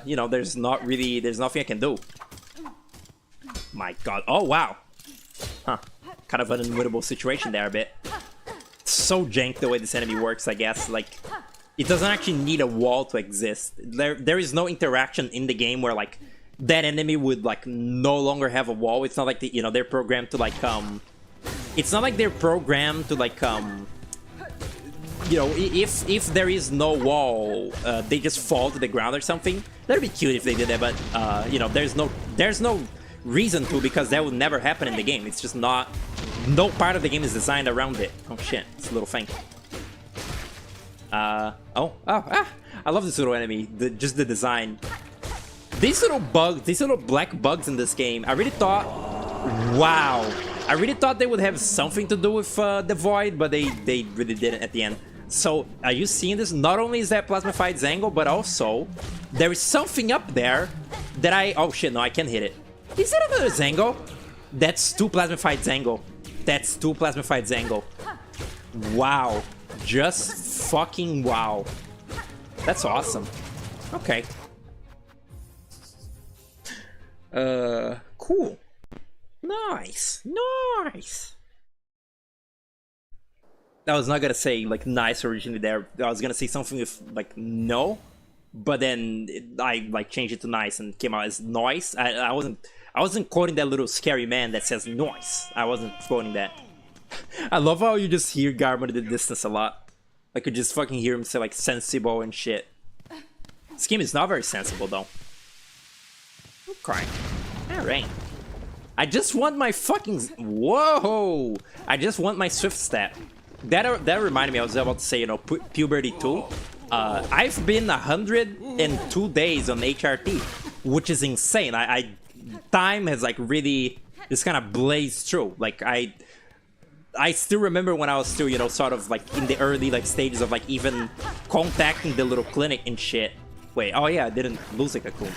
you know, there's nothing I can do. My god. Oh wow. Huh. Kind of an unwinnable situation there a bit. So jank the way this enemy works, I guess. Like, it doesn't actually need a wall to exist. There is no interaction in the game where like that enemy would like no longer have a wall. It's not like you know, they're programmed to like it's not like they're programmed to like you know, if there is no wall, they just fall to the ground or something. That'd be cute if they did that, but you know, there's no reason to, because that would never happen in the game. It's just not. No part of the game is designed around it. Oh shit, it's a little thing. I love this little enemy. Just the design. These little bugs, these little black bugs in this game, I really thought, wow. I really thought they would have something to do with the Void, but they really didn't at the end. So, are you seeing this? Not only is that Plasmified Zango, but also, there is something up there that oh shit, no, I can't hit it. Is that another Zango? That's 2 Plasmified Zango. That's 2 Plasmified Zango. Wow. Just fucking wow. That's awesome. Okay. Cool. Nice. Nice. I was not gonna say like nice originally there. I was gonna say something with like no, but then I like changed it to nice and came out as noise. I wasn't quoting that little scary man that says noise. I wasn't quoting that. I love how you just hear Garmin in the distance a lot. I could just fucking hear him say like sensible and shit. This game is not very sensible though. I'm crying. Alright. I just want my fucking... Whoa! I just want my Swift stat. That reminded me, I was about to say, you know, Puberty 2. I've been 102 days on HRT, which is insane. Time has like really just kind of blazed through. Like I still remember when I was still, you know, sort of like in the early like stages of like even contacting the little clinic and shit. Wait, oh yeah, I didn't lose like a cool.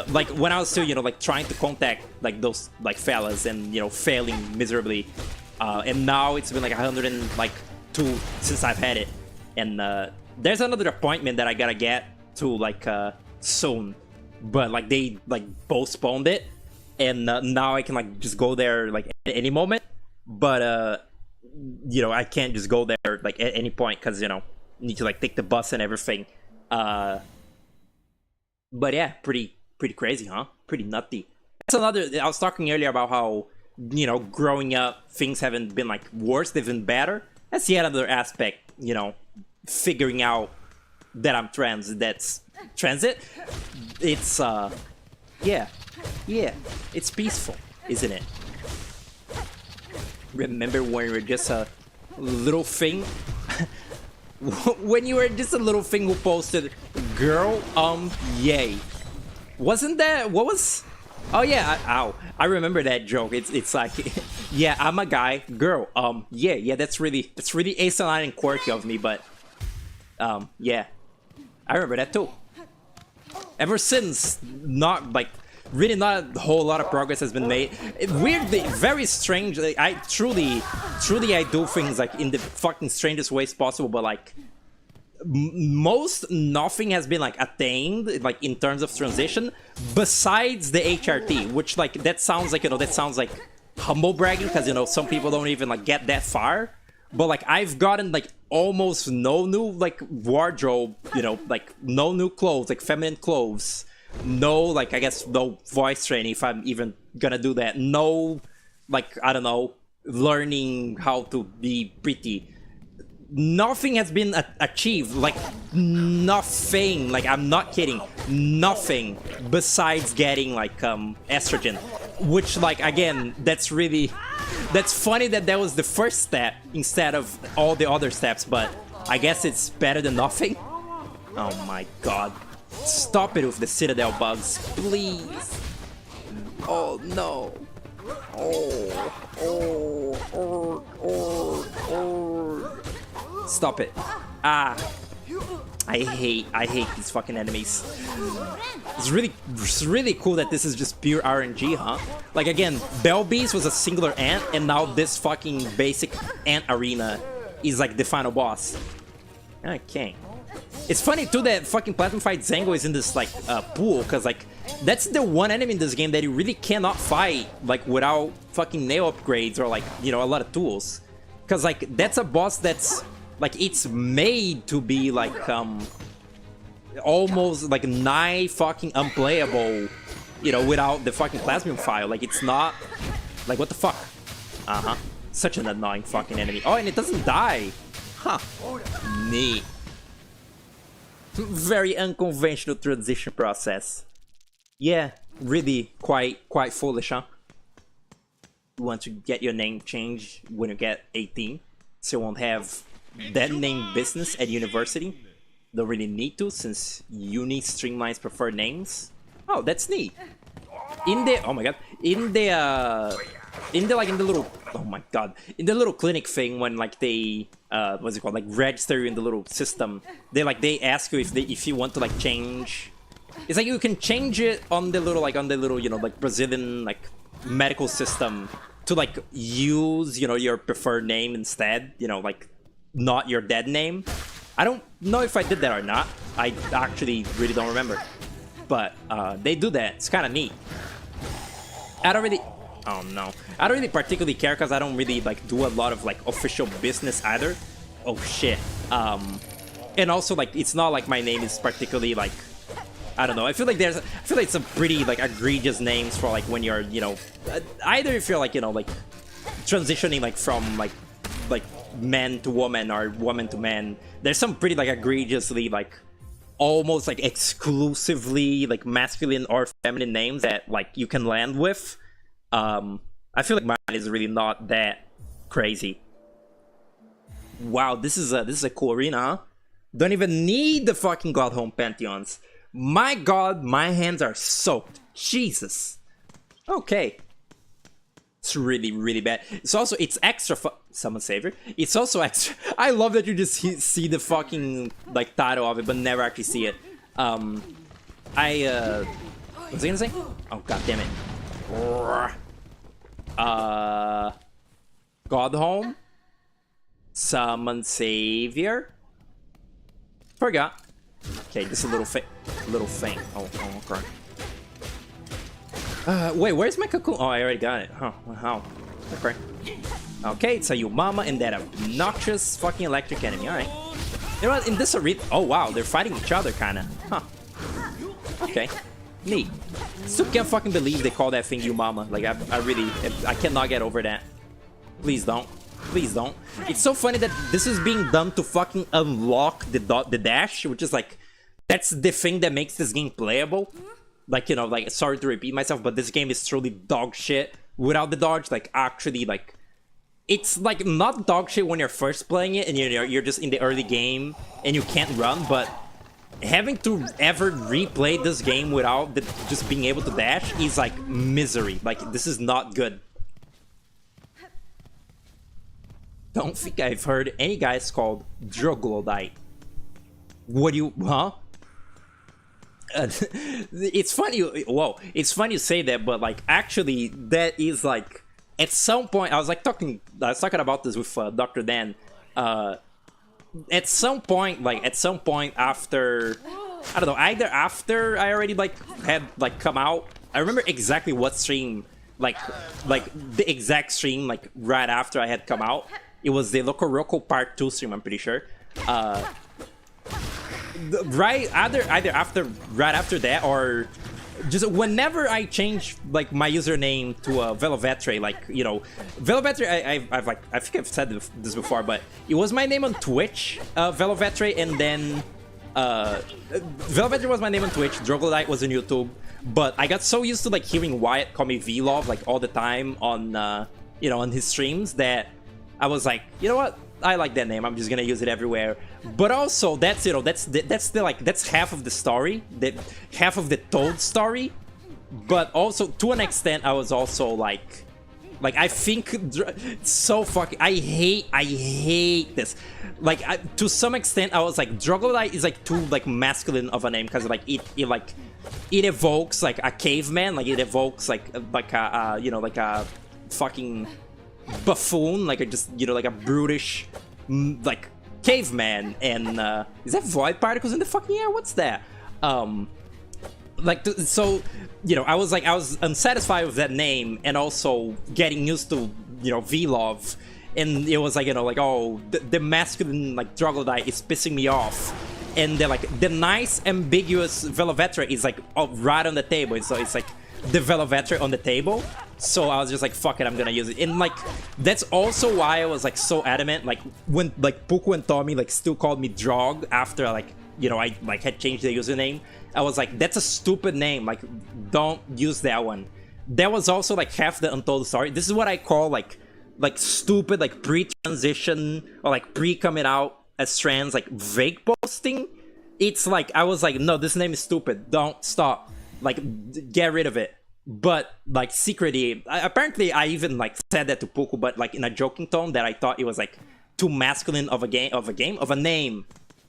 Like when I was still, you know, like trying to contact like those like fellas and, you know, failing miserably. And now it's been like 102 since I've had it. And there's another appointment that I gotta get to like soon. But like they like postponed it. And now I can like just go there like at any moment. But you know, I can't just go there like at any point because, you know, need to like take the bus and everything. But yeah, pretty crazy, huh? Pretty nutty. That's another. I was talking earlier about how, you know, growing up, things haven't been like worse; they've been better. That's yet another aspect, you know, figuring out that I'm trans. That's transit. It's yeah, it's peaceful, isn't it? Remember when you were just a little thing? When you were just a little thing who posted, girl, yay. Wasn't that, what was, oh yeah, ow. I remember that joke. It's like, yeah, I'm a guy, girl, yeah, that's really asinine and quirky of me, but, yeah. I remember that too. Ever since, not, like, really not a whole lot of progress has been made. Weirdly, very strange. Like, I truly I do things like in the fucking strangest ways possible, but like nothing has been like attained like in terms of transition besides the HRT, which like that sounds like, you know, that sounds like humble bragging because, you know, some people don't even like get that far. But like I've gotten like almost no new like wardrobe, you know, like no new clothes, like feminine clothes. No, like, I guess no voice training if I'm even gonna do that. No, like, I don't know, learning how to be pretty. Nothing has been achieved, like, nothing, like, I'm not kidding, nothing besides getting, like, estrogen. Which, like, again, that's funny that was the first step instead of all the other steps, but I guess it's better than nothing. Oh my god. Stop it with the Citadel bugs, please. Oh no. Stop it. Ah. I hate these fucking enemies. It's really cool that this is just pure RNG, huh? Like again, Bell Beast was a singular ant, and now this fucking basic ant arena is like the final boss. Okay. It's funny too that fucking Platinum Fight Zango is in this like pool, cause like that's the one enemy in this game that you really cannot fight like without fucking nail upgrades or like, you know, a lot of tools. Cause like that's a boss that's like it's made to be like almost like nigh fucking unplayable, you know, without the fucking Plasmium file. Like it's not like what the fuck. Such an annoying fucking enemy. Oh, and it doesn't die. Huh. Neat. Very unconventional transition process. Yeah, really quite foolish, huh? You want to get your name changed when you get 18, so you won't have that name business at university. Don't really need to, since uni streamlines prefer names. Oh, that's neat. In the oh my god, in the little oh my god, in the little clinic thing when like they what's it called, like register you in the little system, they ask you if you want to like change. It's like you can change it on the little you know, like Brazilian like medical system to like use, you know, your preferred name instead, you know, like not your dead name. I don't know if I did that or not. I actually really don't remember, but they do that. It's kind of neat. I don't really particularly care because I don't really like do a lot of like official business either. Oh shit. And also like it's not like my name is particularly like, I don't know. I feel like it's some pretty like egregious names for like when you're, you know, either if you're like, you know, like transitioning like from like man to woman or woman to man. There's some pretty like egregiously like almost like exclusively like masculine or feminine names that like you can land with. I feel like mine is really not that crazy. Wow, this is a cool arena, huh? Don't even need the fucking Godhome Pantheons. My god, my hands are soaked. Jesus. Okay. It's really, really bad. It's extra Summon Savior. It's also extra. I love that you just see the fucking like title of it, but never actually see it. What's he gonna say? Oh god damn it. Godhome. Summon Savior. Forgot. Okay, just a little thing. Oh, okay. Wait, where's my cocoon? Oh, I already got it. Huh? How? Okay. Okay, it's a Yumama and that obnoxious fucking electric enemy. All right. You know what? In this arena, oh wow, they're fighting each other, kinda. Huh? Okay. Neat. Still can't fucking believe they call that thing Yumama. Like I cannot get over that. Please don't. Please don't. It's so funny that this is being done to fucking unlock the dash, which is like, that's the thing that makes this game playable. Like, you know, like, sorry to repeat myself, but this game is truly dog shit without the dodge. Like, actually, like, it's like not dog shit when you're first playing it and you're just in the early game and you can't run, but having to ever replay this game without just being able to dash is like misery. Like, this is not good. Don't think I've heard any guys called Droglodite. What do you, huh? It's funny. Whoa, it's funny you say that, but like actually, that is like at some point. I was talking about this with Dr. Dan. At some point after, I don't know, either after I already had come out. I remember exactly what stream, like the exact stream right after I had come out. It was the Loco Roco Part 2 stream, I'm pretty sure. Right after that, or just whenever I change my username to Velovetre, you know, Velovetre, I think I've said this before, but it was my name on Twitch, Velovetre, and then Velovetre was my name on Twitch, Droglodite was on YouTube, but I got so used to hearing Wyatt call me Vlov all the time on you know, on his streams that I was like, you know what? I like that name. I'm just gonna use it everywhere. But also, that's, you know, that's half of the story, half of the Toad story. But also, to an extent, I was also like I think so fucking. I hate this. To some extent, I was like, Droglodite is too masculine of a name because it evokes a caveman. It evokes you know, a fucking buffoon, just, you know, a brutish like caveman, and is that void particles in the fucking air? What's that? Like, so, you know, I was unsatisfied with that name, and also getting used to, you know, V-Love, and it was like, you know, like, oh, the masculine, like, troglodyte is pissing me off, and they're like, the nice, ambiguous Velovetra is, like, right on the table, so it's like, the Velovetra on the table, so I was just like, fuck it, I'm gonna use it, and, like, that's also why I was, like, so adamant, like, when, like, Puku and Tommy, like, still called me Drog after, like, you know, I, like, had changed the username. I was like, that's a stupid name, like, don't use that one. That was also, like, half the untold story. This is what I call, like stupid, like, pre-transition, or, like, pre-coming out as trans, like, vague posting. It's like, I was like, no, this name is stupid, don't, stop, like, get rid of it. But, like, secretly, apparently I even, like, said that to Puku, but, like, in a joking tone, that I thought it was, like, too masculine of a name.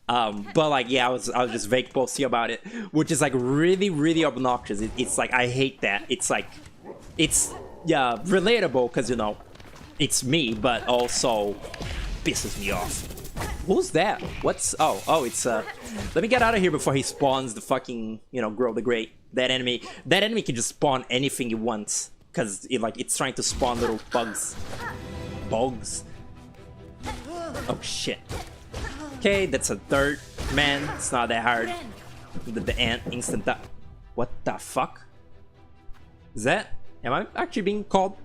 But like, yeah, I was just vague posting about it, which is like really, really obnoxious. It's like, I hate that. It's like, it's, yeah, relatable because, you know, it's me, but also pisses me off. Who's that? What's, oh, it's, let me get out of here before he spawns the fucking, you know, Grow the Great. That enemy can just spawn anything he wants, because it's trying to spawn little bugs. Bugs? Oh shit. Okay, that's a dirt, man. It's not that hard. The ant instant that. What the fuck? Is that? Am I actually being called?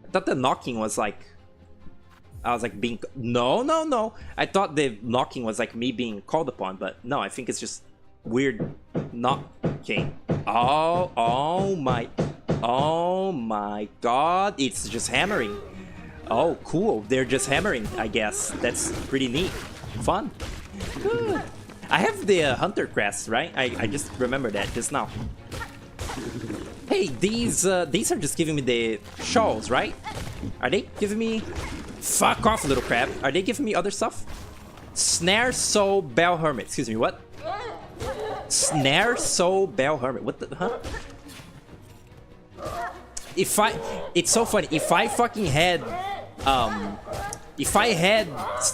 I thought the knocking was like, I was like being, no. I thought the knocking was like me being called upon, but no, I think it's just weird knocking. Oh my god, it's just hammering. Oh, cool, they're just hammering, I guess. That's pretty neat. Fun. Good. I have the hunter crest, right? I just remember that just now. Hey, these are just giving me the shawls, right? Are they giving me... Fuck off, little crab. Are they giving me other stuff? Snare Soul Bell Hermit. Excuse me, what? Snare Soul Bell Hermit. What the... Huh? It's so funny. If I fucking had... If I had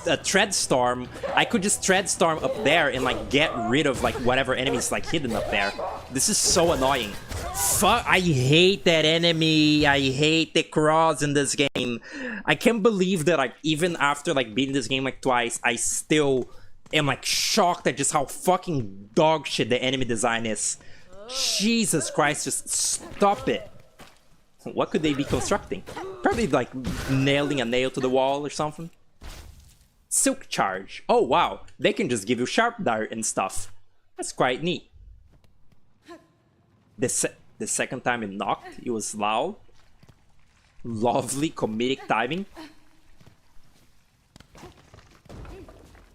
a Tread Storm, I could just Tread Storm up there and, like, get rid of, like, whatever enemies, like, hidden up there. This is so annoying. Fuck, I hate that enemy. I hate the cross in this game. I can't believe that, like, even after, like, beating this game, like, twice, I still am, like, shocked at just how fucking dog shit the enemy design is. Jesus Christ, just stop it. What could they be constructing? Probably like nailing a nail to the wall or something. Silk Charge. Oh wow, they can just give you sharp dart and stuff. That's quite neat. The second time it knocked, it was loud. Lovely comedic timing.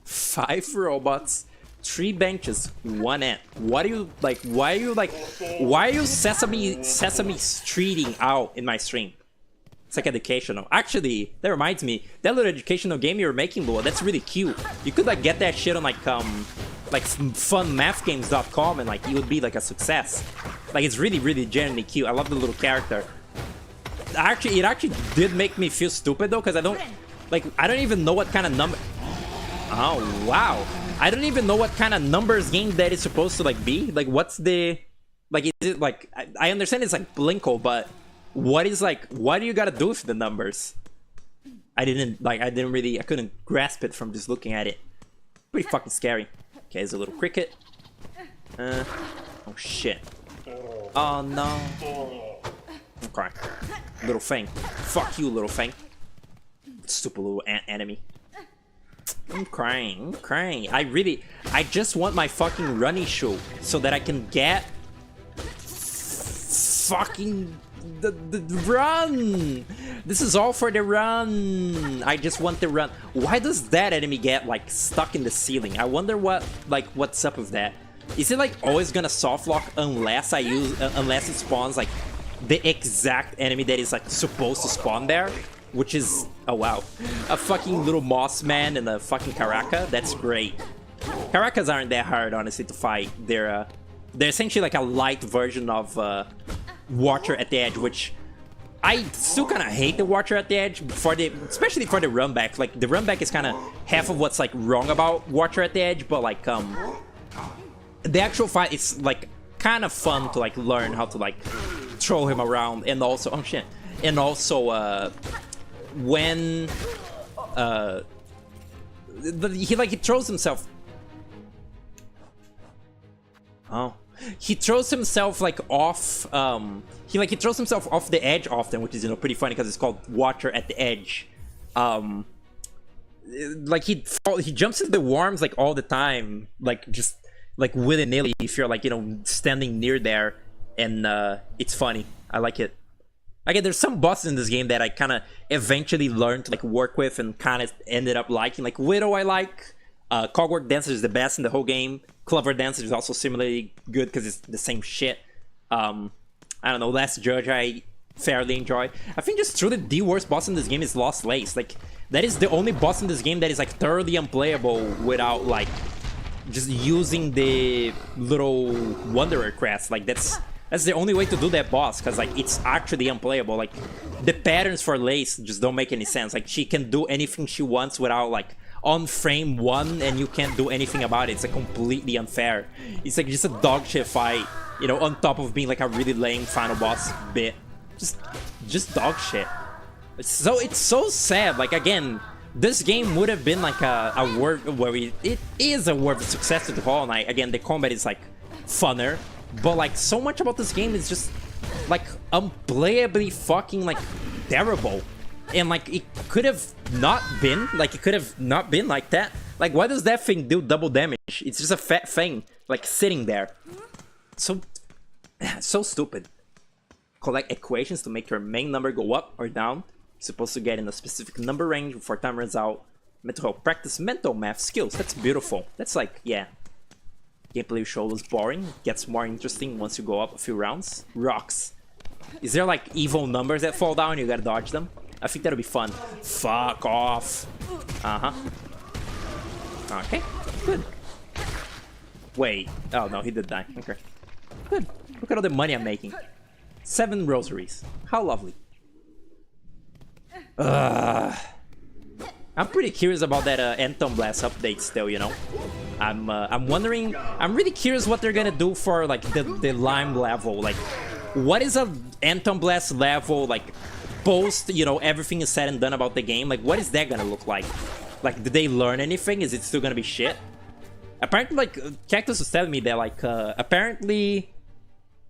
5 robots. 3 benches, 1 ant. What are you like? Why are you sesame streeting out in my stream? It's like educational. Actually, that reminds me, that little educational game you were making, Lua, that's really cute. You could like get that shit on like funmathgames.com and like it would be like a success. Like it's really, really genuinely cute. I love the little character. Actually, it actually did make me feel stupid though, because I don't even know what kind of number. Oh wow. I don't even know what kind of numbers game that is supposed to like be. Like what's the like, is it like I understand it's like Blinko, but what is like, what do you gotta do with the numbers? I couldn't grasp it from just looking at it. Pretty fucking scary. Okay, there's a little cricket. Oh shit. Oh no. Okay. Little Fang. Fuck you, Little Fang. Stupid little ant enemy. I'm crying. I just want my fucking runny shoe so that I can get fucking the run. This is all for the run. I just want the run. Why does that enemy get like stuck in the ceiling? I wonder what's up with that. Is it like always gonna soft lock unless it spawns like the exact enemy that is like supposed to spawn there? Which is, oh wow, a fucking little moss man and a fucking Karaka. That's great. Caracas aren't that hard, honestly, to fight. They're essentially like a light version of Watcher at the Edge, which I still kind of hate the Watcher at the Edge, especially for the run back. Like, the run back is kind of half of what's like wrong about Watcher at the Edge, but like the actual fight is like kind of fun to like learn how to like throw him around, and also when he throws himself. Oh, he throws himself like off. He throws himself off the edge often, which is pretty funny because it's called Watcher at the Edge. Like he jumps into the worms like all the time, like just like willy-nilly if you're like standing near there, and it's funny. I like it. Again, there's some bosses in this game that I kind of eventually learned to like work with and kind of ended up liking. Like Widow, I like. Cogwork Dancer is the best in the whole game. Clover Dancer is also similarly good because it's the same shit. I don't know. Last Judge I fairly enjoy. I think just truly the worst boss in this game is Lost Lace. Like, that is the only boss in this game that is like thoroughly unplayable without like just using the little Wanderer crest. Like, that's the only way to do that boss, because like it's actually unplayable. Like, the patterns for Lace just don't make any sense. Like, she can do anything she wants without like on frame 1, and you can't do anything about it. It's like completely unfair. It's like just a dog shit fight, on top of being like a really lame final boss bit. Just dog shit. It's so sad. Like, again, this game would have been like a worth where it is a worth of success to the Hollow Knight. Again, the combat is like funner, but like so much about this game is just like unplayably fucking like terrible. And like it could have not been like that. Like, why does that thing do double damage? It's just a fat thing like sitting there. So stupid. Collect equations to make your main number go up or down. You're supposed to get in a specific number range before time runs out. Meant to help practice mental math skills. That's beautiful. That's like, yeah. Gameplay show was boring. Gets more interesting once you go up a few rounds. Rocks. Is there like evil numbers that fall down and you gotta dodge them? I think that'll be fun. Fuck off. Okay, good. Wait. Oh, no, he did die. Okay. Good. Look at all the money I'm making. 7 rosaries. How lovely. I'm pretty curious about that Anthem Blast update still, I'm wondering... I'm really curious what they're gonna do for, like, the Lime level. Like, what is a Anthem Blast level, like, post, everything is said and done about the game? Like, what is that gonna look like? Like, did they learn anything? Is it still gonna be shit? Apparently, like, Cactus was telling me that, like, apparently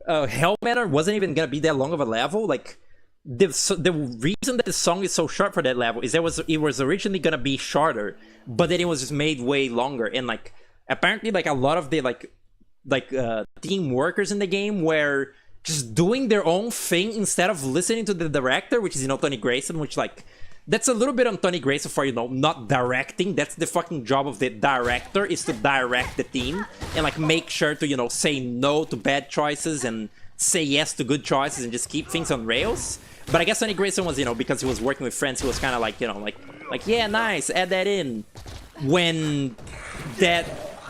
Hellmatter wasn't even gonna be that long of a level. Like, the reason that the song is so short for that level is that it was originally gonna be shorter, but then it was just made way longer. And, like, apparently, like, a lot of the, team workers in the game were just doing their own thing instead of listening to the director, which is, Tony Grayson, which, like, that's a little bit on Tony Grayson for, not directing. That's the fucking job of the director, is to direct the team and, like, make sure to, say no to bad choices and say yes to good choices and just keep things on rails. But I guess Tony Grayson was, because he was working with friends, he was kind of like, like, yeah, nice, add that in. When that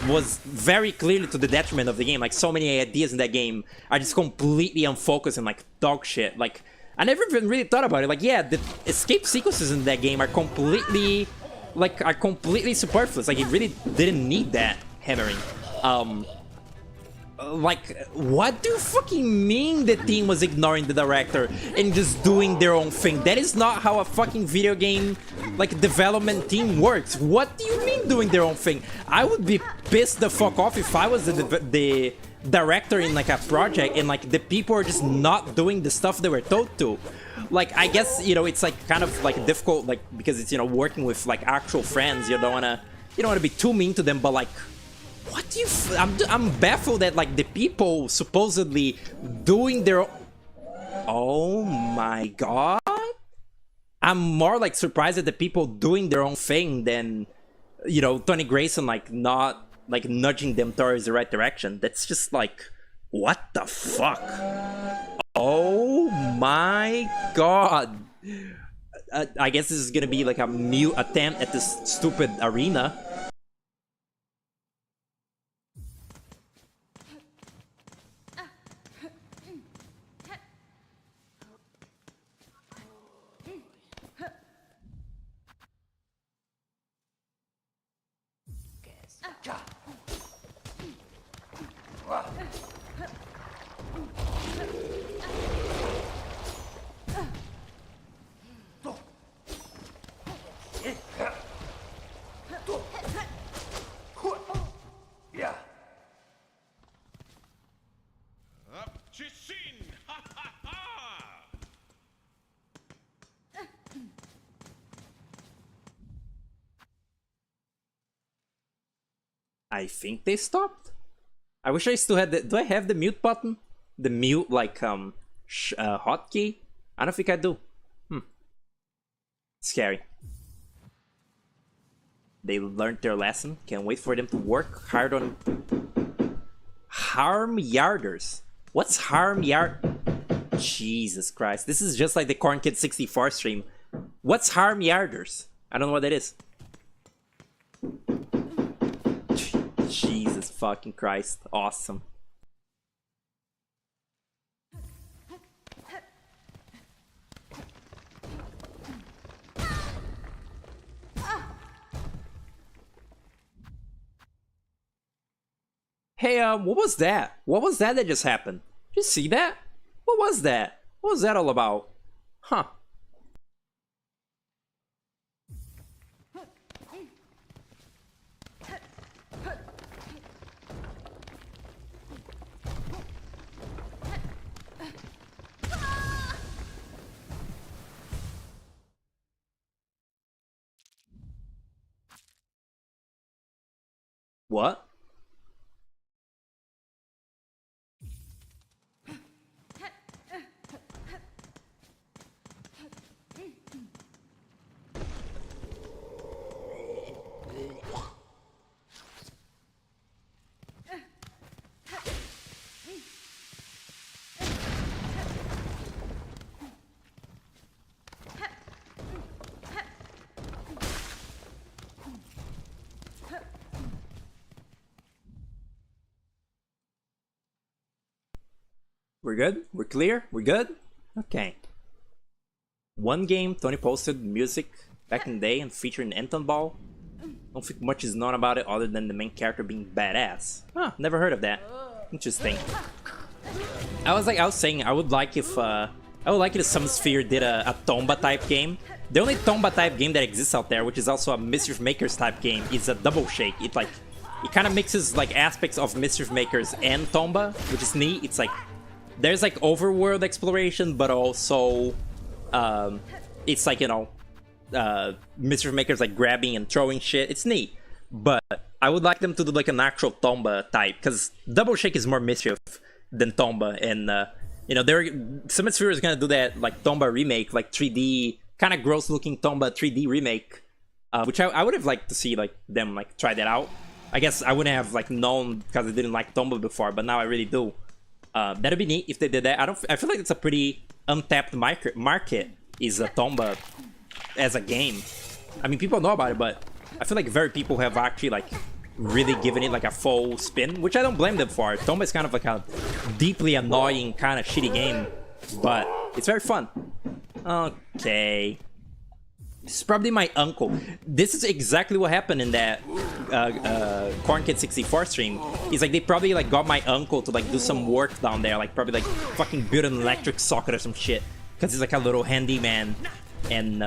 was very clearly to the detriment of the game. Like, so many ideas in that game are just completely unfocused and like dog shit. Like, I never even really thought about it. Like, yeah, the escape sequences in that game are completely superfluous. Like, it really didn't need that hammering. Like, what do you fucking mean the team was ignoring the director and just doing their own thing? That is not how a fucking video game, like, development team works. What do you mean doing their own thing? I would be pissed the fuck off if I was the director in, like, a project and, like, the people are just not doing the stuff they were told to. Like, I guess, it's, like, kind of, like, difficult, like, because it's, working with, like, actual friends. You don't wanna be too mean to them, but, like, what do you... I'm baffled that, like, the people supposedly doing their... Oh my god. I'm more, like, surprised at the people doing their own thing than, Tony Grayson, like, not, like, nudging them towards the right direction. That's just, like, what the fuck? Oh my god. I guess this is gonna be, like, a new attempt at this stupid arena. I think they stopped. I wish I still had the... Do I have the mute button? The mute, like, hotkey? I don't think I do. Scary. They learned their lesson. Can't wait for them to work hard on... Harm Yarders. What's Harm Yard... Jesus Christ. This is just like the Corn Kid 64 stream. What's Harm Yarders? I don't know what that is. Jesus fucking Christ. Awesome. Hey, what was that? What was that just happened? Did you see that? What was that? What was that all about? Huh. What? We're good? We're clear? We're good? Okay. One game, Tony posted music back in the day and featuring Anton Ball. Don't think much is known about it other than the main character being badass. Huh, never heard of that. Interesting. I was saying I would like if some Sphere did a Tomba type game. The only Tomba type game that exists out there, which is also a Mischief Makers type game, is a Double Shake. It kind of mixes like aspects of Mischief Makers and Tomba, which is neat. It's like there's like overworld exploration, but also it's like, you know, Mischief Makers like grabbing and throwing shit. It's neat, but I would like them to do like an actual Tomba type, because Double Shake is more Mischief than Tomba, and you know, Summit Sphere is gonna do that like Tomba remake, like 3D kind of gross looking Tomba 3D remake, which I would have liked to see like them like try that out. I guess I wouldn't have like known because I didn't like Tomba before, but now I really do. That'd be neat if they did that. I feel like it's a pretty untapped market is a Tomba as a game. I mean, people know about it, but I feel like very people have actually like really given it like a full spin, which I don't blame them for. Tomba is kind of like a deeply annoying kind of shitty game, but it's very fun. Okay. This is probably my uncle. This is exactly what happened in that Corn Kid 64 stream. It's like they probably like got my uncle to like do some work down there, like probably like fucking build an electric socket or some shit, because he's like a little handyman. And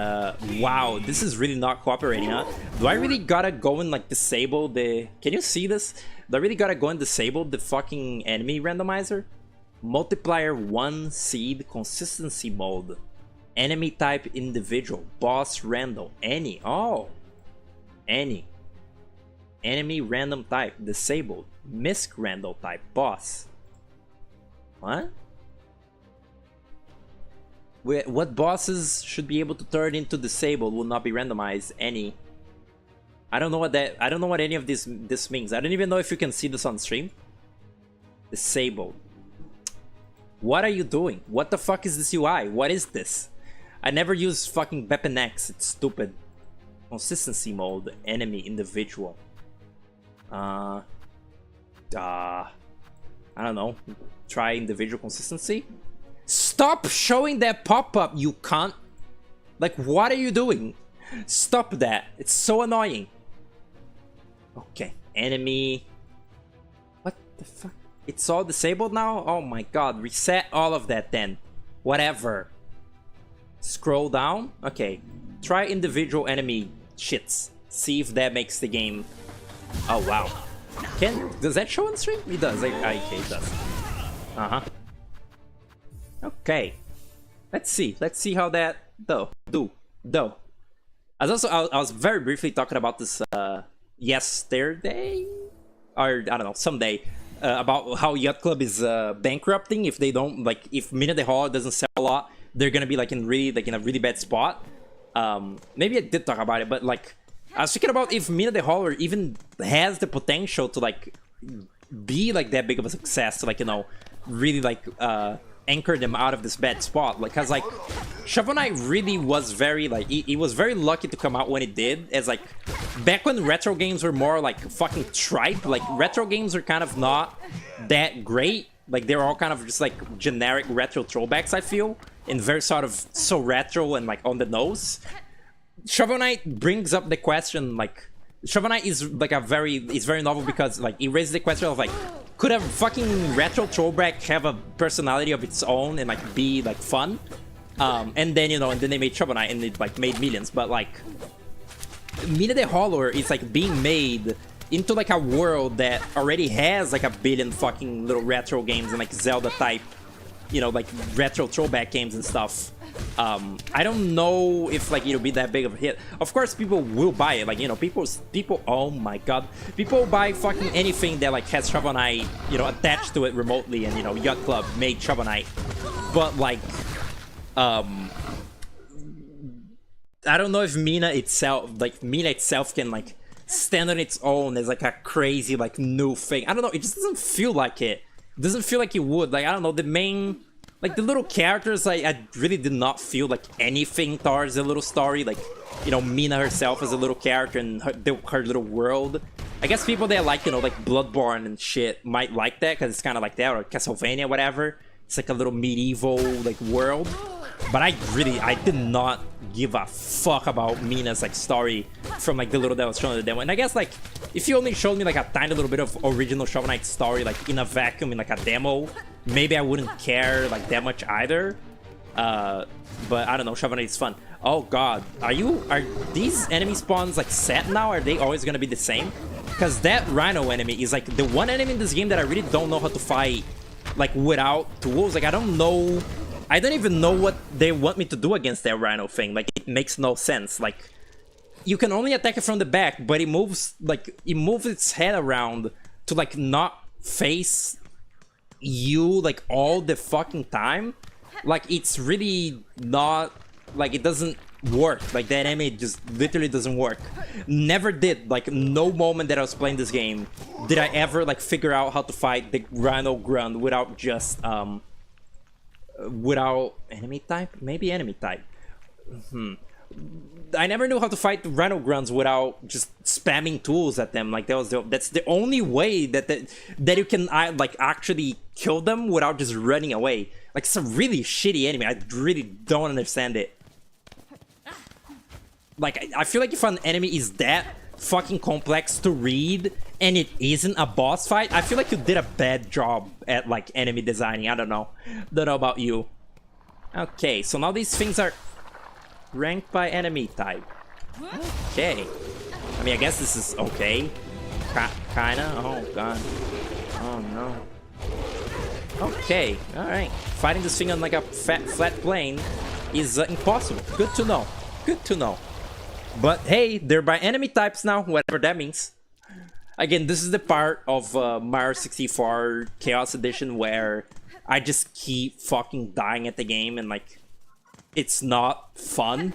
wow, this is really not cooperating, huh? Do I really gotta go and like disable the... Can you see this? Do I really gotta go and disable the fucking enemy randomizer? Multiplier 1 seed consistency mode. Enemy type individual. Boss random. Any. Oh. Any. Enemy random type disabled. Misc random type. Boss. What? What bosses should be able to turn into disabled will not be randomized. Any. I don't know what that... I don't know what any of this means. I don't even know if you can see this on stream. Disabled. What are you doing? What the fuck is this UI? What is this? I never use fucking Weapon X. It's stupid. Consistency mode. Enemy individual. I don't know. Try individual consistency. Stop showing that pop-up, you cunt. Like, what are you doing? Stop that. It's so annoying. Okay. Enemy. What the fuck? It's all disabled now? Oh my god, reset all of that then. Whatever. Scroll down? Okay. Try individual enemy shits. See if that makes the game... Oh wow. Does that show on stream? It does. Okay, it does. Okay. Let's see how that do. I was very briefly talking about this yesterday, or I don't know, someday, about how Yacht Club is bankrupting. If they don't, like, if Mina de Hall doesn't sell a lot, they're gonna be like in a really bad spot. Maybe I did talk about it, but like I was thinking about if Mina de Hall even has the potential to like be like that big of a success, to like, you know, really like anchor them out of this bad spot. Like, cause like Shovel Knight really was very like he was very lucky to come out when it did, as like back when retro games were more like fucking tripe. Like retro games are kind of not that great. Like they're all kind of just like generic retro throwbacks, I feel, and very sort of so retro and like on the nose. Shovel Knight brings up the question, like Shovel Knight is like it's very novel because like it raises the question of like, could a fucking retro throwback have a personality of its own and like be like fun? And then, you know, and then they made Shovel Knight and it like made millions. But like Mina de Holler is like being made into like a world that already has like a billion fucking little retro games and like Zelda type, you know, like retro throwback games and stuff. I don't know if like it'll be that big of a hit. Of course people will buy it, like, you know, people, oh my god, people buy fucking anything that like has Shovel Knight, you know, attached to it remotely, and you know, Yacht Club made Shovel Knight. But like I don't know if Mina itself can like stand on its own as like a crazy like new thing. I don't know, it just doesn't feel like it. It doesn't feel like it would. Like, I don't know, the main, like the little characters, I really did not feel like anything towards the little story. Like, you know, Mina herself as a little character and her little world. I guess people that like, you know, like Bloodborne and shit might like that because it's kind of like that, or Castlevania, whatever. It's like a little medieval like world. But I did not give a fuck about Mina's like story from like the little that was shown in the demo. And I guess like if you only showed me like a tiny little bit of original Shovel Knight story like in a vacuum in like a demo, maybe I wouldn't care like that much either. But I don't know, Shovel Knight is fun. Oh god, are these enemy spawns like set now? Are they always gonna be the same? Because that Rhino enemy is like the one enemy in this game that I really don't know how to fight like without tools. Like I don't even know what they want me to do against that Rhino thing. Like, it makes no sense. Like, you can only attack it from the back, but it moves its head around to like not face you like all the fucking time. Like, it's really not, like, it doesn't work. Like, that enemy just literally doesn't work. Never did. Like, no moment that I was playing this game did I ever like figure out how to fight the Rhino Grunt without just without enemy type? Maybe enemy type. I never knew how to fight Rhino Grunts without just spamming tools at them. Like that's the only way that you can like actually kill them without just running away. Like, it's a really shitty enemy. I really don't understand it. Like, I feel like if an enemy is that fucking complex to read and it isn't a boss fight, I feel like you did a bad job at like enemy designing. I don't know about you. Okay, so now these things are ranked by enemy type. Okay, I mean, I guess this is okay. Kinda. Oh god. Oh no. Okay, all right. Fighting this thing on like a flat plane is impossible. Good to know. Good to know. But hey, they're by enemy types now, whatever that means. Again, this is the part of Mario 64 Chaos Edition where I just keep fucking dying at the game and like it's not fun.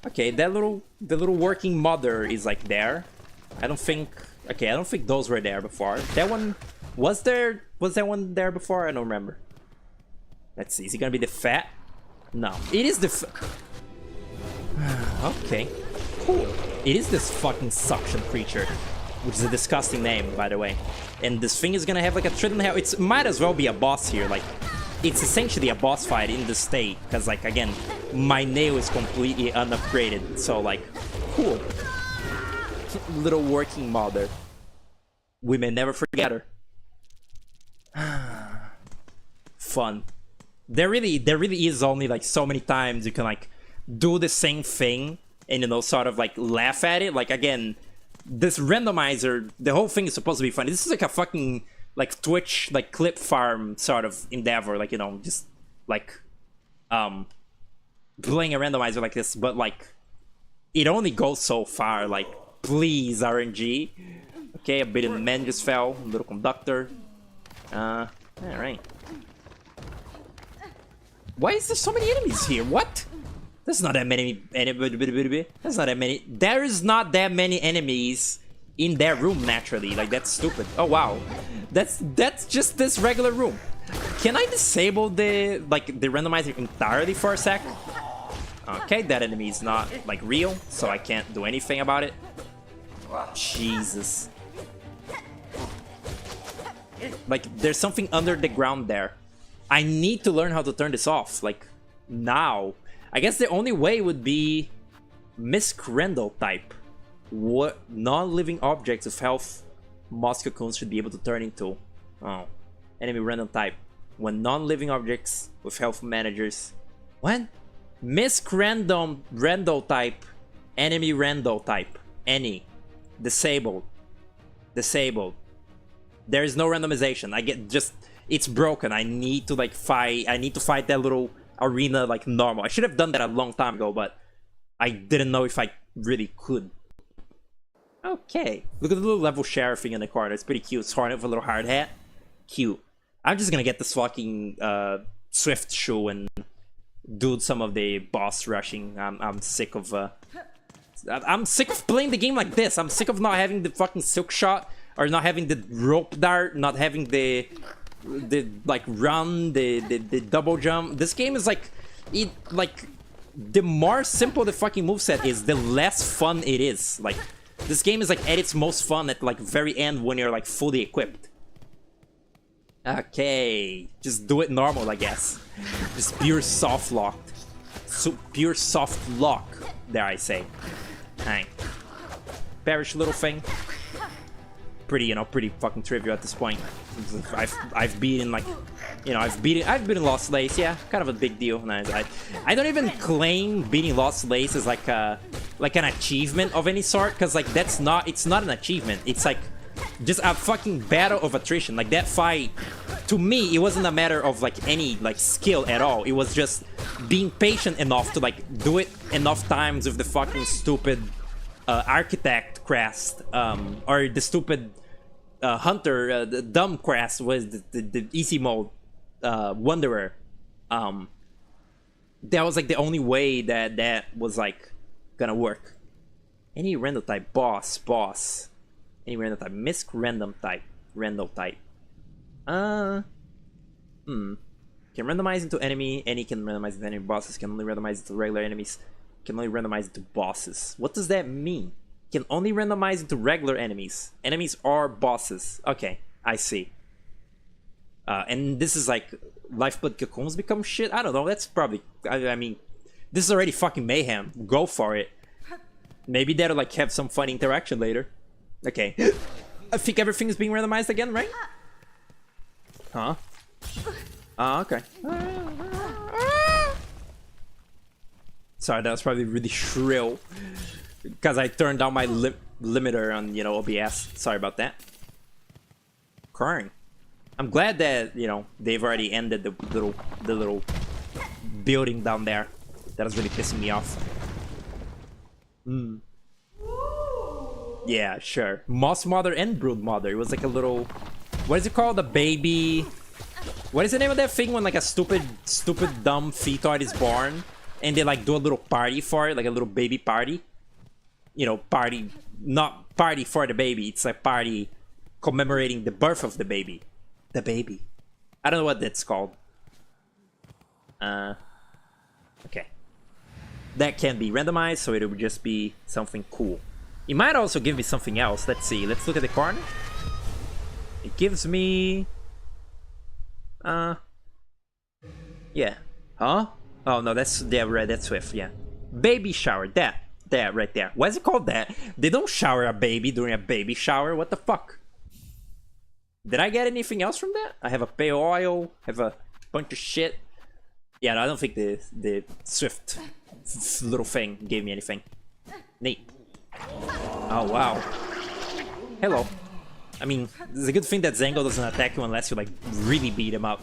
Okay, the little working mother is like there. I don't think those were there before. That one was there. Was that one there before? I don't remember. Let's see. Is it gonna be the fat? No, it is the. Okay, cool. It is this fucking suction creature, which is a disgusting name, by the way. And this thing is gonna have like a trillion health. It might as well be a boss here. Like, it's essentially a boss fight in this state. Because, like, again, my nail is completely unupgraded. So, like, cool. Little working mother. We may never forget her. fun. There really is only like so many times you can like do the same thing and, you know, sort of like laugh at it. Like, again, this randomizer, the whole thing is supposed to be funny. This is like a fucking like Twitch like clip farm sort of endeavor, like, you know, just like playing a randomizer like this, but like it only goes so far. Like, please, RNG. Okay, a beaten man just fell, a little conductor. All right. Why is there so many enemies here? What? There's not that many. There's not that many. There is not that many enemies in their room naturally. Like, that's stupid. Oh wow, that's just this regular room. Can I disable the randomizer entirely for a sec? Okay, that enemy is not like real, so I can't do anything about it. Jesus. Like, there's something under the ground there. I need to learn how to turn this off, like, now. I guess the only way would be Misc Randall type. What non-living objects of health moss cocoons should be able to turn into. Oh. Enemy random type. When non-living objects with health managers. What? Misc Randall type. Enemy Randall type. Any. Disabled. Disabled. There is no randomization. I get just... It's broken. I need to like fight. I need to fight that little arena like normal. I should have done that a long time ago, but I didn't know if I really could. Okay. Look at the little level sheriffing in the corner. It's pretty cute. It's Hornet with a little hard hat. Cute. I'm just gonna get this fucking Swift shoe and do some of the boss rushing. I'm sick of I'm sick of playing the game like this. I'm sick of not having the fucking silk shot, or not having the rope dart, not having the like run, the double jump. This game is like, the more simple the fucking moveset is, the less fun it is. Like, this game is like at its most fun at like very end when you're like fully equipped. Okay, just do it normal, I guess. Just pure soft lock. Pure soft lock, dare I say. Hang. Perish little thing. Pretty, you know, pretty fucking trivial at this point. I've beaten like, you know, I've beaten Lost Lace, yeah, kind of a big deal. I don't even claim beating Lost Lace as like an achievement of any sort, because like it's not an achievement. It's like just a fucking battle of attrition. Like, that fight, to me, it wasn't a matter of like any like skill at all. It was just being patient enough to like do it enough times with the fucking stupid architect crest, or the stupid hunter, the dumb crest was the easy mode wanderer. That was like the only way that was like gonna work. Any random type boss. Any random type Misc random type type. Can randomize into enemy. Any can randomize into enemy bosses. Can only randomize into regular enemies. Can only randomize into bosses. What does that mean? Can only randomize into regular enemies. Enemies are bosses. Okay, I see. And this is like Lifeblood Cocoons become shit? I don't know, that's probably... I mean, this is already fucking mayhem. Go for it. Maybe that'll like have some fun interaction later. Okay. I think everything is being randomized again, right? Huh? Okay. Sorry, that was probably really shrill, because I turned down my limiter on, you know, OBS. Sorry about that. Crying. I'm glad that, you know, they've already ended the little building down there. That was really pissing me off. Yeah, sure. Moss Mother and Brood Mother. It was like a little... What is it called? A baby... What is the name of that thing when like a stupid dumb fetoid is born? And they like do a little party for it, like a little baby party. You know, party... Not party for the baby. It's a party commemorating the birth of the baby. The baby. I don't know what that's called. Okay. That can be randomized, so it would just be something cool. It might also give me something else. Let's see. Let's look at the corner. It gives me... Yeah. Huh? Oh, no, that's... Yeah, right, that's Swift, yeah. Baby shower. That right there. Why is it called that? They don't shower a baby during a baby shower. What the fuck? Did I get anything else from that? I have a pale oil. I have a bunch of shit. Yeah, no, I don't think the Swift little thing gave me anything. Neat. Oh, wow. Hello. I mean, it's a good thing that Zango doesn't attack you unless you, like, really beat him up.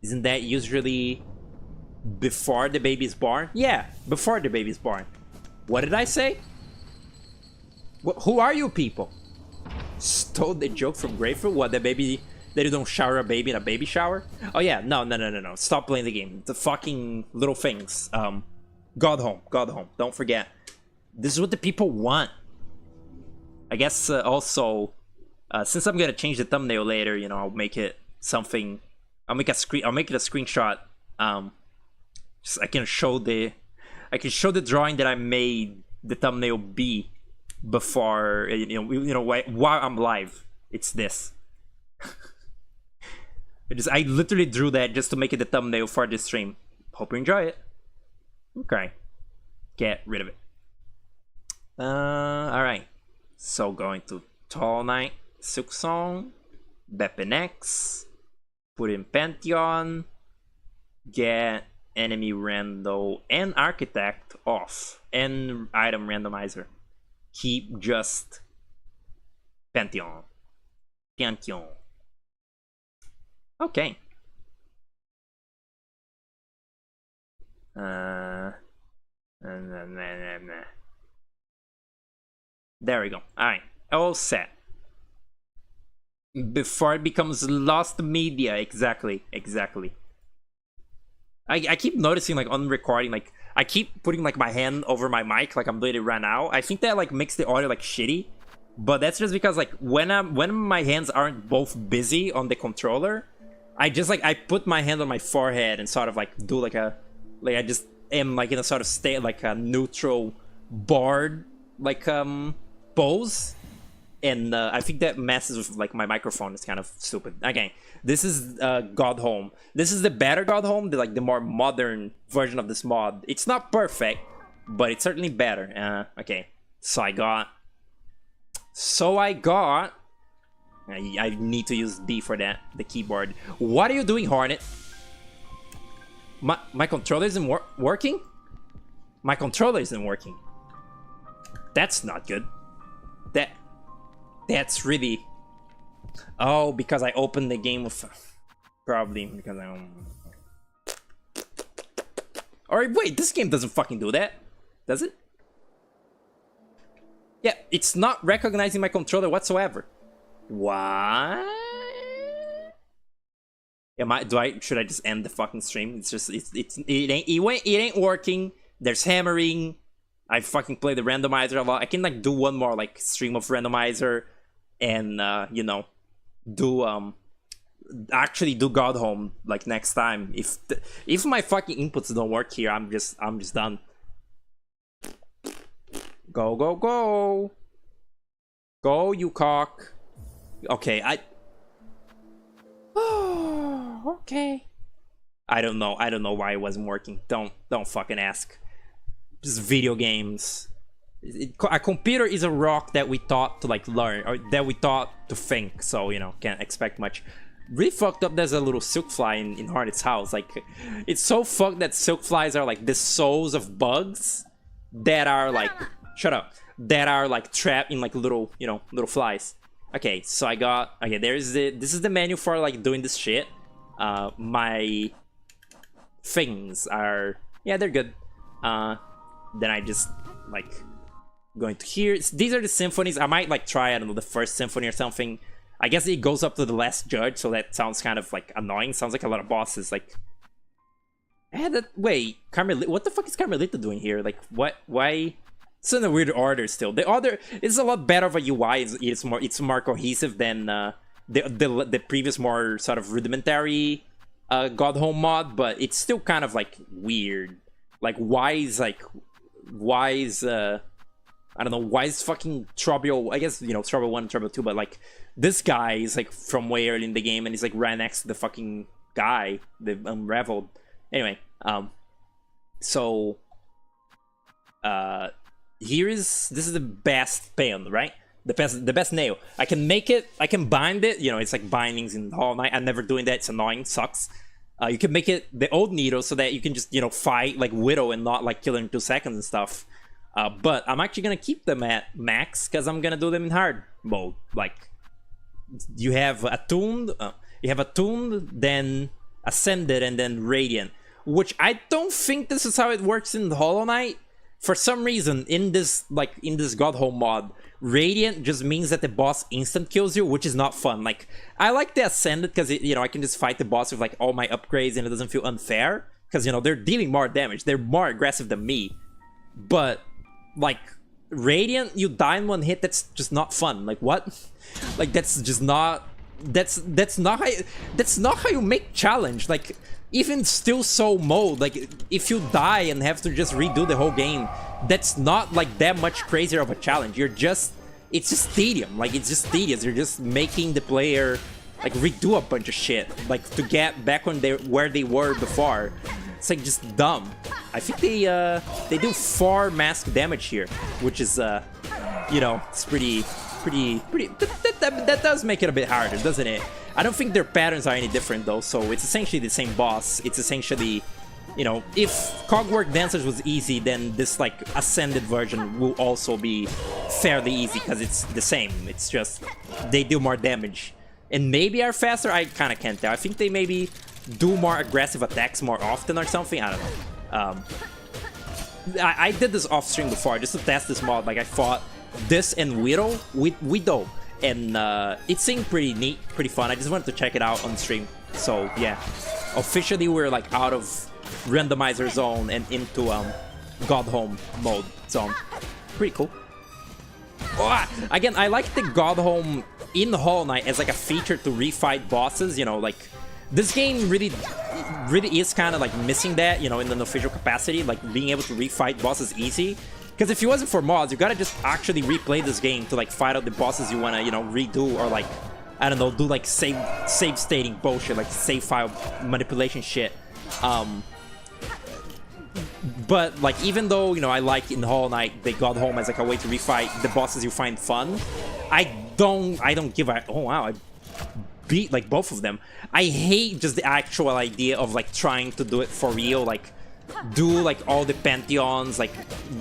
Isn't that usually before the baby's born? Yeah, before the baby's born. What did I say? Who are you people? Stole the joke from Grapefruit? What, the baby... that you don't shower a baby in a baby shower? Oh yeah, no. Stop playing the game. The fucking little things. Godhome. Don't forget. This is what the people want. I guess also, since I'm gonna change the thumbnail later, you know, I'll make it something. I'll make it a screenshot. Just I can show the drawing that I made the thumbnail be before while I'm live. It's this. I literally drew that just to make it the thumbnail for this stream. Hope you enjoy it. Okay. Get rid of it. Alright. So going to Tall Knight, Silksong, Bepinex, put in Pantheon, get enemy rando and architect off, and item randomizer. Keep just Pantheon. Okay. There we go. Alright. All set. Before it becomes lost media. Exactly. I keep noticing, like, on recording, like, I keep putting, like, my hand over my mic, like I'm doing it right now. I think that, like, makes the audio, like, shitty. But that's just because, like, when my hands aren't both busy on the controller, I just, like, I put my hand on my forehead and sort of, like, do, like, I just am, like, in a sort of state, like, a neutral board, like, pose. And I think that messes with, like, my microphone. Is kind of stupid. Okay, this is Godhome. This is the better Godhome, the more modern version of this mod. It's not perfect, but it's certainly better. Okay, so I got... I need to use D for that, the keyboard. What are you doing, Hornet? My controller isn't working? My controller isn't working. That's not good. That's really... Oh, because I opened the game with... Probably because I... Alright, wait, this game doesn't fucking do that. Does it? Yeah, it's not recognizing my controller whatsoever. What? Should I just end the fucking stream? It's just... It ain't working. There's hammering. I fucking play the randomizer a lot. I can, like, do one more, like, stream of randomizer and you know, actually do Godhome, like, next time. If my fucking inputs don't work here, I'm just done. Go, you cock. Okay, okay. I don't know why it wasn't working. Don't fucking ask. Just video games. A computer is a rock that we taught to, like, learn, or that we taught to think, so, you know, can't expect much. Really fucked up there's a little silk fly in Hornet's house. Like, it's so fucked that silk flies are, like, the souls of bugs that are, like... Shut up. That are, like, trapped in, like, little, you know, little flies. Okay, so I got... Okay, this is the menu for, like, doing this shit. My things are... Yeah, they're good. Then I just, like... Going to here. These are the symphonies. I might, like, try, I don't know, the first symphony or something. I guess it goes up to the last judge, so that sounds kind of, like, annoying. Sounds like a lot of bosses, like... Wait, Carmelita... What the fuck is Carmelita doing here? Like, what? Why... It's in a weird order still. The other... It's a lot better of a UI. It's more cohesive than the previous more sort of rudimentary Godhome mod, but it's still kind of, like, weird. Like, why is I don't know, why is fucking Trouble... I guess, you know, Trouble 1 and Trouble 2, but, like, this guy is, like, from way early in the game, and he's, like, right next to the fucking guy, the Unraveled. Anyway, so... this is the best pen, right? The best nail. I can make it, I can bind it, you know, it's like bindings in Hollow Knight. I'm never doing that, it's annoying, sucks. You can make it the old needle so that you can just, you know, fight like Widow and not like kill her in 2 seconds and stuff. But I'm actually gonna keep them at max because I'm gonna do them in hard mode. Like, you have attuned, then ascended, and then radiant. Which I don't think this is how it works in Hollow Knight. For some reason, in this Godhome mod, Radiant just means that the boss instant kills you, which is not fun. Like, I like the Ascended because, you know, I can just fight the boss with, like, all my upgrades and it doesn't feel unfair. Because, you know, they're dealing more damage. They're more aggressive than me. But, like, Radiant, you die in 1 hit, that's just not fun. Like, what? Like, that's just not... That's not how you make challenge. Like, even still so mode, like, if you die and have to just redo the whole game, that's not like that much crazier of a challenge. It's just tedium. Like, it's just tedious. You're just making the player like redo a bunch of shit, like, to get back when where they were before. It's like just dumb. I think they do 4 mask damage here, which is you know, it's pretty that does make it a bit harder, doesn't it? I don't think their patterns are any different though, so it's essentially the same boss. It's essentially, you know, if Cogwork Dancers was easy, then this like ascended version will also be fairly easy because it's the same. It's just they do more damage and maybe are faster. I kind of can't tell. I think they maybe do more aggressive attacks more often or something. I don't know. I did this off stream before just to test this mod. Like, I fought this and Widow, and it seemed pretty neat, pretty fun. I just wanted to check it out on stream. So yeah, officially we're like out of randomizer zone and into Godhome mode zone. Pretty cool. Oh, again, I like the Godhome in Hollow Knight as like a feature to refight bosses. You know, like, this game really is kind of like missing that, you know, in an official capacity, like being able to refight bosses easy. Because if it wasn't for mods, you gotta just actually replay this game to like fight out the bosses you wanna, you know, redo, or like, I don't know, do like save stating bullshit, like save file manipulation shit. But like, even though, you know, I like in Hollow Knight they got home as like a way to refight the bosses you find fun, I don't give a, oh wow, I beat like both of them. I hate just the actual idea of like trying to do it for real, like do like all the pantheons like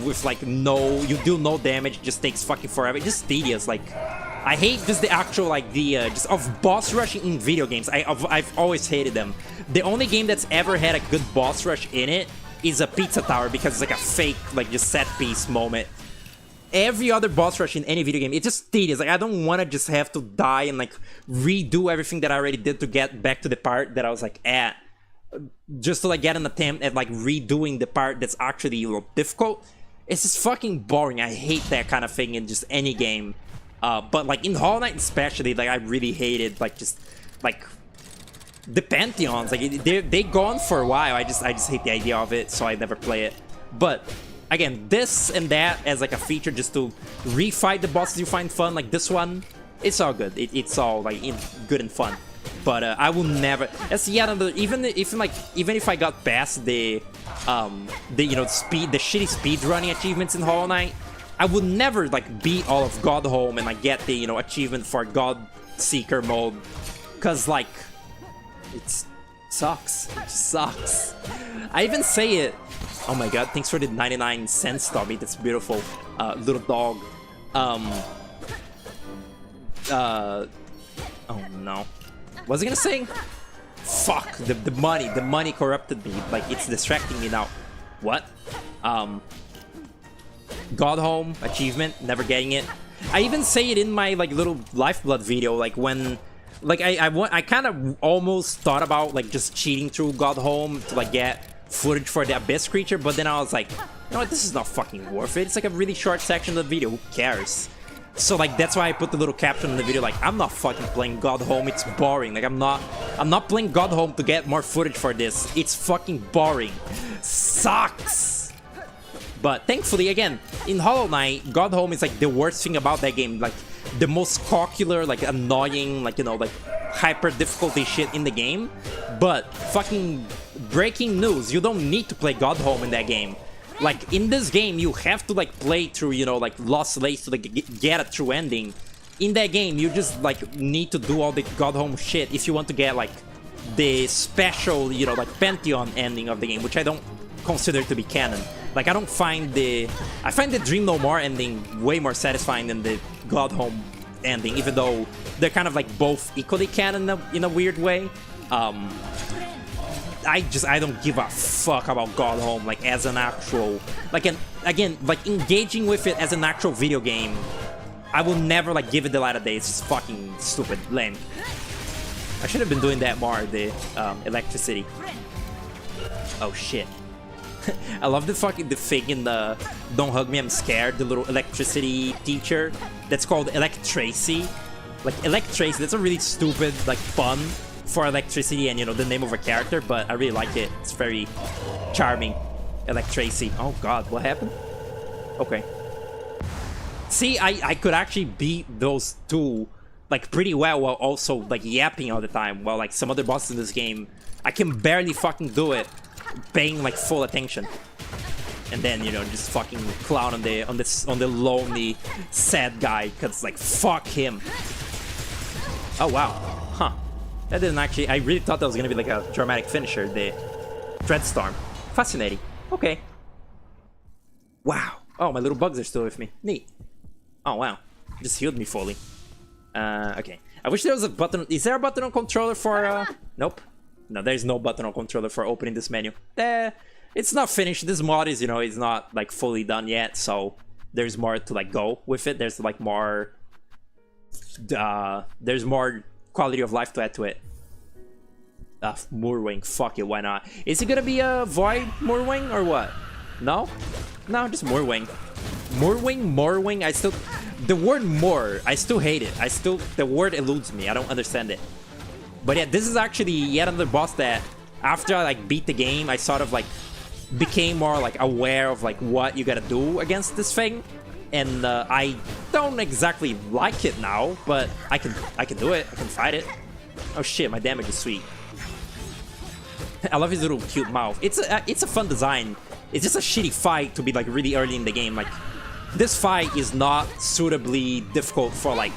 with like you do no damage, it just takes fucking forever. It's just tedious. Like, I hate just the actual idea just of boss rushing in video games. I've always hated them. The only game that's ever had a good boss rush in it is a Pizza Tower, because it's like a fake like just set piece moment. Every other boss rush in any video game, it's just tedious. Like, I don't want to just have to die and like redo everything that I already did to get back to the part that I was like at, just to like get an attempt at like redoing the part that's actually, you know, difficult. It's just fucking boring. I hate that kind of thing in just any game. But like in Hollow Knight especially, like I really hated like just like the pantheons. Like they go on for a while. I just hate the idea of it, so I never play it. But again, this and that as like a feature just to refight the bosses you find fun, like this one, it's all good. It's all like good and fun. But I will never. That's yet another. Even if I got past the you know, the shitty speed running achievements in Hollow Knight, I would never like beat all of Godhome and like get the, you know, achievement for God Seeker mode, cause like it sucks. It just sucks. I even say it. Oh my god! Thanks for the 99 cents, Tommy. That's beautiful, little dog. Oh no. What was I gonna say? Fuck, the money corrupted me. Like, it's distracting me now. What? Godhome achievement, never getting it. I even say it in my like little Lifeblood video, like when, like I kind of almost thought about like just cheating through Godhome to like get footage for the Abyss creature, but then I was like, you know what, this is not fucking worth it. It's like a really short section of the video, who cares? So like, that's why I put the little caption in the video, like, I'm not fucking playing Godhome, it's boring. Like, I'm not playing Godhome to get more footage for this. It's fucking boring. Sucks. But thankfully, again, in Hollow Knight, Godhome is like the worst thing about that game. Like, the most cocular, like annoying, like, you know, like hyper difficulty shit in the game. But fucking breaking news, you don't need to play Godhome in that game. Like, in this game, you have to, like, play through, you know, like, Lost Lakes to, like, get a true ending. In that game, you just, like, need to do all the Godhome shit if you want to get, like, the special, you know, like, Pantheon ending of the game, which I don't consider to be canon. Like, I don't find the... I find the Dream No More ending way more satisfying than the Godhome ending, even though they're kind of, like, both equally canon in a weird way. I don't give a fuck about Godhome, like, as an actual... Like, again, like, engaging with it as an actual video game, I will never, like, give it the light of day. It's just fucking stupid, lame. I should have been doing that more, the electricity. Oh, shit. I love the thing in the Don't Hug Me, I'm Scared, the little electricity teacher that's called Electracy. Like, Electracy, that's a really stupid, like, pun for electricity and, you know, the name of a character, but I really like it. It's very charming. Electracy. Oh god, what happened? Okay. See, I could actually beat those two, like, pretty well while also, like, yapping all the time, while, like, some other bosses in this game, I can barely fucking do it paying, like, full attention. And then, you know, just fucking clown on the lonely, sad guy, because, like, fuck him. Oh, wow. Huh. That didn't actually... I really thought that was gonna be like a dramatic finisher, the Dreadstorm. Fascinating. Okay. Wow. Oh, my little bugs are still with me. Neat. Oh, wow. Just healed me fully. Okay. I wish there was a button... Is there a button on controller for... Nope. No, there's no button on controller for opening this menu. It's not finished. This mod is, you know, it's not, like, fully done yet, so there's more to, like, go with it. There's, like, more... there's more quality of life to add to it. Moorwing, fuck it, why not? Is it gonna be a Void Moorwing or what? No? No, just Moorwing. Moorwing, I still... The word Moor, I still hate it. The word eludes me, I don't understand it. But yeah, this is actually yet another boss that, after I, like, beat the game, I sort of, like, became more, like, aware of, like, what you gotta do against this thing. And I don't exactly like it now, but I can do it. I can fight it. Oh shit, my damage is sweet. I love his little cute mouth. It's a fun design. It's just a shitty fight to be, like, really early in the game. Like, this fight is not suitably difficult for, like,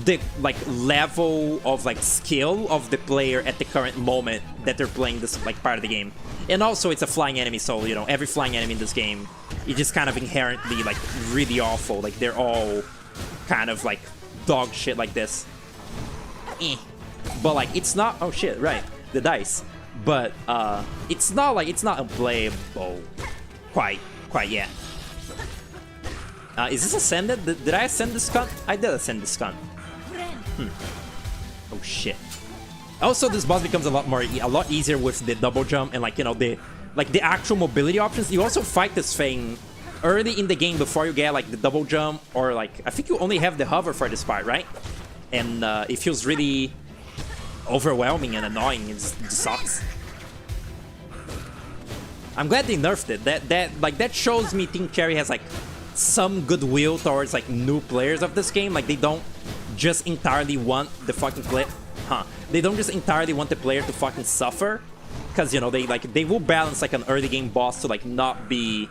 the, like, level of, like, skill of the player at the current moment that they're playing this, like, part of the game. And also, it's a flying enemy, so, you know, every flying enemy in this game is just kind of inherently, like, really awful. Like, they're all kind of, like, dog shit like this. But, like, it's not... Oh, shit, right. The dice. But, it's not, like, it's not unplayable quite yet. Is this ascended? Did I ascend this cunt? I did ascend this cunt. Oh, shit. Also, this boss becomes a lot easier with the double jump and, like, you know, the actual mobility options. You also fight this thing early in the game before you get, like, the double jump, or, like, I think you only have the hover for this part, right? And it feels really overwhelming and annoying. It just sucks. I'm glad they nerfed it. That shows me Team Cherry has, like, some goodwill towards, like, new players of this game. Like, they don't just entirely want the fucking play. They don't just entirely want the player to fucking suffer, because, you know, they will balance, like, an early game boss to, like, not be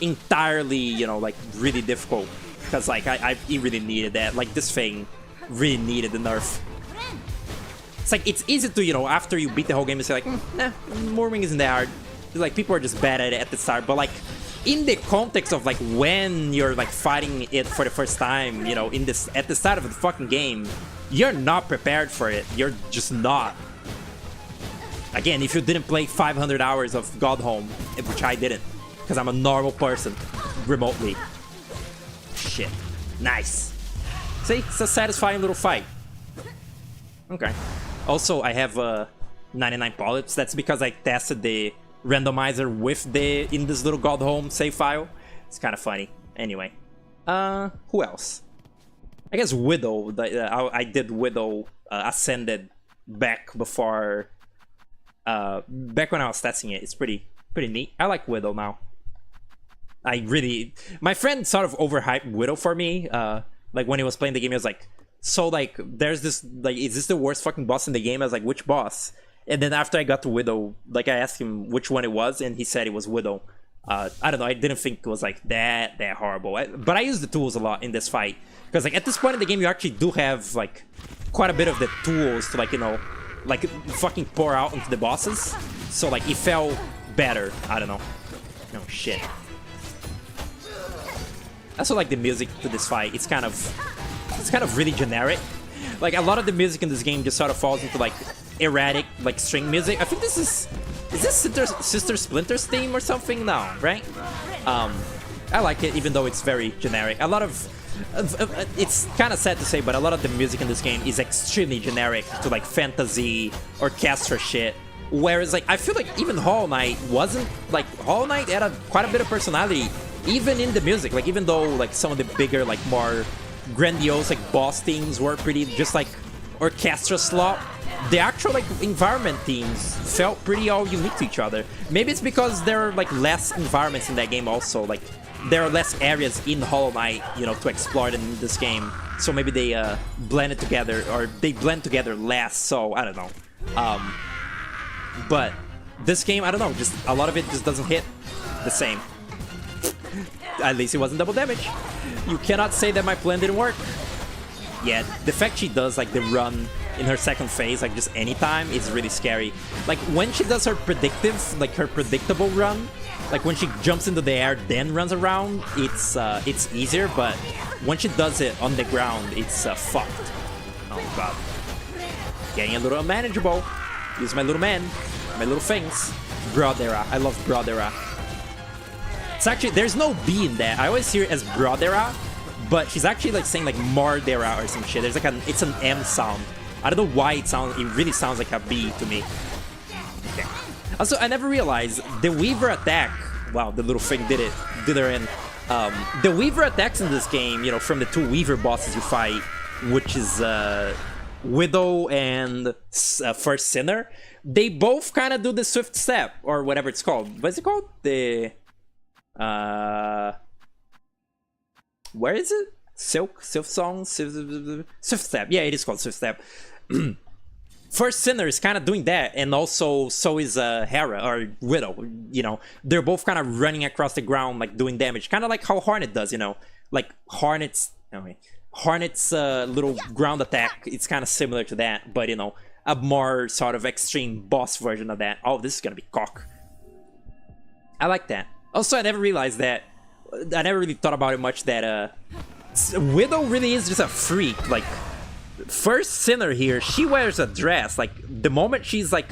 entirely, you know, like, really difficult, because, like, he really needed that. Like, this thing really needed the nerf. It's like, it's easy to, you know, after you beat the whole game, to say, like, nah, Moorwing isn't that hard. It's like, people are just bad at it at the start, but, like, in the context of, like, when you're, like, fighting it for the first time, you know, at the start of the fucking game, you're not prepared for it. You're just not. Again, if you didn't play 500 hours of Godhome, which I didn't, because I'm a normal person, remotely. Shit. Nice. See? It's a satisfying little fight. Okay. Also, I have 99 polyps. That's because I tested the randomizer in this little Godhome save file. It's kind of funny. Anyway. Who else? I guess Widow. I did Widow Ascended back before... back when I was testing it. It's pretty neat. I like Widow now. My friend sort of overhyped Widow for me. Like, when he was playing the game, he was like, so, like, there's this, like, is this the worst fucking boss in the game? I was like, which boss? And then after I got to Widow, like, I asked him which one it was, and he said it was Widow. I don't know, I didn't think it was like that horrible. But I used the tools a lot in this fight. Because like at this point in the game, you actually do have like quite a bit of the tools to like, you know, like fucking pour out into the bosses. So like it felt better. I don't know. Oh shit. I also like the music to this fight. It's kind of really generic. Like a lot of the music in this game just sort of falls into like erratic like string music. I think this is this Sister Splinter's theme or something? No, right? I like it even though it's very generic. A lot of it's kind of sad to say, but a lot of the music in this game is extremely generic to like fantasy orchestra shit. Whereas like I feel like even Hollow Knight wasn't like Hollow Knight had quite a bit of personality even in the music. Like even though like some of the bigger like more grandiose like boss themes were pretty just like orchestra slop, the actual like environment themes felt pretty all unique to each other. Maybe it's because there are like less environments in that game also. Like there are less areas in Hollow Knight, you know, to explore than in this game. So maybe they blended together, or they blend together less, so I don't know. But this game, I don't know, just a lot of it just doesn't hit the same. At least it wasn't double damage. You cannot say that my plan didn't work. Yeah, the fact she does like the run in her second phase, like just anytime, is really scary. Like when she does her predictable run, like when she jumps into the air then runs around, it's easier. But when she does it on the ground, it's fucked. Oh god, getting a little unmanageable. Use my little man, my little things. Brodera, I love Brodera. It's actually, there's no B in that. I always hear it as Brodera, but she's actually like saying like Mardera or some shit. There's like it's an M sound. I don't know why it really sounds like a B to me. Okay. Also, I never realized the Weaver attack. Wow, the little thing did her in. The Weaver attacks in this game, you know, from the two Weaver bosses you fight, which is Widow and First Sinner. They both kind of do the Swift Step or whatever it's called. What's it called? The where is it? Silksong? Swift Step. Yeah, it is called Swift Step. First Sinner is kind of doing that, and also so is Hera or Widow. You know, they're both kind of running across the ground, like doing damage, kind of like how Hornet does. You know, like Hornet's little ground attack. It's kind of similar to that, but you know, a more sort of extreme boss version of that. Oh, this is gonna be cock. I like that. Also, I never realized that. I never really thought about it much that Widow really is just a freak. Like, First Sinner here, she wears a dress. Like, the moment she's like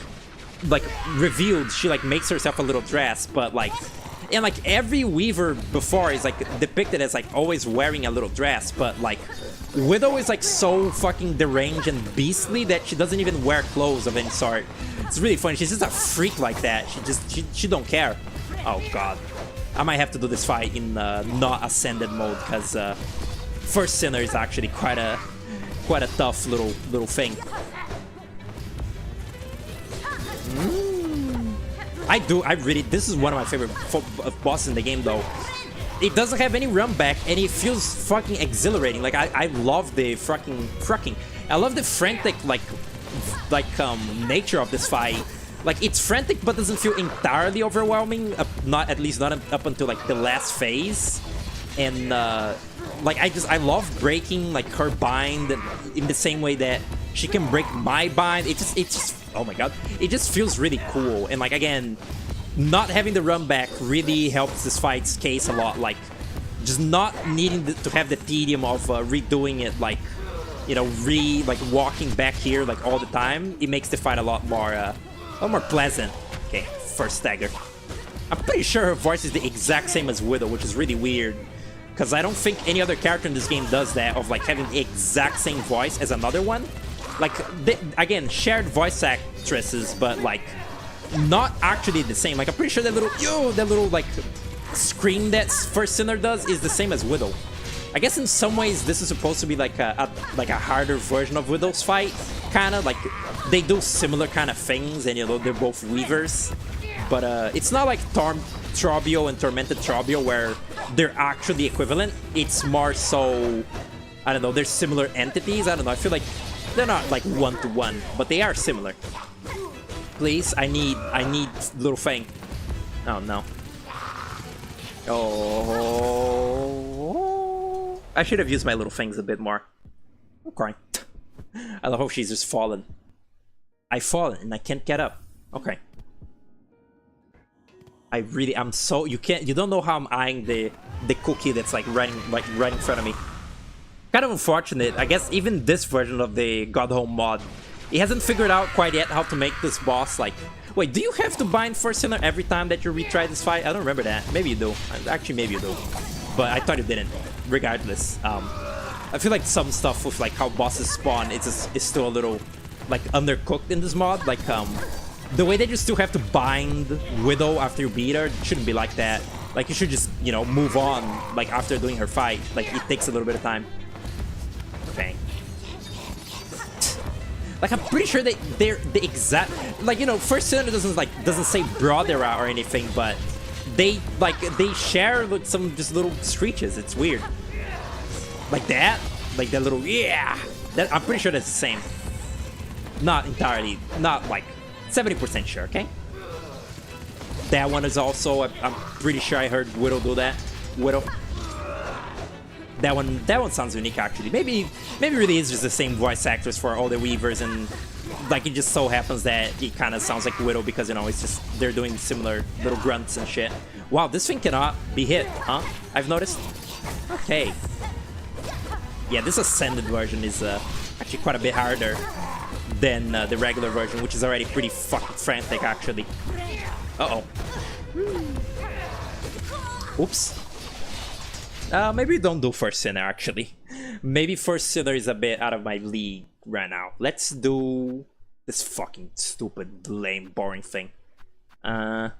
revealed, she like makes herself a little dress. But like, and like every Weaver before is like depicted as like always wearing a little dress. But like, Widow is like so fucking deranged and beastly that she doesn't even wear clothes of any sort. It's really funny. She's just a freak like that. She don't care. Oh god. I might have to do this fight in not ascended mode, because First Sinner is actually quite a tough little thing. This is one of my favorite bosses in the game though. It doesn't have any run back and it feels fucking exhilarating. Like I love the fucking I love the frantic nature of this fight. Like, it's frantic but doesn't feel entirely overwhelming, at least not up until like the last phase. And like I love breaking like her bind in the same way that she can break my bind. It just oh my god, it just feels really cool. And like again, not having the run back really helps this fight's case a lot. Like just not needing to have the tedium of redoing it, like, you know, walking back here like all the time. It makes the fight a lot more pleasant. Okay, first stagger. I'm pretty sure her voice is the exact same as Widow, which is really weird, because I don't think any other character in this game does that, of like having the exact same voice as another one. Like, again, shared voice actresses, but like not actually the same. Like, I'm pretty sure that little like scream that First Sinner does is the same as Widow. I guess in some ways this is supposed to be like a harder version of Widow's fight, kind of like they do similar kind of things, and you know they're both Weavers, but it's not like Trobio and Tormented Trobio where they're actually equivalent. It's more so, I don't know, they're similar entities. I don't know, I feel like they're not like one-to-one, but they are similar. Please, I need little Fang. Oh no. Oh, I should have used my little things a bit more. I'm crying. I love how she's just fallen. I've fallen and I can't get up. Okay. I'm so, you don't know how I'm eyeing the cookie that's like right in front of me. Kind of unfortunate. I guess even this version of the Godhome mod, it hasn't figured out quite yet how to make this boss like... Wait, do you have to bind First Sinner every time that you retry this fight? I don't remember that. Maybe you do. Actually, maybe you do. But I thought you didn't. Regardless. I feel like some stuff with like how bosses spawn is still a little like undercooked in this mod. Like the way that you still have to bind Widow after you beat her shouldn't be like that. Like you should just, you know, move on like after doing her fight. Like it takes a little bit of time. Okay. Like I'm pretty sure they're the exact, like, you know, First Sinner doesn't say brother or anything, but they share like some just little screeches. It's weird. Like that little yeah. That I'm pretty sure that's the same. Not entirely, not like 70% sure. Okay. That one is also. I'm pretty sure I heard Widow do that. Widow. That one sounds unique actually. Maybe really is just the same voice actors for all the Weavers, and like it just so happens that it kind of sounds like Widow because, you know, it's just they're doing similar little grunts and shit. Wow, this thing cannot be hit, huh? I've noticed. Okay. Yeah, this ascended version is actually quite a bit harder than the regular version, which is already pretty fucking frantic actually. Uh-oh. Oops. Maybe don't do First Sinner, actually. Maybe First Sinner is a bit out of my league right now. Let's do this fucking stupid, lame, boring thing. Does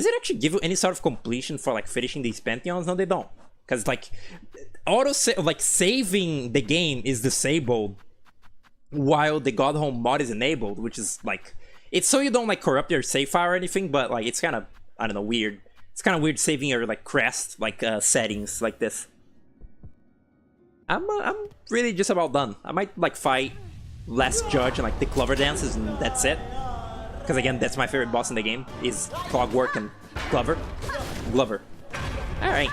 it actually give you any sort of completion for, like, finishing these Pantheons? No, they don't. Because, like, saving the game is disabled while the Godhome mod is enabled, which is, like... It's so you don't, like, corrupt your save file or anything, but, like, it's kind of, I don't know, weird. It's kind of weird saving your like crest like settings like this. I'm really just about done. I might like fight Last Judge and like the Clover dances and that's it. Because again, that's my favorite boss in the game is Clockwork and Glover. All right,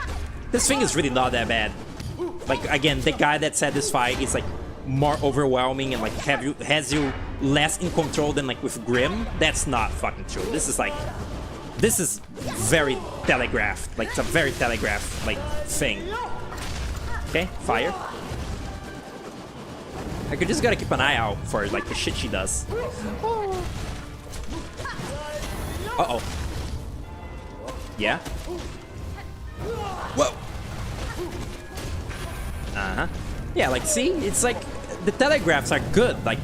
this thing is really not that bad. Like again, the guy that said this fight is like more overwhelming and like has you less in control than like with Grim. That's not fucking true. This is very telegraphed. Like, it's a very telegraphed, like, thing. Okay, fire. I could just gotta keep an eye out for, like, the shit she does. Uh-oh. Yeah? Whoa! Uh-huh. Yeah, like, see? It's like, the telegraphs are good. Like,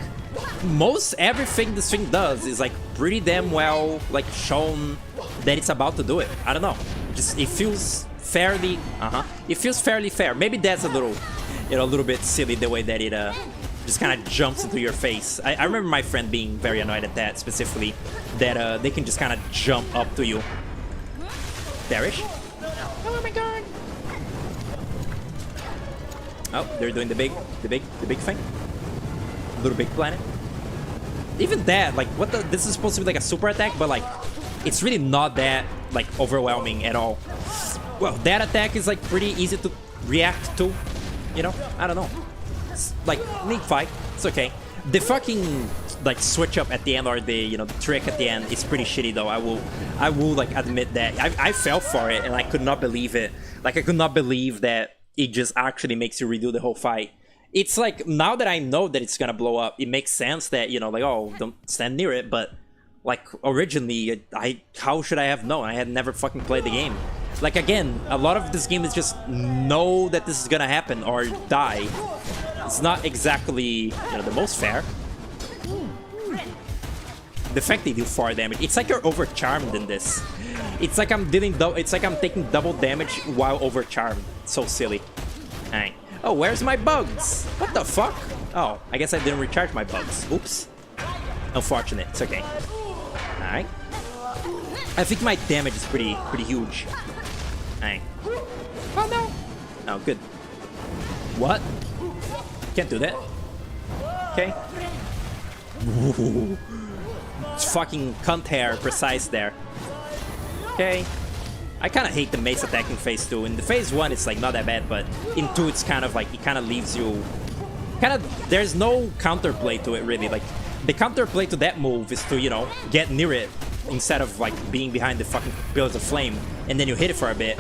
most everything this thing does is, like, pretty damn well, like, shown that it's about to do it. I don't know. Just it feels fairly it feels fairly fair. Maybe that's a little, you know, a little bit silly the way that it just kind of jumps into your face. I remember my friend being very annoyed at that specifically, that they can just kind of jump up to you. Bearish. Oh my god. Oh, they're doing the big thing. Little big planet. Even that, like, what the? This is supposed to be like a super attack, but like, it's really not that like overwhelming at all. Well, that attack is like pretty easy to react to, you know. I don't know. It's like neat fight. It's okay. The fucking like switch up at the end or the, you know, the trick at the end is pretty shitty though. I will like admit that I fell for it and I could not believe it. Like I could not believe that it just actually makes you redo the whole fight. It's like, now that I know that it's gonna blow up, it makes sense that, you know, like, oh, don't stand near it, but, like, originally, how should I have known? I had never fucking played the game. Like, again, a lot of this game is just know that this is gonna happen or die. It's not exactly, you know, the most fair. The fact they do 4 damage, it's like you're over-charmed in this. It's like I'm taking double damage while over-charmed. So silly. Alright. Oh, where's my bugs? What the fuck? Oh, I guess I didn't recharge my bugs. Oops. Unfortunate. It's okay. Alright. I think my damage is pretty huge. Alright. Oh no! Oh, good. What? Can't do that. Okay. Ooh. It's fucking cunt hair precise there. Okay. I kind of hate the mace attack in phase 2. In the phase 1, it's like not that bad, but in 2, it's kind of like, it kind of leaves you... there's no counterplay to it, really. Like, the counterplay to that move is to, you know, get near it instead of, like, being behind the fucking pillars of flame, and then you hit it for a bit.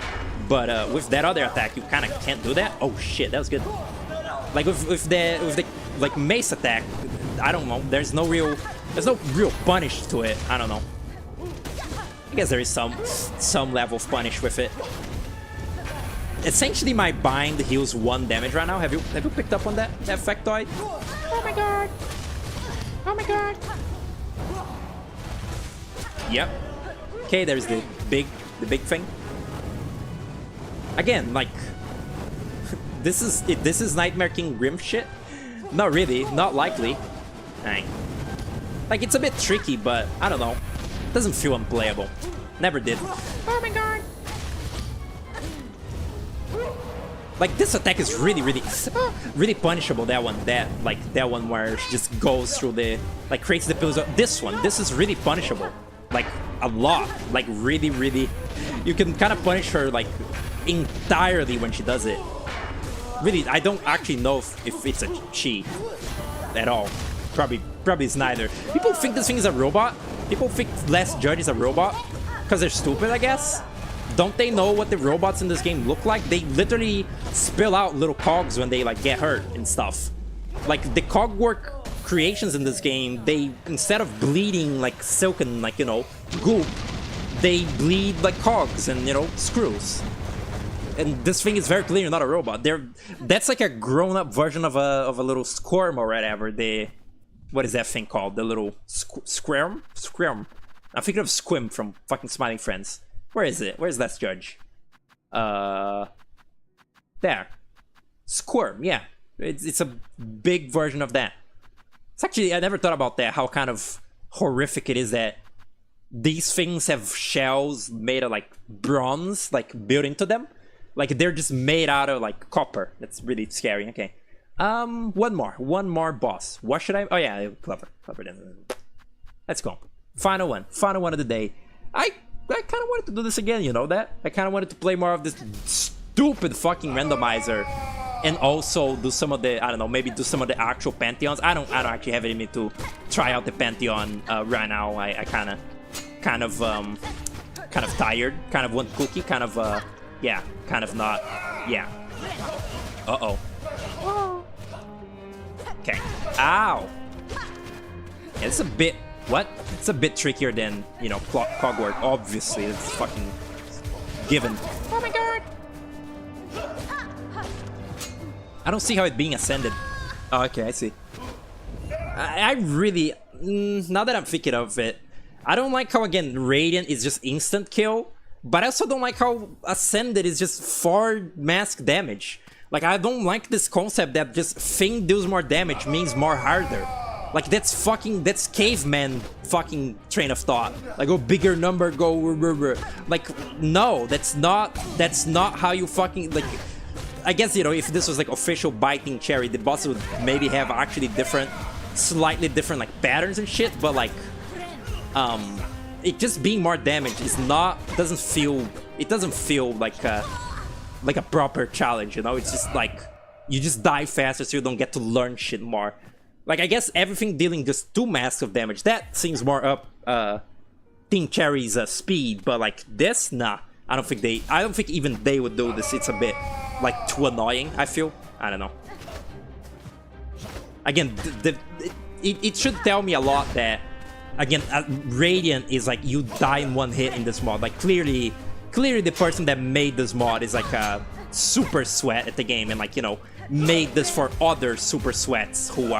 But with that other attack, you kind of can't do that. Oh, shit, that was good. Like, with the like, mace attack, I don't know, there's no real punish to it. I don't know. I guess there is some level of punish with it. Essentially, my bind heals 1 damage right now. Have you picked up on that factoid? Oh my god! Oh my god! Yep. Okay, there's the big thing. Again, like this is Nightmare King Grim shit. Not really, not likely. Dang. Like, it's a bit tricky, but I don't know. Doesn't feel unplayable. Never did. Oh my god. Like, this attack is really punishable. That one where she just goes through the, like, creates the pillars. This is really punishable. Like, a lot. Like, really. You can kind of punish her, like, entirely when she does it. Really, I don't actually know if it's a cheat at all. Probably it's neither. People think this thing is a robot. People think Last Judge is a robot because they're stupid, I guess. Don't they know what the robots in this game look like? They literally spill out little cogs when they, like, get hurt and stuff. Like, the cogwork creations in this game, they, instead of bleeding like silken, like, you know, goop, they bleed like cogs and, you know, screws. And this thing is very clearly not a robot. That's like a grown-up version of a little squirm or whatever. What is that thing called? The little squirm? Squirm. I'm thinking of Squim from fucking Smiling Friends. Where is it? Where's Last Judge? There. Squirm, yeah. It's a big version of that. It's actually, I never thought about that, how kind of horrific it is that these things have shells made of, like, bronze, like, built into them. Like, they're just made out of, like, copper. That's really scary. Okay. One more boss. What should I... Oh, yeah, clever. Let's go. Final one of the day. I kind of wanted to do this again, you know that? I kind of wanted to play more of this stupid fucking randomizer. And also do some of the, I don't know, maybe do some of the actual Pantheons. I don't actually have it in me to try out the Pantheon right now. I kind of tired. Kind of want cookie. Kind of, yeah, kind of not. Yeah. Uh-oh. Okay. Ow. Yeah, it's a bit... What? It's a bit trickier than, you know, cogwork. Obviously, it's fucking given. Oh my god! I don't see how it being ascended. Oh, okay, I see. I really... now that I'm thinking of it, I don't like how, again, Radiant is just instant kill, but I also don't like how Ascended is just 4 mask damage. Like, I don't like this concept that just thing deals more damage means more harder. Like, that's caveman fucking train of thought. Like, go bigger number, go... Like, no, that's not how you fucking... Like, I guess, you know, if this was, like, official biting cherry, the boss would maybe have actually slightly different, like, patterns and shit, but, like, it just being more damage is not... doesn't feel like a proper challenge, you know? It's just, like, you just die faster so you don't get to learn shit more. Like, I guess everything dealing just 2 masks of damage, that seems more up Team Cherry's speed, but like this, nah. I don't think even they would do this. It's a bit like too annoying, I feel. I don't know. Again, it should tell me a lot that, again, Radiant is like you die in 1 hit in this mod. Like clearly the person that made this mod is like a super sweat at the game and, like, you know, made this for other super sweats who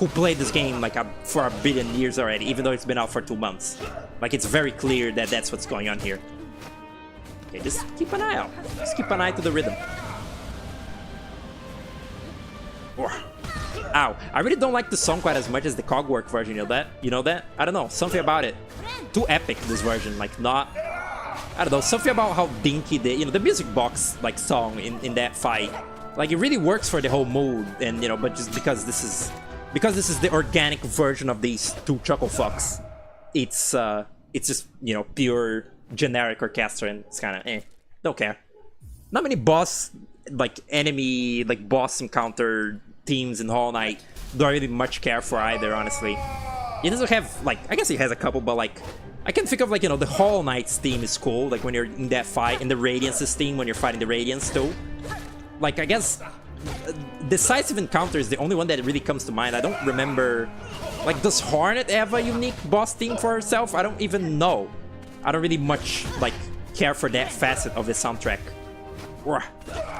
played this game like for a billion years already, even though it's been out for 2 months. Like, it's very clear that that's what's going on here. Okay, just keep an eye out. Just keep an eye to the rhythm. Ow. I really don't like the song quite as much as the cogwork version, you know that? You know that? I don't know. Something about it. Too epic, this version. Like, not... I don't know. Something about how dinky the... You know, the music box, like, song in that fight. Like, it really works for the whole mood. And, you know, but just because this is... Because this is the organic version of these 2 chuckle fucks. It's just, you know, pure generic orchestra, and it's kind of don't care. Not many boss, like enemy, like boss encounter themes in Hollow Knight don't really much care for either, honestly. It doesn't have, like, I guess it has a couple, but like, I can think of, like, you know, the Hollow Knight's theme is cool, like when you're in that fight, and the Radiance's theme when you're fighting the Radiance too. Like, I guess Decisive Encounter is the only one that really comes to mind. I don't remember, like, does Hornet have a unique boss theme for herself? I don't even know. I don't really much, like, care for that facet of the soundtrack.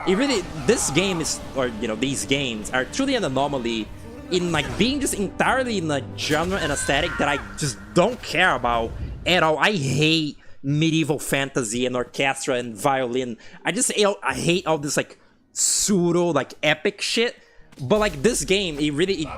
It really, this game is, or, you know, these games are truly an anomaly in, like, being just entirely in a genre and aesthetic that I just don't care about at all. I hate medieval fantasy and orchestra and violin. I hate all this, like, pseudo, like, epic shit. But, like, this game, it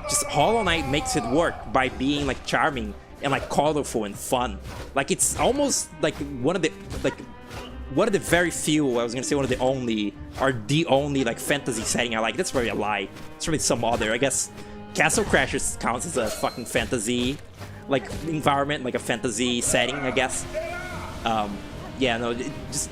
just, Hollow Knight makes it work by being, like, charming and, like, colorful and fun. Like, it's almost, like, one of the very few, I was gonna say one of the only, or the only, like, fantasy setting I like. That's probably a lie. It's probably some other. I guess Castle Crashers counts as a fucking fantasy, like, environment, like a fantasy setting, I guess. Yeah, no, just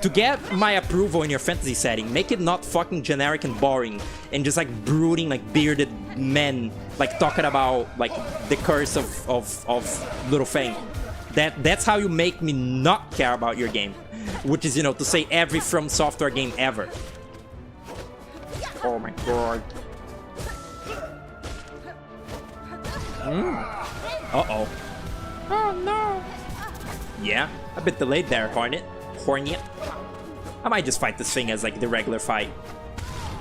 to get my approval in your fantasy setting, make it not fucking generic and boring, and just, like, brooding, like, bearded men, like, talking about, like, the curse of Little Fang. That's how you make me not care about your game, which is, you know, to say every From Software game ever. Oh my god. Uh-oh. Oh no. Yeah, a bit delayed there, Hornet. I might just fight this thing as, like, the regular fight.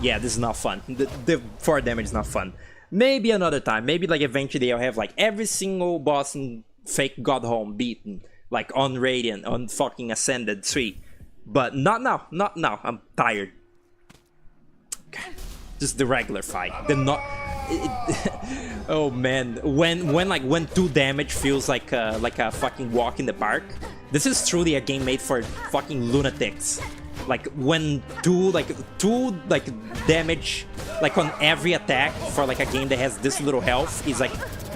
Yeah, this is not fun. The 4 damage is not fun. Maybe another time. Maybe, like, eventually I'll have, like, every single boss in fake Godhome beaten, like, on Radiant, on fucking Ascended 3. But not now, not now. I'm tired. Just the regular fight. Oh man, when 2 damage feels like a fucking walk in the park. This is truly a game made for fucking lunatics. Like, when 2 damage, like, on every attack for, like, a game that has this little health is, like,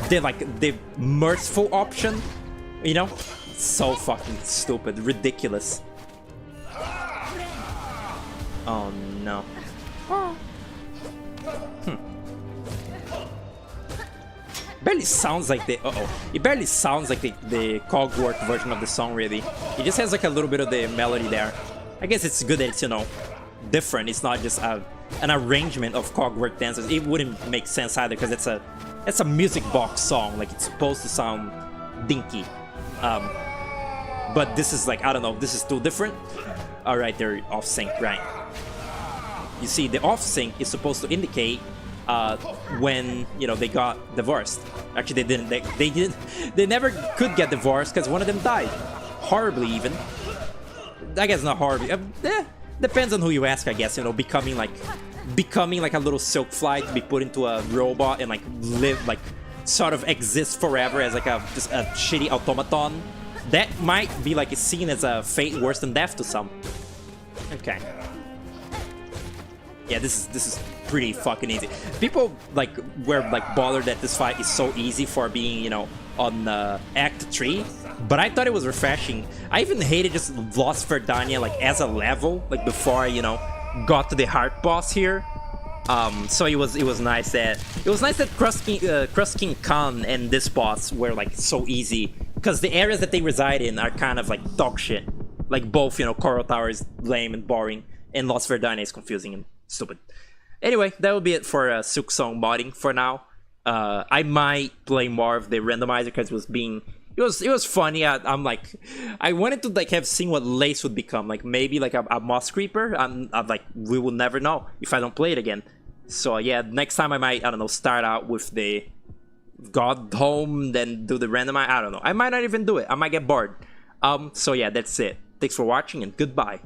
the merciful option, you know? So fucking stupid, ridiculous. Oh no. Barely sounds like the it barely sounds like the cogwork version of the song, really. It just has, like, a little bit of the melody there. I guess it's good that it's, you know, different. It's not just an arrangement of cogwork dances. It wouldn't make sense either, because it's a music box song. Like, it's supposed to sound dinky. But this is, like, I don't know, this is too different. Alright, they're off sync, right? You see, the off sync is supposed to indicate when, you know, they got divorced. Actually, they didn't. They never could get divorced because one of them died, horribly even. I guess not horribly. Depends on who you ask, I guess. You know, becoming like a little silk fly to be put into a robot and, like, live, like, sort of exist forever as, like, just a shitty automaton. That might be, like, seen as a fate worse than death to some. Okay. Yeah, this is pretty fucking easy. People, like, were, like, bothered that this fight is so easy for being, you know, on Act 3. But I thought it was refreshing. I even hated just Lost Verdania, like, as a level, like, before I, you know, got to the hard boss here. So it was nice that Crust King Khan and this boss were, like, so easy, because the areas that they reside in are kind of, like, dog shit. Like, both, you know, Coral Tower is lame and boring, and Lost Verdania is confusing and stupid. Anyway, that will be it for Silksong modding for now. I might play more of the randomizer because it was funny. I'm like, I wanted to, like, have seen what Lace would become. Like, maybe like a Moss Creeper. I'm like, we will never know if I don't play it again. So yeah, next time I might, I don't know, start out with the Godhome, then do the randomizer. I don't know. I might not even do it. I might get bored. So yeah, that's it. Thanks for watching and goodbye.